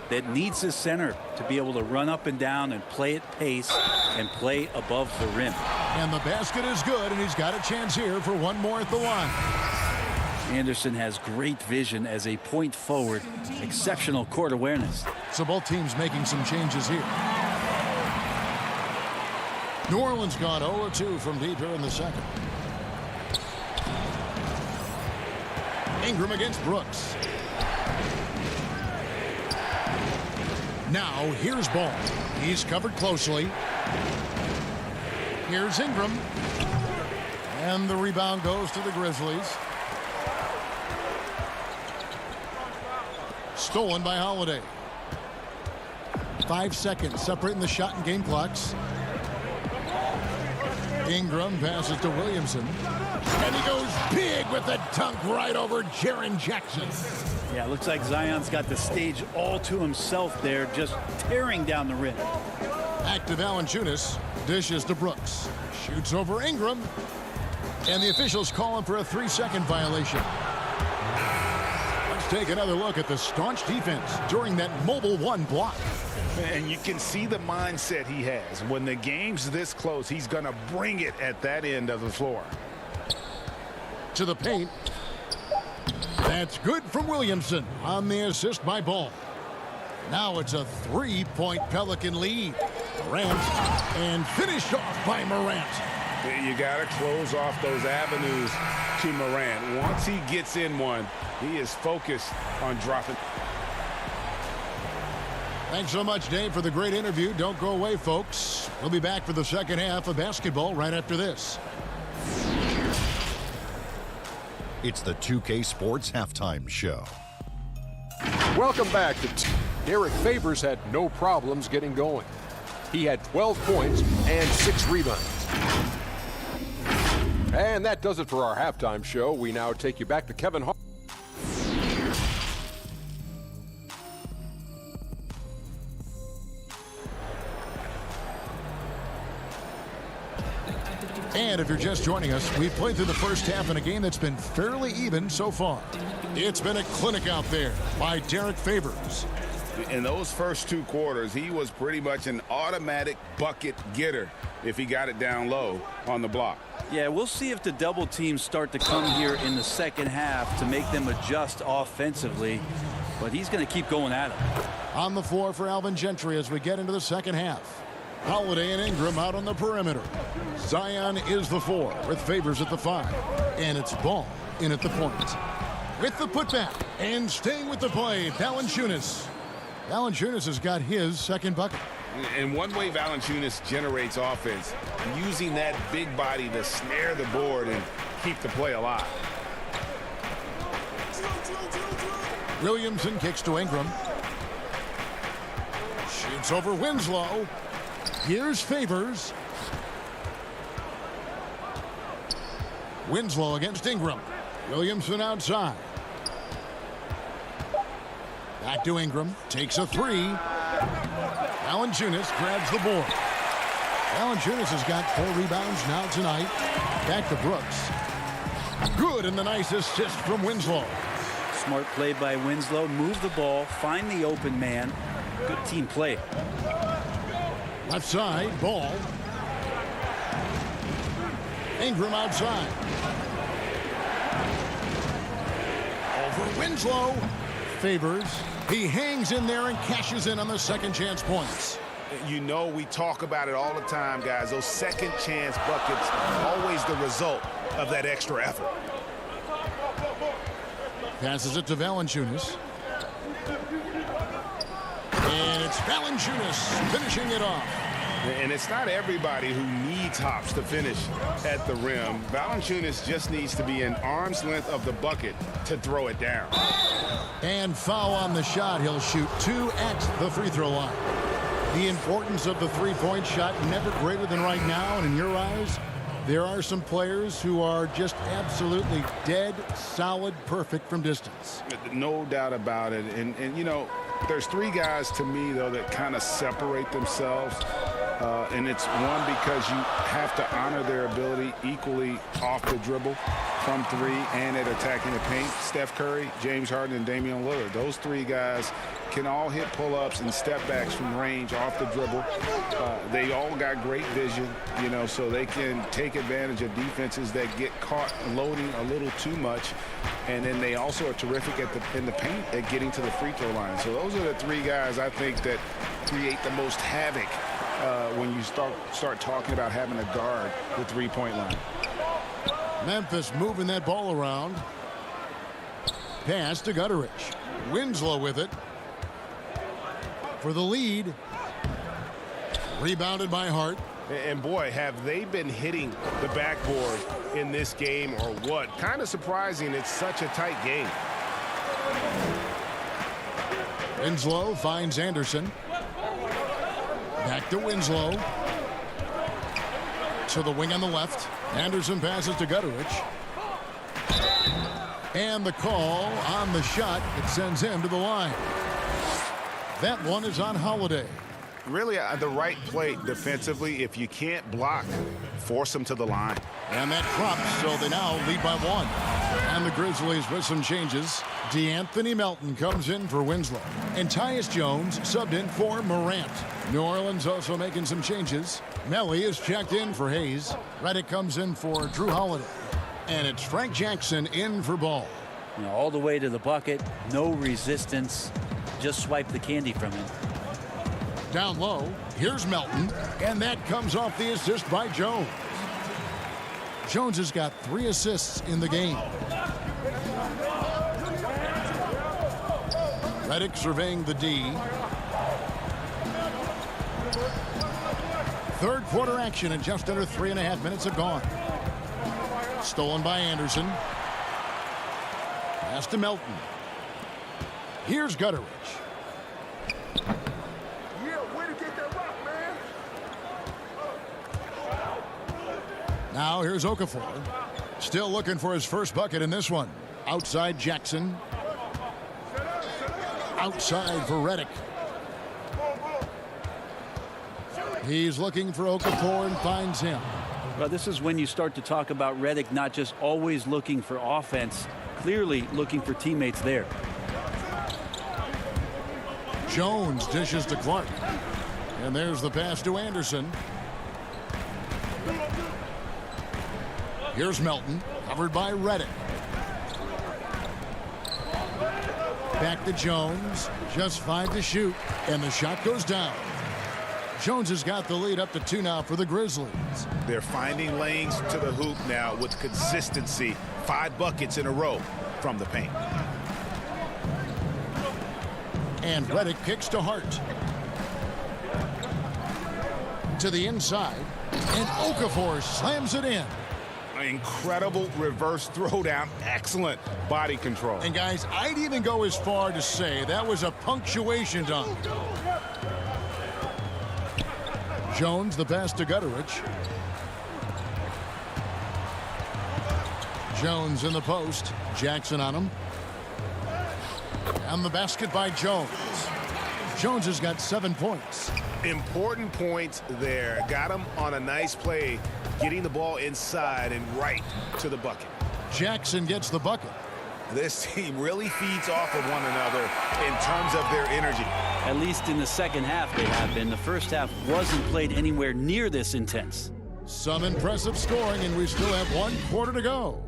that needs a center to be able to run up and down and play at pace and play above the rim. And the basket is good, and he's got a chance here for one more at the line. Anderson has great vision as a point forward, exceptional court awareness. So both teams making some changes here. New Orleans gone 0-2 from deep here in the second. Ingram against Brooks. Now here's Ball. He's covered closely. Here's Ingram. And the rebound goes to the Grizzlies. Stolen by Holiday. 5 seconds separating the shot and game clocks. Ingram passes to Williamson. And he goes big with the dunk right over Jaren Jackson. Yeah, it looks like Zion's got the stage all to himself there, just tearing down the rim. Back to Valanciunas. Dishes to Brooks. Shoots over Ingram. And the officials call him for a 3-second violation. Let's take another look at the staunch defense during that mobile one block. And you can see the mindset he has. When the game's this close, he's going to bring it at that end of the floor. To the paint. That's good from Williamson on the assist by Ball. Now it's a 3-point Pelican lead. Morant, and finished off by Morant. You got to close off those avenues to Morant. Once he gets in one, he is focused on dropping. Thanks so much, Dave, for the great interview. Don't go away, folks. We'll be back for the second half of basketball right after this. It's the 2K Sports Halftime Show. Welcome back to Derek Favors had no problems getting going. He had 12 points and 6 rebounds. And that does it for our halftime show. We now take you back to Kevin Hart. And if you're just joining us, we've played through the first half in a game that's been fairly even so far. It's been a clinic out there by Derek Favors. In those first 2 quarters, he was pretty much an automatic bucket getter if he got it down low on the block. Yeah, we'll see if the double teams start to come here in the second half to make them adjust offensively. But he's going to keep going at it. On the floor for Alvin Gentry as we get into the second half. Holiday and Ingram out on the perimeter. Zion is the 4 with Favors at the 5. And it's Ball in at the point. With the putback and staying with the play, Valanciunas. Valanciunas has got his second bucket. And one way Valanciunas generates offense, using that big body to snare the board and keep the play alive. Williamson kicks to Ingram. Shoots over Winslow. Here's Favors. Winslow against Ingram. Williamson outside. Back to Ingram. Takes a 3. Valanciunas grabs the board. Valanciunas has got 4 rebounds now tonight. Back to Brooks. Good, and the nice assist from Winslow. Smart play by Winslow. Move the ball. Find the open man. Good team play. Left side, Ball. Ingram outside. for Winslow. Favors. He hangs in there and cashes in on the second chance points. You know, we talk about it all the time, guys. Those second chance buckets, always the result of that extra effort. Passes it to Valanciunas. And it's Valanciunas finishing it off. And it's not everybody who needs hops to finish at the rim. Valanciunas just needs to be an arm's length of the bucket to throw it down. And foul on the shot. He'll shoot 2 at the free throw line. The importance of the three-point shot never greater than right now. And in your eyes, there are some players who are just absolutely dead, solid, perfect from distance. No doubt about it. And you know, there's 3 guys to me, though, that kind of separate themselves. And it's one, because you have to honor their ability equally off the dribble, from 3, and at attacking the paint. Steph Curry, James Harden, and Damian Lillard. Those 3 guys can all hit pull-ups and step-backs from range off the dribble. They all got great vision, you know, so they can take advantage of defenses that get caught loading a little too much. And then they also are terrific in the paint at getting to the free throw line. So those are the 3 guys I think that create the most havoc when you start talking about having a guard the three-point line. Memphis moving that ball around. Pass to Gutterich. Winslow with it for the lead. Rebounded by Hart. And boy, have they been hitting the backboard in this game or what? Kind of surprising. It's such a tight game. Winslow finds Anderson. Back to Winslow. To the wing on the left. Anderson passes to Gutterich. And the call on the shot that sends him to the line. That one is on Holiday. Really the right play defensively. If you can't block, force them to the line. And that drops, so they now lead by 1. And the Grizzlies with some changes. D'Anthony Melton comes in for Winslow. And Tyus Jones subbed in for Morant. New Orleans also making some changes. Melly is checked in for Hayes. Redick comes in for Drew Holiday. And it's Frank Jackson in for Ball. You know, all the way to the bucket, no resistance. Just swipe the candy from him. Down low, here's Melton, and that comes off the assist by Jones. Jones has got 3 assists in the game. Redick surveying the D. Third quarter action, and just under 3.5 minutes have gone. Stolen by Anderson. Pass to Melton. Here's Gutterich. Now here's Okafor. Still looking for his first bucket in this one. Outside Jackson. Outside for Redick. He's looking for Okafor and finds him. Well, this is when you start to talk about Redick not just always looking for offense, clearly looking for teammates there. Jones dishes to Clark. And there's the pass to Anderson. Here's Melton, covered by Redick. Back to Jones, just 5 to shoot, and the shot goes down. Jones has got the lead up to 2 now for the Grizzlies. They're finding lanes to the hoop now with consistency. 5 buckets in a row from the paint. And Redick kicks to Hart. To the inside, and Okafor slams it in. Incredible reverse throwdown. Excellent body control. And guys, I'd even go as far to say that was a punctuation dunk. Jones, the pass to Gutterich. Jones in the post. Jackson on him. And the basket by Jones. Jones has got 7 points. Important points there. Got him on a nice play, getting the ball inside and right to the bucket. Jackson gets the bucket. This team really feeds off of one another in terms of their energy. At least in the second half they have been. The first half wasn't played anywhere near this intense. Some impressive scoring, and we still have 1 quarter to go.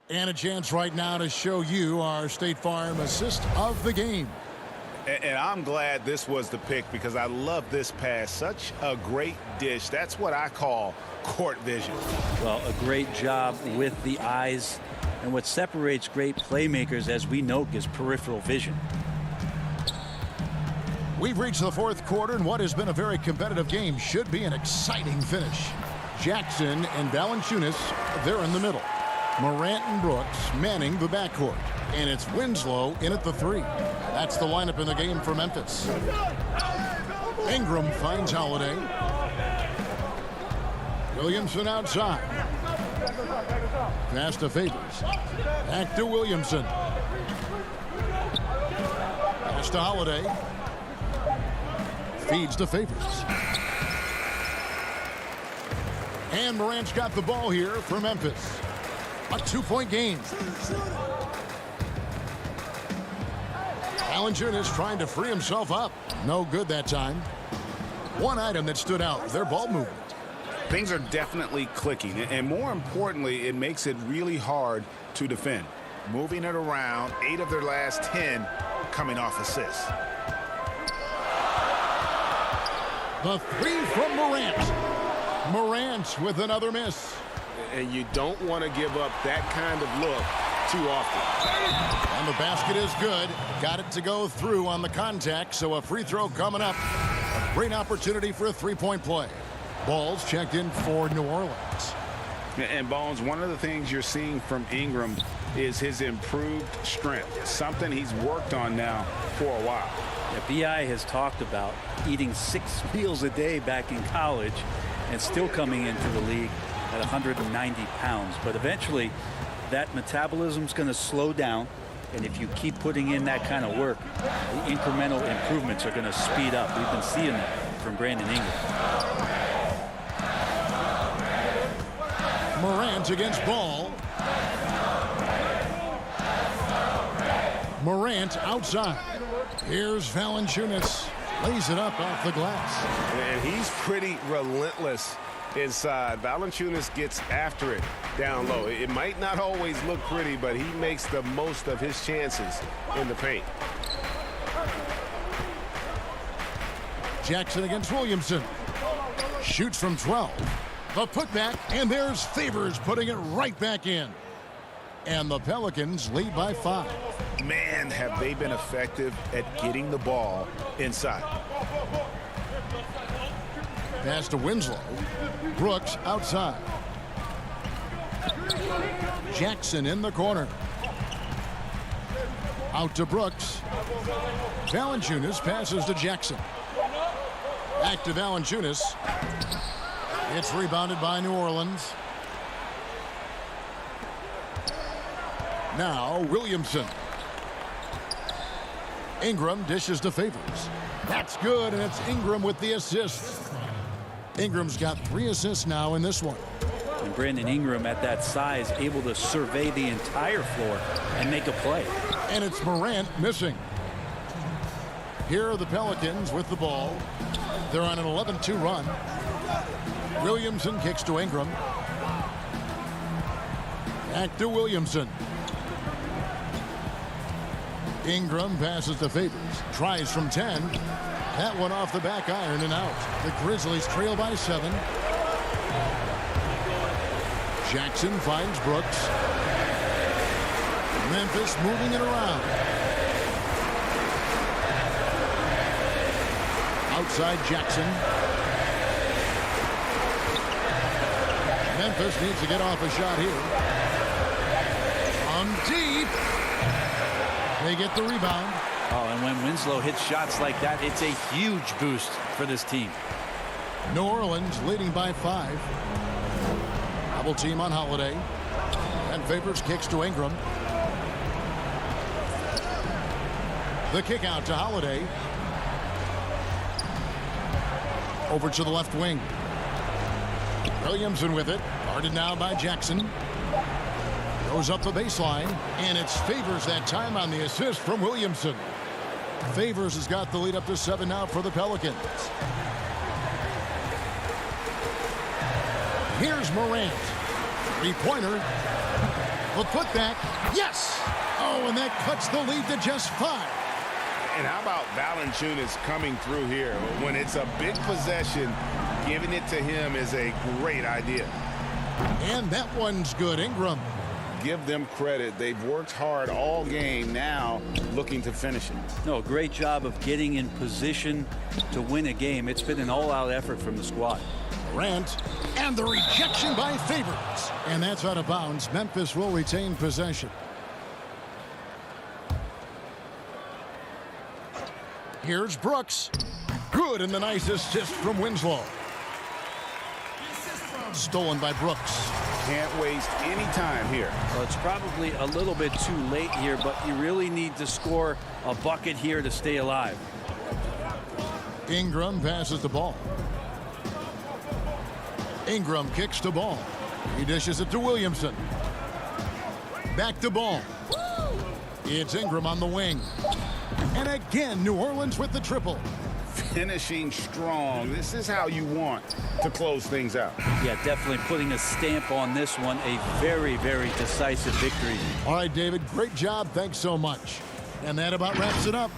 And a chance right now to show you our State Farm assist of the game. And I'm glad this was the pick because I love this pass. Such a great dish. That's what I call court vision. Well, a great job with the eyes. And what separates great playmakers, as we know, is peripheral vision. We've reached the fourth quarter, and what has been a very competitive game should be an exciting finish. Jackson and Valanciunas, they're in the middle. Morant and Brooks manning the backcourt. And it's Winslow in at the 3. That's the lineup in the game for Memphis. Ingram finds Holiday. Williamson outside. Pass to Favors. Back to Williamson. Pass to Holiday. Feeds to Favors. And Morant's got the ball here for Memphis. A 2-point game. Valanciunas trying to free himself up. No good that time. One item that stood out, their ball movement. Things are definitely clicking, and more importantly, it makes it really hard to defend. Moving it around, 8 of their last 10 coming off assists. The 3 from Morant. Morant with another miss. And you don't want to give up that kind of look too often. And the basket is good. Got it to go through on the contact, so a free throw coming up. A great opportunity for a 3-point play. Ball's checked in for New Orleans. And Bones, one of the things you're seeing from Ingram is his improved strength, something he's worked on now for a while. Yeah, BI has talked about eating 6 meals a day back in college and still coming into the league at 190 pounds. But eventually, that metabolism's going to slow down. And if you keep putting in that kind of work, the incremental improvements are going to speed up. We've been seeing that from Brandon Ingram. Morant against Ball. Morant outside. Here's Valanciunas. Lays it up off the glass. And he's pretty relentless inside. Valanciunas gets after it down low. It might not always look pretty, but he makes the most of his chances in the paint. Jackson against Williamson. Shoots from 12. The putback, and there's Favors putting it right back in. And the Pelicans lead by 5. Man, have they been effective at getting the ball inside. Pass to Winslow. Brooks outside. Jackson in the corner. Out to Brooks. Valanciunas passes to Jackson. Back to Valanciunas. It's rebounded by New Orleans. Now Williamson. Ingram dishes to Favors. That's good, and it's Ingram with the assist. Ingram's got 3 assists now in this one. And Brandon Ingram at that size able to survey the entire floor and make a play. And it's Morant missing. Here are the Pelicans with the ball. They're on an 11-2 run. Williamson kicks to Ingram. Back to Williamson. Ingram passes to Favors. Tries from 10. That one off the back iron and out. The Grizzlies trail by 7. Jackson finds Brooks. Memphis moving it around. Outside Jackson. Memphis needs to get off a shot here. On deep. They get the rebound. Oh, and when Winslow hits shots like that, it's a huge boost for this team. New Orleans leading by 5. Double team on Holiday. And Favors kicks to Ingram. The kick out to Holiday. Over to the left wing. Williamson with it. Guarded now by Jackson. Goes up the baseline. And it's Favors that time on the assist from Williamson. Favors has got the lead up to 7 now for the Pelicans. Here's Morant. 3-pointer. A putback. Yes! Oh, and that cuts the lead to just 5. And how about Valanciunas coming through here? When it's a big possession, giving it to him is a great idea. And that one's good. Ingram. Give them credit. They've worked hard all game, now looking to finish it. No, great job of getting in position to win a game. It's been an all-out effort from the squad. Durant, and the rejection by Favors. And that's out of bounds. Memphis will retain possession. Here's Brooks. Good, and the nice assist from Winslow. Stolen by Brooks. Can't waste any time here. Well, it's probably a little bit too late here, but you really need to score a bucket here to stay alive. Ingram passes the ball. Ingram kicks the ball. He dishes it to Williamson. Back to ball. It's Ingram on the wing. And again, New Orleans with the triple. Finishing strong. This is how you want to close things out. Yeah, definitely putting a stamp on this one. A very, very decisive victory. All right, David, great job. Thanks so much. And that about wraps it up.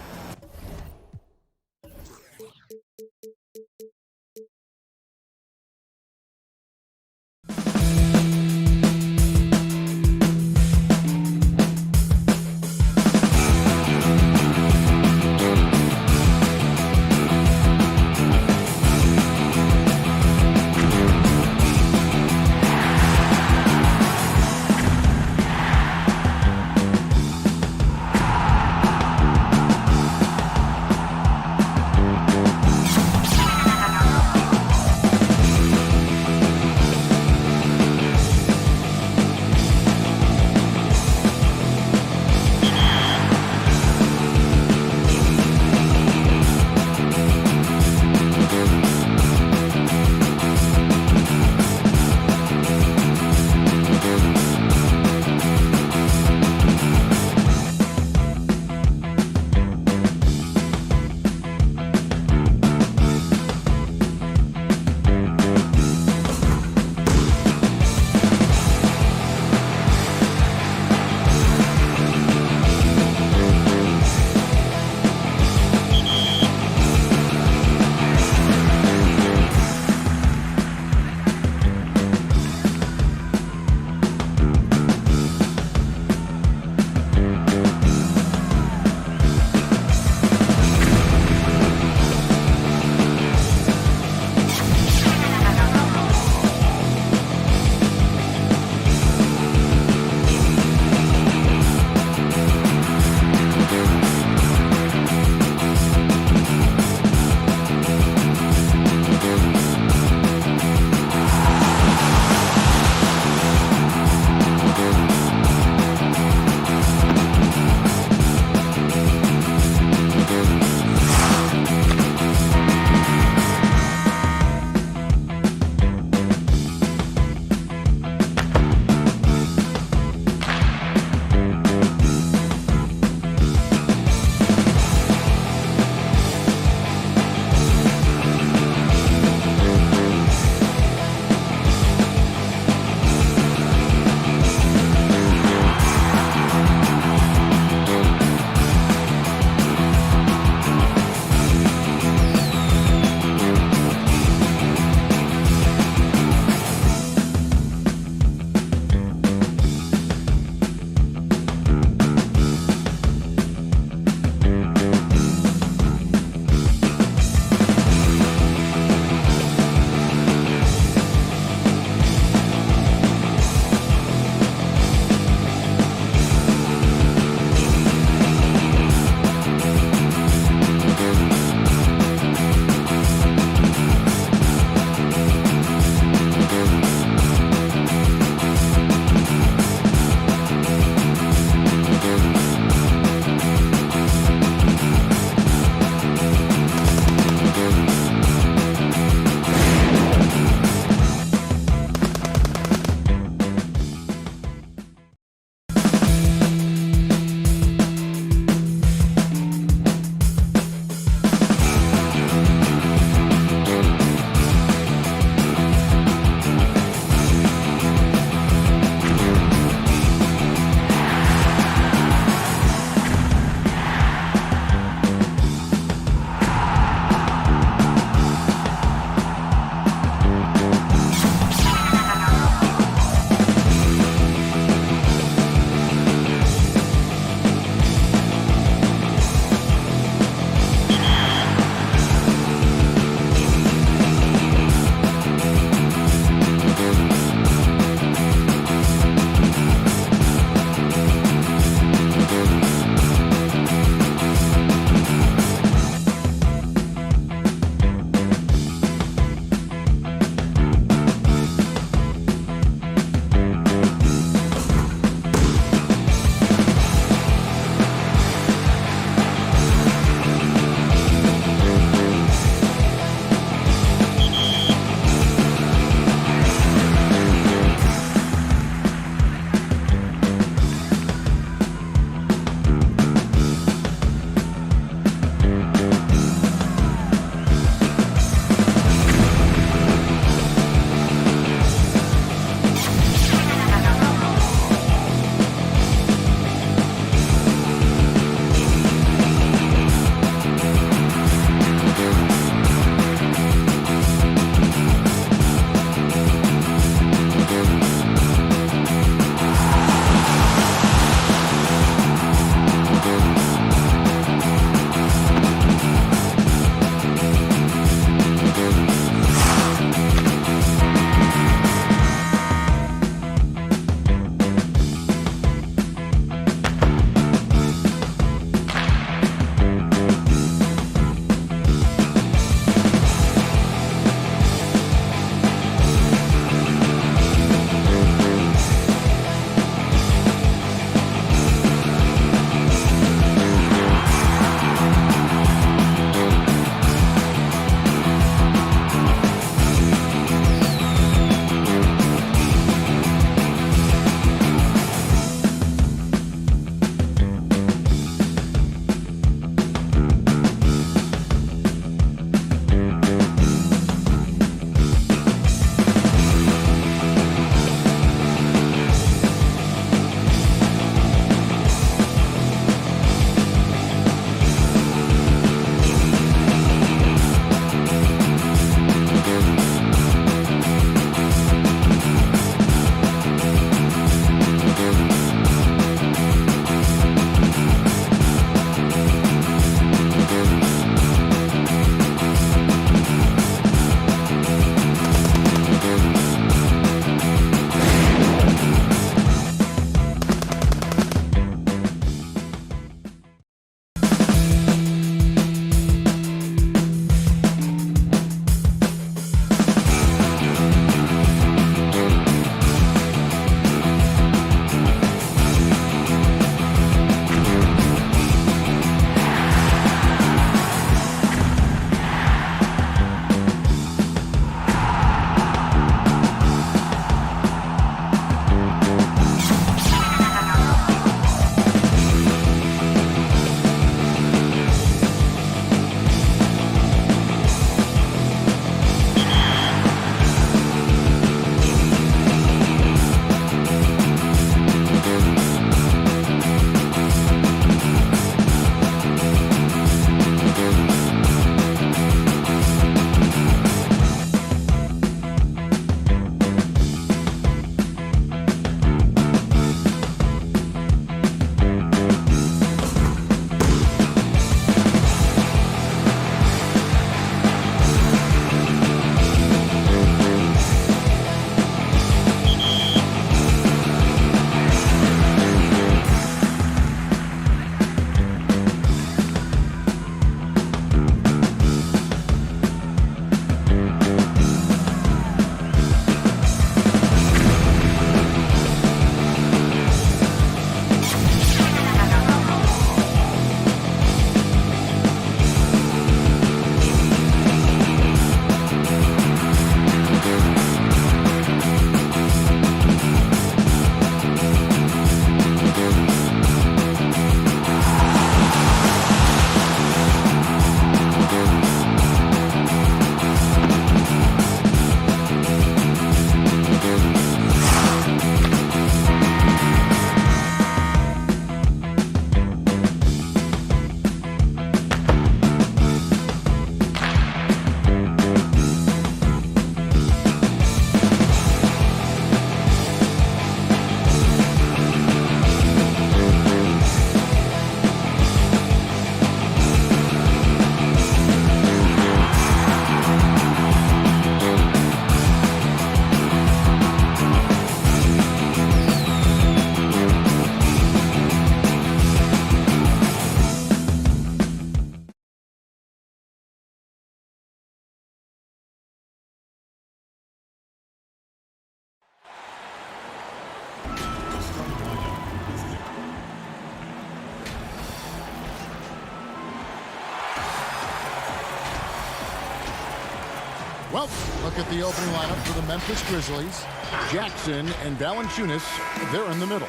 Well, look at the opening lineup for the Memphis Grizzlies. Jackson and Valanciunas, they're in the middle.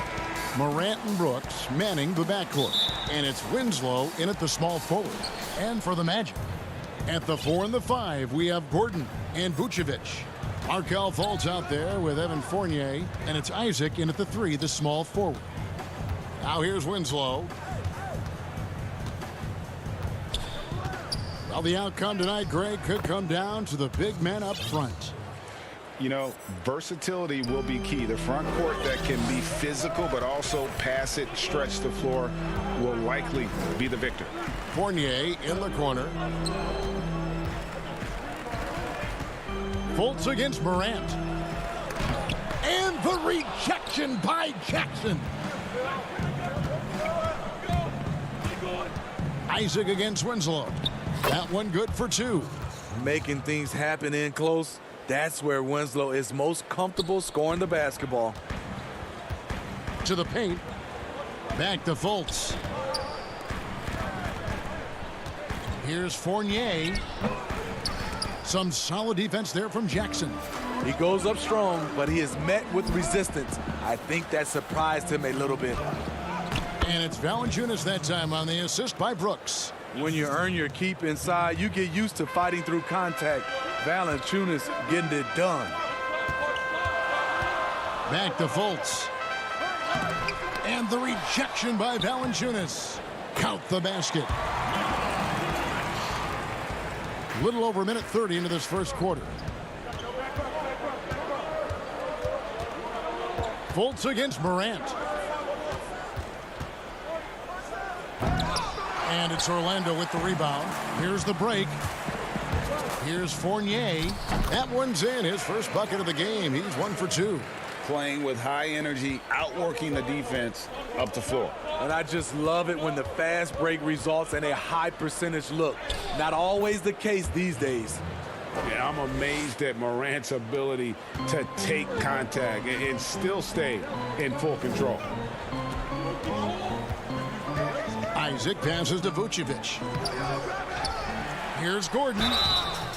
Morant and Brooks manning the backcourt. And it's Winslow in at the small forward. And for the Magic, at the 4 and the 5, we have Gordon and Vucevic. Markelle Fultz out there with Evan Fournier. And it's Isaac in at the 3, the small forward. Now here's Winslow. Well, the outcome tonight, Greg, could come down to the big men up front. You know, versatility will be key. The front court that can be physical but also pass it, stretch the floor will likely be the victor. Fournier in the corner. Fultz against Morant. And the rejection by Jackson. Isaac against Winslow. That one good for 2. Making things happen in close. That's where Winslow is most comfortable scoring the basketball. To the paint. Back to Fultz. Here's Fournier. Some solid defense there from Jackson. He goes up strong, but he is met with resistance. I think that surprised him a little bit. And it's Valanciunas that time on the assist by Brooks. When you earn your keep inside, you get used to fighting through contact. Valanciunas getting it done. Back to Fultz. And the rejection by Valanciunas. Count the basket. A little over a minute 30 into this first quarter. Fultz against Morant. And it's Orlando with the rebound. Here's the break. Here's Fournier. That one's in. His first bucket of the game. He's 1 for 2. Playing with high energy, outworking the defense up the floor. And I just love it when the fast break results in a high percentage look. Not always the case these days. Yeah, I'm amazed at Morant's ability to take contact and still stay in full control. Isaac passes to Vucevic. Here's Gordon.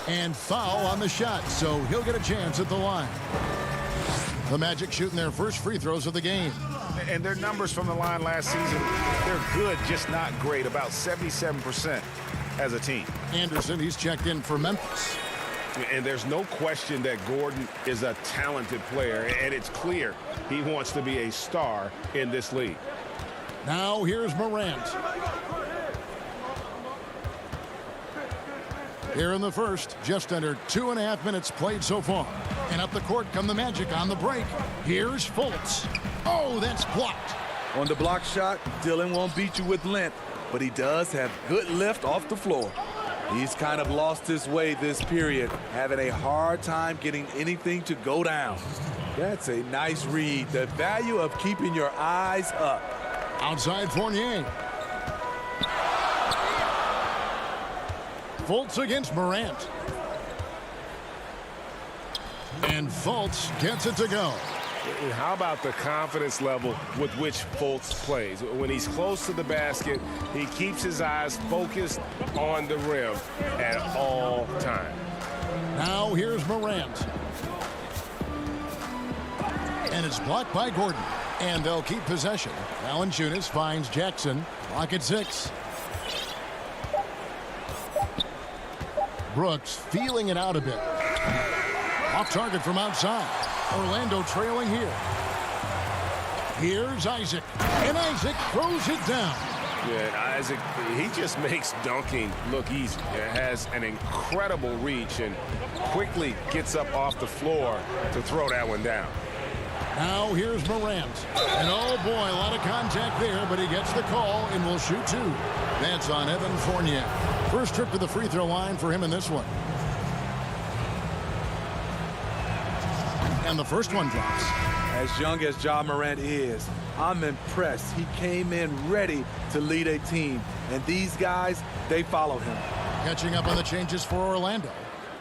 And foul on the shot, so he'll get a chance at the line. The Magic shooting their first free throws of the game. And their numbers from the line last season, they're good, just not great. About 77% as a team. Anderson, he's checked in for Memphis. And there's no question that Gordon is a talented player, and it's clear he wants to be a star in this league. Now here's Morant. Here in the first, just under 2.5 minutes played so far. And up the court come the Magic on the break. Here's Fultz. Oh, that's blocked. On the block shot, Dylan won't beat you with length, but he does have good lift off the floor. He's kind of lost his way this period, having a hard time getting anything to go down. That's a nice read. The value of keeping your eyes up. Outside Fournier. Fultz against Morant. And Fultz gets it to go. How about the confidence level with which Fultz plays? When he's close to the basket, he keeps his eyes focused on the rim at all times. Now here's Morant. And it's blocked by Gordon. And they'll keep possession. Valanciunas finds Jackson. Clock at 6. Brooks feeling it out a bit. Off target from outside. Orlando trailing here. Here's Isaac. And Isaac throws it down. Yeah, Isaac, he just makes dunking look easy. Has an incredible reach and quickly gets up off the floor to throw that one down. Now here's Morant. And oh boy, a lot of contact there, but he gets the call and will shoot 2. That's on Evan Fournier. First trip to the free throw line for him in this one. And the first one drops. As young as Ja Morant is, I'm impressed. He came in ready to lead a team. And these guys, they follow him. Catching up on the changes for Orlando.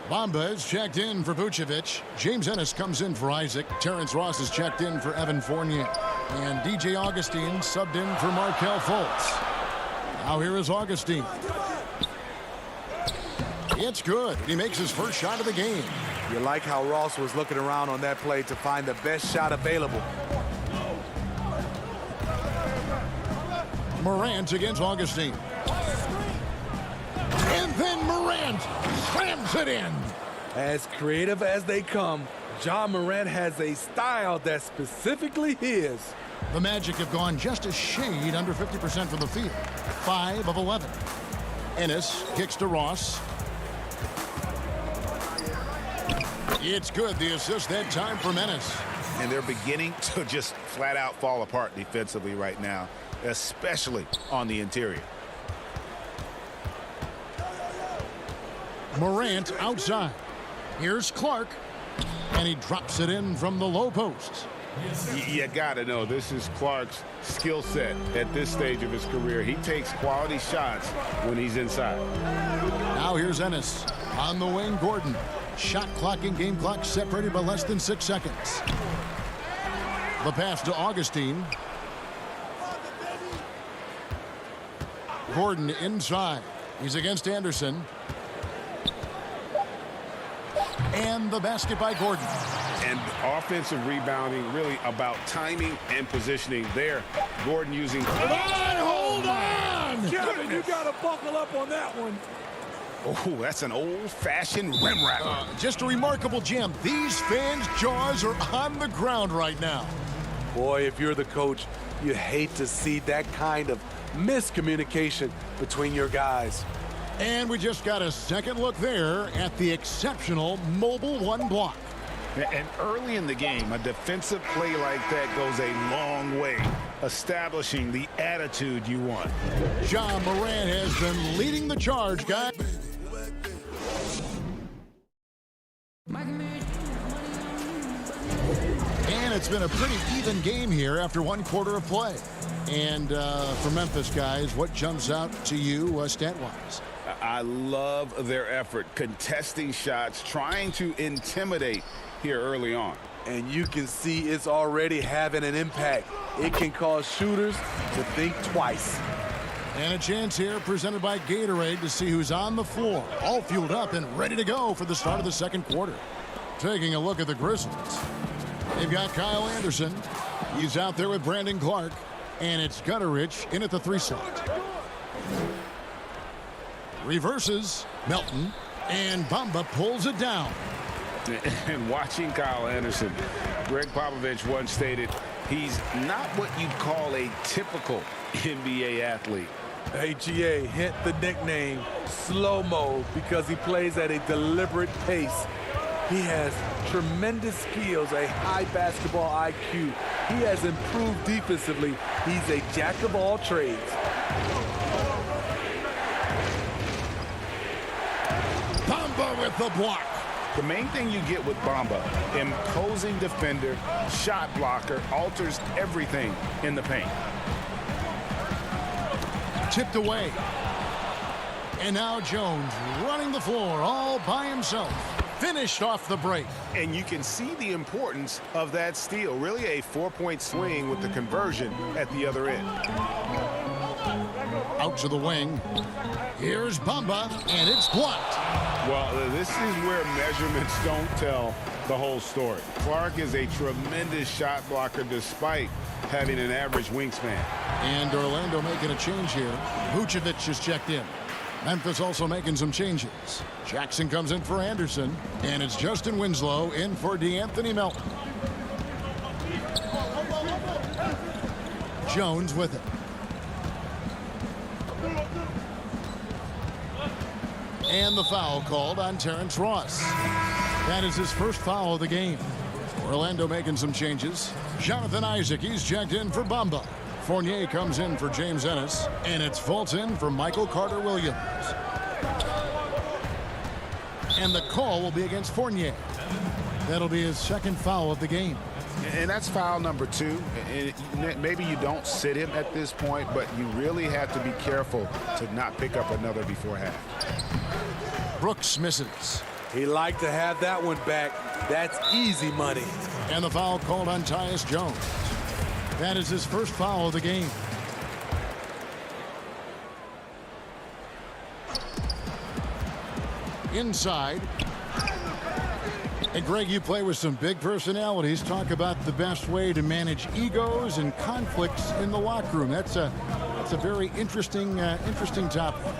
Bamba is checked in for Vucevic. James Ennis comes in for Isaac. Terrence Ross is checked in for Evan Fournier. And DJ Augustine subbed in for Markelle Fultz. Now here is Augustine. It's good. He makes his first shot of the game. You like how Ross was looking around on that play to find the best shot available. Morant against Augustine. And then Morant slams it in. As creative as they come, Ja Morant has a style that's specifically his. The Magic have gone just a shade under 50% from the field. 5 of 11. Ennis kicks to Ross. It's good. The assist that time from Ennis. And they're beginning to just flat out fall apart defensively right now, especially on the interior. Morant outside. Here's Clark. And he drops it in from the low post. You got to know this is Clark's skill set at this stage of his career. He takes quality shots when he's inside. Now here's Ennis. On the wing, Gordon. Shot clock and game clock separated by less than 6 seconds. The pass to Augustine. Gordon inside. He's against Anderson. And the basket by Gordon. And offensive rebounding really about timing and positioning there. Gordon using... Hold on! Kevin, you got to buckle up on that one. Oh, that's an old-fashioned rim wrapper. Just a remarkable gem. These fans' jaws are on the ground right now. Boy, if you're the coach, you hate to see that kind of miscommunication between your guys. And we just got a second look there at the exceptional mobile one block. And early in the game, a defensive play like that goes a long way, establishing the attitude you want. Ja Morant has been leading the charge, guys. And it's been a pretty even game here after 1 quarter of play. And for Memphis, guys, what jumps out to you stat-wise? I love their effort, contesting shots, trying to intimidate here early on. And you can see it's already having an impact. It can cause shooters to think twice. And a chance here presented by Gatorade to see who's on the floor, all fueled up and ready to go for the start of the second quarter. Taking a look at the Grizzlies. They've got Kyle Anderson. He's out there with Brandon Clark. And it's Gutterich in at the 3 slot. Reverses Melton. And Bamba pulls it down. And watching Kyle Anderson, Greg Popovich once stated, he's not what you'd call a typical NBA athlete. Hey, GA, hint the nickname Slow-Mo because he plays at a deliberate pace. He has tremendous skills, a high basketball IQ. He has improved defensively. He's a jack of all trades. Bamba with the block. The main thing you get with Bamba, imposing defender, shot blocker, alters everything in the paint. Tipped away. And now Jones running the floor all by himself. Finished off the break. And you can see the importance of that steal. Really a 4-point swing with the conversion at the other end. Out to the wing. Here's Bamba, and it's blocked. Well, this is where measurements don't tell the whole story. Clark is a tremendous shot blocker despite having an average wingspan. And Orlando making a change here. Vucevic is checked in. Memphis also making some changes. Jackson comes in for Anderson, and it's Justin Winslow in for DeAnthony Melton. Jones with it. And the foul called on Terrence Ross. That is his first foul of the game. Orlando making some changes. Jonathan Isaac, he's checked in for Bamba. Fournier comes in for James Ennis, and it's Fulton for Michael Carter-Williams. And the call will be against Fournier. That'll be his second foul of the game. And that's foul number 2. And maybe you don't sit him at this point, but you really have to be careful to not pick up another before half. Brooks misses. He liked to have that one back. That's easy money. And the foul called on Tyus Jones. That is his first foul of the game. inside. And Greg, you play with some big personalities. Talk about the best way to manage egos and conflicts in the locker room. That's a very interesting topic.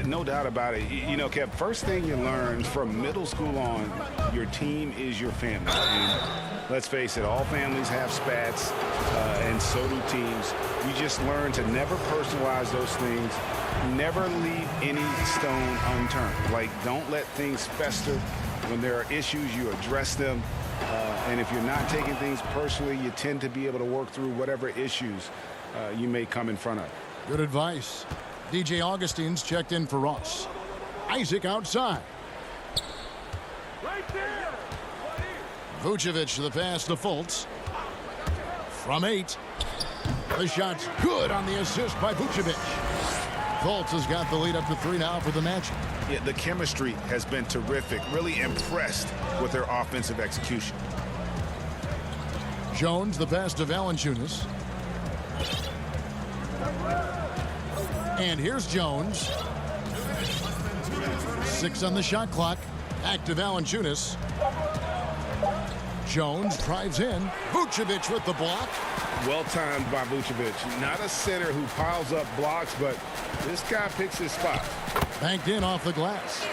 No doubt about it. You know, Kev, first thing you learn from middle school on, your team is your family. And let's face it, all families have spats, and so do teams. You just learn to never personalize those things. Never leave any stone unturned. Like, don't let things fester. When there are issues, you address them. And if you're not taking things personally, you tend to be able to work through whatever issues you may come in front of. Good advice. DJ Augustine's checked in for Ross. Isaac outside. Right there. Vucevic the pass to Fultz. From 8. The shot's good on the assist by Vucevic. Fultz has got the lead up to 3 now for the Magic. Yeah, the chemistry has been terrific. Really impressed with their offensive execution. Jones the pass to Valanciunas. And here's Jones. 6 on the shot clock. Back to Valanciunas. Jones drives in. Vucevic with the block. Well timed by Vucevic. Not a center who piles up blocks, but this guy picks his spot. Banked in off the glass.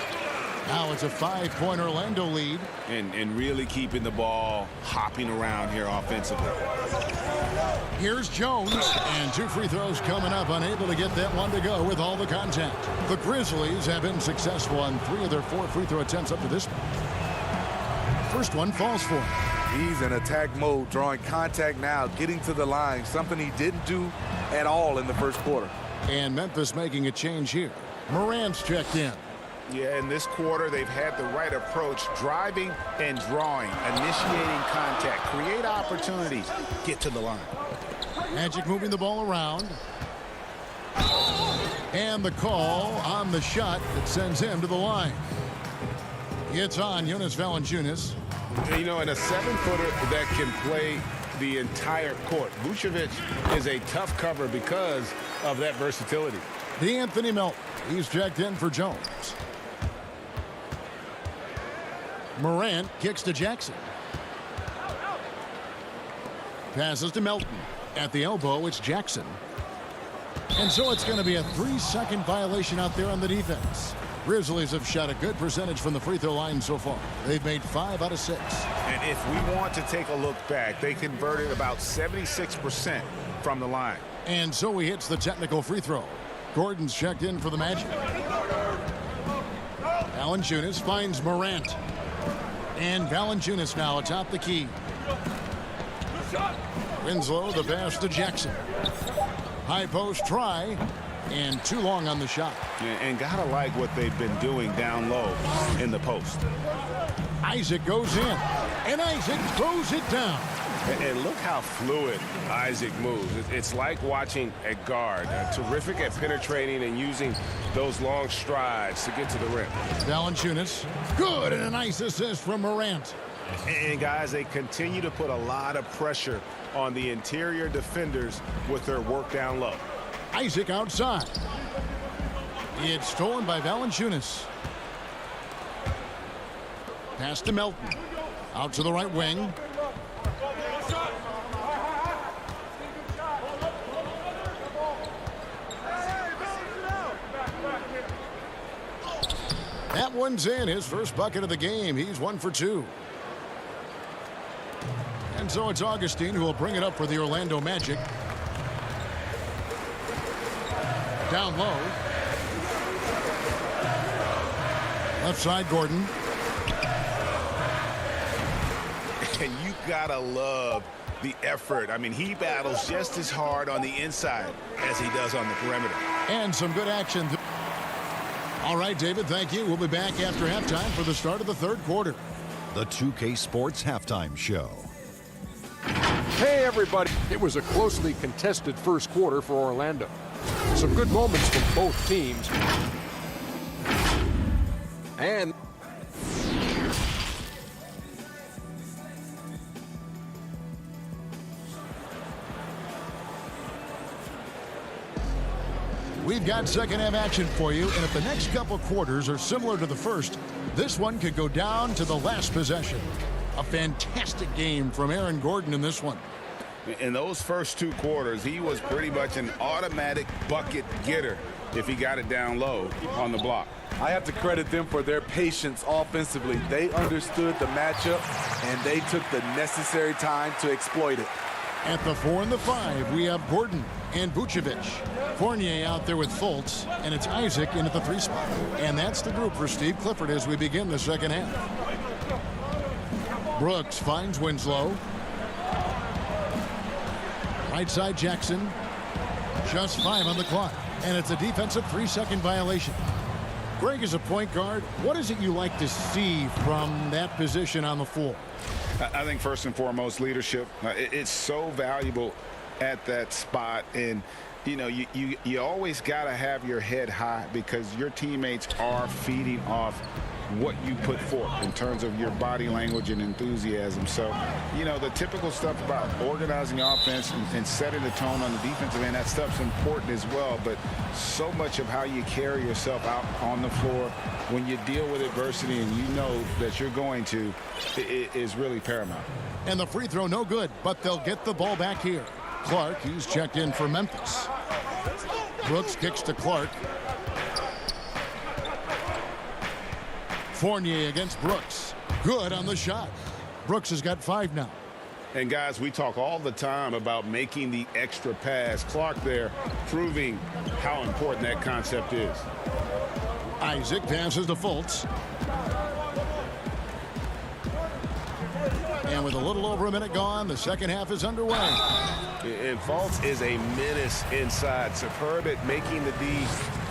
Now it's a 5-point Orlando lead. And really keeping the ball hopping around here offensively. Here's Jones, and 2 free throws coming up, unable to get that one to go with all the contact. The Grizzlies have been successful on 3 of their 4 free throw attempts up to this point. First one falls for him. He's in attack mode, drawing contact now, getting to the line, something he didn't do at all in the first quarter. And Memphis making a change here. Morant's checked in. Yeah, in this quarter, they've had the right approach, driving and drawing, initiating contact, create opportunities, get to the line. Magic moving the ball around. And the call on the shot that sends him to the line. It's on Jonas Valanciunas. You know, in a 7-footer that can play the entire court, Vucevic is a tough cover because of that versatility. D'Anthony Melton, he's checked in for Jones. Morant kicks to Jackson. Passes to Melton. At the elbow, it's Jackson. And so it's going to be a 3-second violation out there on the defense. Grizzlies have shot a good percentage from the free throw line so far. They've made 5 out of 6. And if we want to take a look back, they converted about 76% from the line. And so he hits the technical free throw. Gordon's checked in for the Magic. Valanciunas finds Morant. And Valanciunas now atop the key. Winslow the pass to Jackson. High post try. And too long on the shot. And gotta like what they've been doing down low in the post. Isaac goes in. And Isaac throws it down. And look how fluid Isaac moves. It's like watching a guard. Terrific at penetrating and using those long strides to get to the rim. Valanciunas. Good, and a nice assist from Morant. And guys, they continue to put a lot of pressure on the interior defenders with their work down low. Isaac outside. It's stolen by Valanciunas. Pass to Melton. Out to the right wing. That one's in. His first bucket of the game. He's 1 for 2. And so it's Augustine who will bring it up for the Orlando Magic. Down low. Left side, Gordon. And you gotta love the effort. I mean, he battles just as hard on the inside as he does on the perimeter. And some good action. All right, David, thank you. We'll be back after halftime for the start of the 3rd quarter. The 2K Sports Halftime Show. Hey, everybody. It was a closely contested first quarter for Orlando. Some good moments from both teams. And we've got second half action for you, and if the next couple quarters are similar to the first, This one could go down to the last possession. A fantastic game from Aaron Gordon in this one. In those first 2 quarters, he was pretty much an automatic bucket getter if he got it down low on the block. I have to credit them for their patience offensively. They understood the matchup, and they took the necessary time to exploit it. At the 4 and the 5, we have Gordon and Vucevic. Fournier out there with Fultz, and it's Isaac in at the 3 spot. And that's the group for Steve Clifford as we begin the second half. Brooks finds Winslow. Right side Jackson. Just 5 on the clock. And it's a defensive 3-second violation. Greg, as a point guard, what is it you like to see from that position on the floor? I think first and foremost, leadership. It's so valuable at that spot. And, you know, you always got to have your head high because your teammates are feeding off what you put forth in terms of your body language and enthusiasm. So, you know, the typical stuff about organizing the offense and setting the tone on the defensive end, that stuff's important as well. But so much of how you carry yourself out on the floor when you deal with adversity and you know that you're going to, it is really paramount. And the free throw no good, but they'll get the ball back here. Clark, he's checked in for Memphis. Brooks kicks to Clark. Fournier against Brooks. Good on the shot. Brooks has got 5 now. And guys, we talk all the time about making the extra pass. Clark there proving how important that concept is. Isaac passes to Fultz. And with a little over a minute gone, the second half is underway. And Fultz is a menace inside. Superb at making the D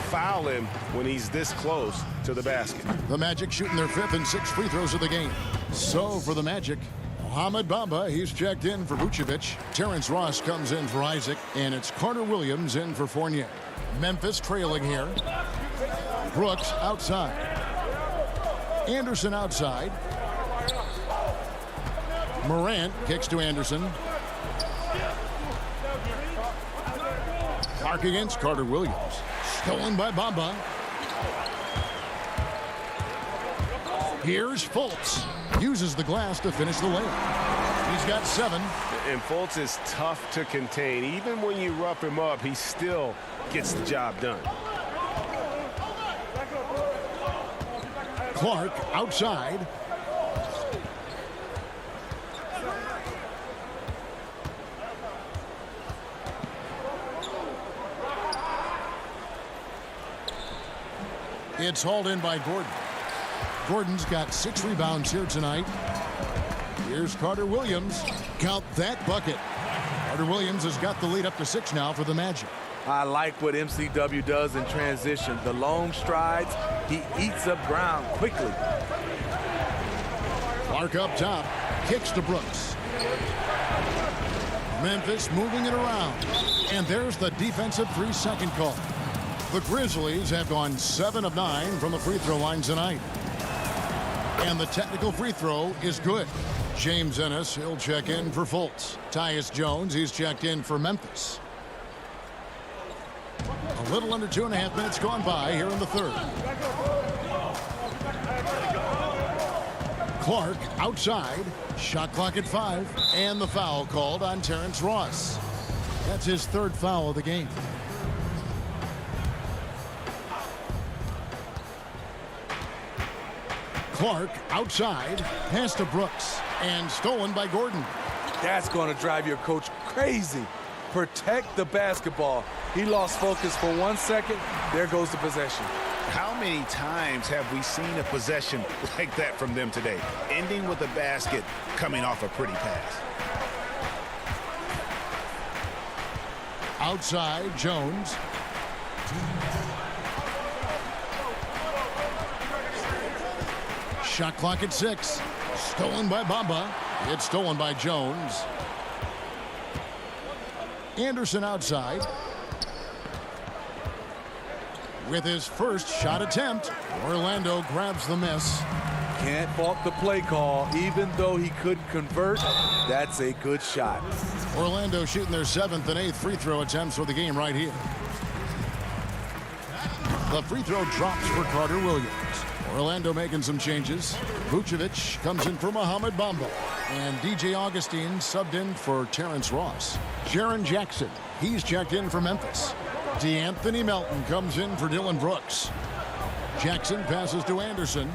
foul him when he's this close to the basket. The Magic shooting their 5th and 6th free throws of the game. So for the Magic, Mohamed Bamba, he's checked in for Vucevic. Terrence Ross comes in for Isaac, and it's Carter Williams in for Fournier. Memphis trailing here. Brooks outside. Anderson outside. Morant kicks to Anderson. Clark against Carter Williams. Stolen by Bamba. Here's Fultz. Uses the glass to finish the layup. He's got 7. And Fultz is tough to contain. Even when you rough him up, he still gets the job done. Clark outside. It's hauled in by Gordon. Gordon's got 6 rebounds here tonight. Here's Carter Williams. Count that bucket. Carter Williams has got the lead up to 6 now for the Magic. I like what MCW does in transition. The long strides, he eats up ground quickly. Clark up top. Kicks to Brooks. Memphis moving it around. And there's the defensive 3-second call. The Grizzlies have gone 7 of 9 from the free throw line tonight. And the technical free throw is good. James Ennis, he'll check in for Fultz. Tyus Jones, he's checked in for Memphis. A little under 2.5 minutes gone by here in the third. Clark outside. Shot clock at 5. And the foul called on Terrence Ross. That's his 3rd foul of the game. Clark outside, pass to Brooks, and stolen by Gordon. That's going to drive your coach crazy. Protect the basketball. He lost focus for 1 second. There goes the possession. How many times have we seen a possession like that from them today? Ending with a basket, coming off a pretty pass. Outside, Jones. Shot clock at 6. Stolen by Bamba. It's stolen by Jones. Anderson outside. With his first shot attempt, Orlando grabs the miss. Can't fault the play call. Even though he couldn't convert, that's a good shot. Orlando shooting their 7th and 8th free throw attempts for the game right here. The free throw drops for Carter Williams. Orlando making some changes. Vucevic comes in for Mohamed Bamba. And DJ Augustine subbed in for Terrence Ross. Jaren Jackson, he's checked in for Memphis. DeAnthony Melton comes in for Dylan Brooks. Jackson passes to Anderson.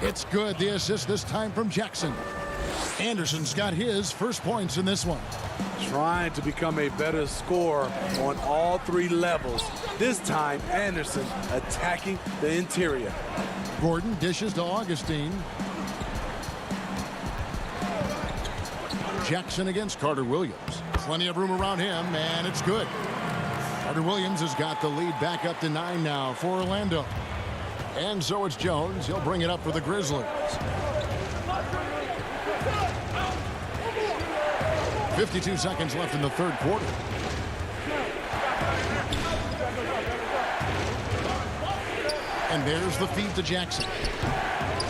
It's good. The assist this time from Jackson. Anderson's got his first points in this one. Trying to become a better scorer on all three levels. This time, Anderson attacking the interior. Gordon dishes to Augustine. Jackson against Carter Williams. Plenty of room around him, and it's good. Carter Williams has got the lead back up to 9 now for Orlando. And so it's Jones. He'll bring it up for the Grizzlies. 52 seconds left in the third quarter. And there's the feed to Jackson.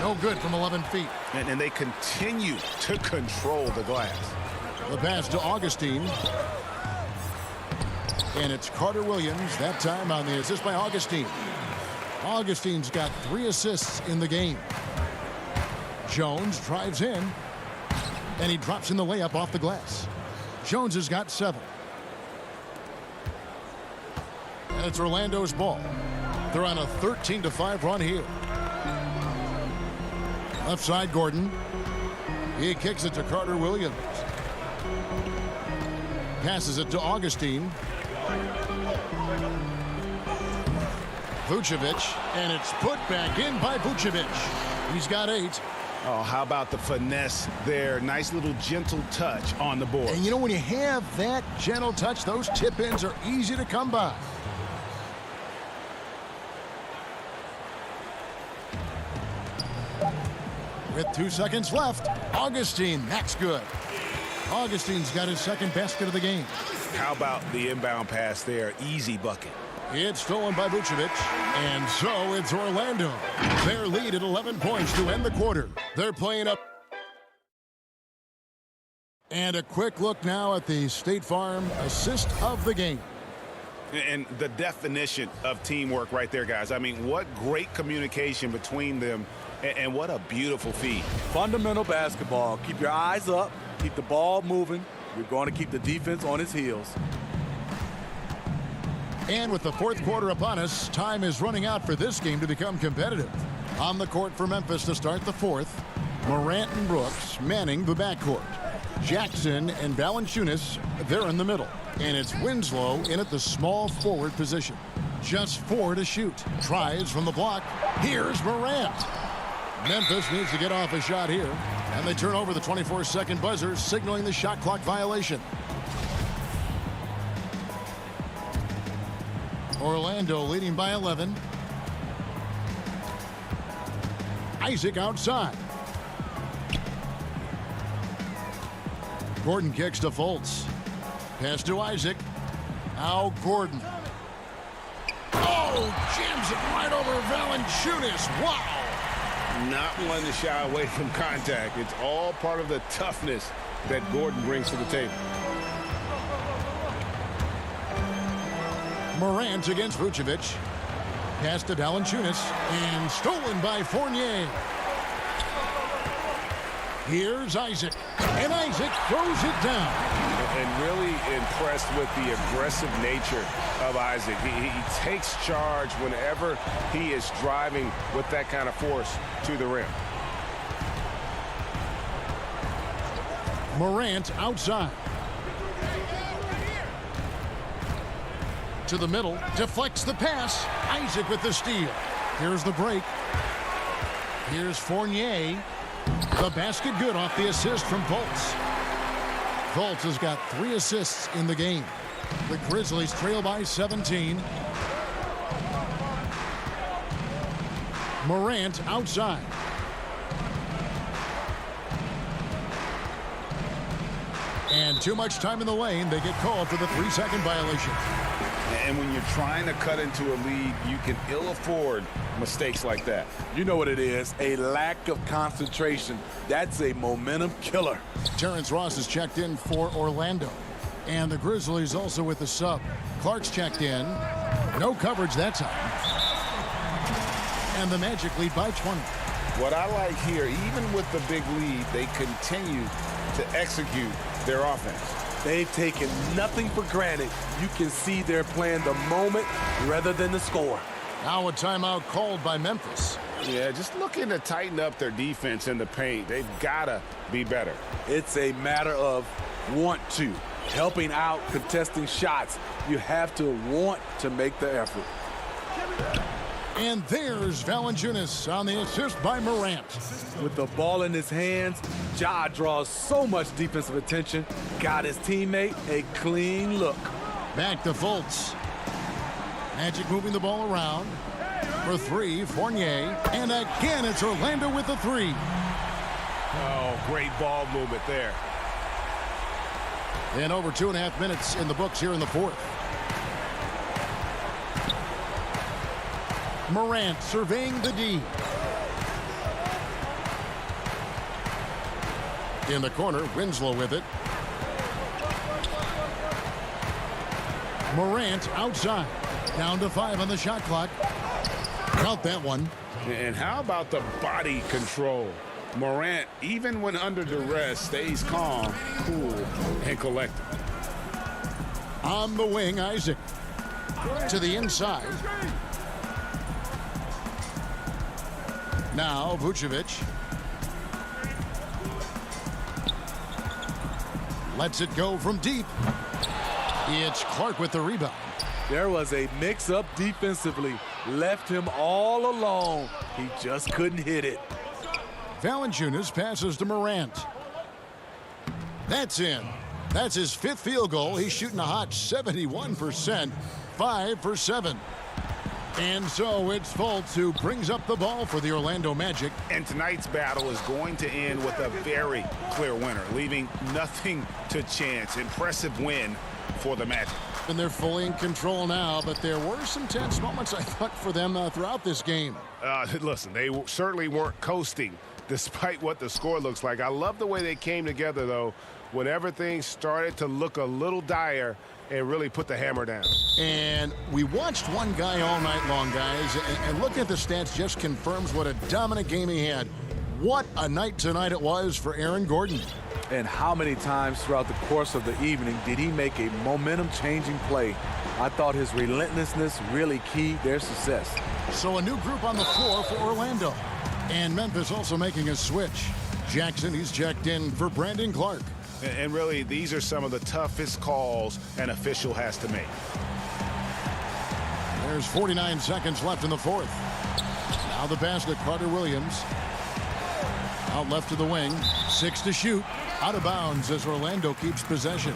No good from 11 feet. And they continue to control the glass. The pass to Augustine. And it's Carter Williams, that time on the assist by Augustine. Augustine's got 3 assists in the game. Jones drives in. And he drops in the layup off the glass. Jones has got 7. And it's Orlando's ball. They're on a 13-5 run here. Left side, Gordon. He kicks it to Carter Williams. Passes it to Augustine. Vucevic, and it's put back in by Vucevic. He's got 8. Oh, how about the finesse there? Nice little gentle touch on the board. And you know, when you have that gentle touch, those tip-ins are easy to come by. With 2 seconds left, Augustine, that's good. Augustine's got his second basket of the game. How about the inbound pass there? Easy bucket. It's stolen by Vucevic, and so it's Orlando. Their lead at 11 points to end the quarter. They're playing up. And a quick look now at the State Farm assist of the game. And the definition of teamwork right there, guys. I mean, what great communication between them, and what a beautiful feed. Fundamental basketball. Keep your eyes up. Keep the ball moving. You're going to keep the defense on its heels. And with the fourth quarter upon us, time is running out for this game to become competitive. On the court for Memphis to start the fourth, Morant and Brooks manning the backcourt. Jackson and Valanciunas, they're in the middle. And it's Winslow in at the small forward position. Just 4 to shoot. Tries from the block. Here's Morant. Memphis needs to get off a shot here. And they turn over the 24-second buzzer, signaling the shot clock violation. Orlando leading by 11. Isaac outside. Gordon kicks to Fultz. Pass to Isaac. Now Gordon. Oh, jams it right over Valanciunas. Wow. Not one to shy away from contact. It's all part of the toughness that Gordon brings to the table. Morant against Vucevic. Pass to Valanciunas. And stolen by Fournier. Here's Isaac. And Isaac throws it down. And really impressed with the aggressive nature of Isaac. He takes charge whenever he is driving with that kind of force to the rim. Morant outside. To the middle, deflects the pass. Isaac with the steal. Here's the break. Here's Fournier. The basket good off the assist from Fultz. Fultz has got 3 assists in the game. The Grizzlies trail by 17. Morant outside. And too much time in the lane. They get called for the 3-second violation. And when you're trying to cut into a lead, you can ill afford mistakes like that. You know what it is, a lack of concentration. That's a momentum killer. Terrence Ross is checked in for Orlando. And the Grizzlies also with the sub. Clark's checked in. No coverage that time. And the Magic lead by 20. What I like here, even with the big lead, they continue to execute their offense. They've taken nothing for granted. You can see they're playing the moment rather than the score. Now a timeout called by Memphis. Yeah, just looking to tighten up their defense in the paint. They've got to be better. It's a matter of want to. Helping out, contesting shots. You have to want to make the effort. And there's Valanciunas on the assist by Morant. With the ball in his hands, Ja draws so much defensive attention. Got his teammate a clean look. Back to Fultz. Magic moving the ball around. For three, Fournier. And again, it's Orlando with the three. Oh, great ball movement there. And over 2.5 minutes in the books here in the fourth. Morant surveying the D. In the corner, Winslow with it. Morant outside. Down to 5 on the shot clock. Count that one. And how about the body control? Morant, even when under duress, stays calm, cool, and collected. On the wing, Isaac. To the inside. Now, Vucevic. Lets it go from deep. It's Clark with the rebound. There was a mix-up defensively. Left him all alone. He just couldn't hit it. Valanciunas passes to Morant. That's in. That's his 5th field goal. He's shooting a hot 71%. 5 for 7. And so it's Fultz who brings up the ball for the Orlando Magic. And tonight's battle is going to end with a very clear winner, leaving nothing to chance. Impressive win for the Magic. And they're fully in control now, but there were some tense moments, I thought, for them throughout this game. Listen, they certainly weren't coasting, despite what the score looks like. I love the way they came together, though, whenever things started to look a little dire and really put the hammer down. And we watched one guy all night long, guys, and looking at the stats just confirms what a dominant game he had. What a night tonight it was for Aaron Gordon. And how many times throughout the course of the evening did he make a momentum-changing play? I thought his relentlessness really keyed their success. So a new group on the floor for Orlando. And Memphis also making a switch. Jackson, he's checked in for Brandon Clark. And really, these are some of the toughest calls an official has to make. There's 49 seconds left in the fourth. Now the pass to Carter Williams. Out left to the wing. 6 to shoot. Out of bounds as Orlando keeps possession.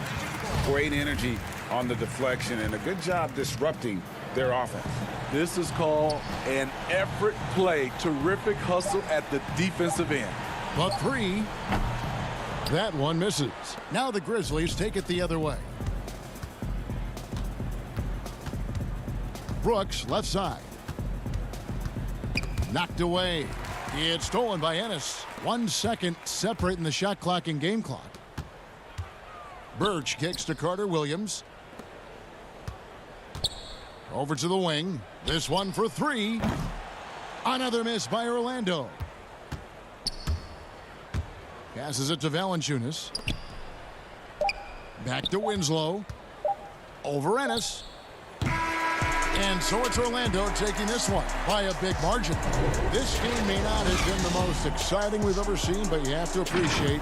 Great energy on the deflection and a good job disrupting their offense. This is called an effort play. Terrific hustle at the defensive end. But 3. That one misses. Now the Grizzlies take it the other way. Brooks, left side. Knocked away. It's stolen by Ennis. 1 second separating the shot clock and game clock. Birch kicks to Carter Williams. Over to the wing. This one for 3. Another miss by Orlando. Passes it to Valanciunas. Back to Winslow. Over Ennis. And so it's Orlando taking this one by a big margin. This game may not have been the most exciting we've ever seen, but you have to appreciate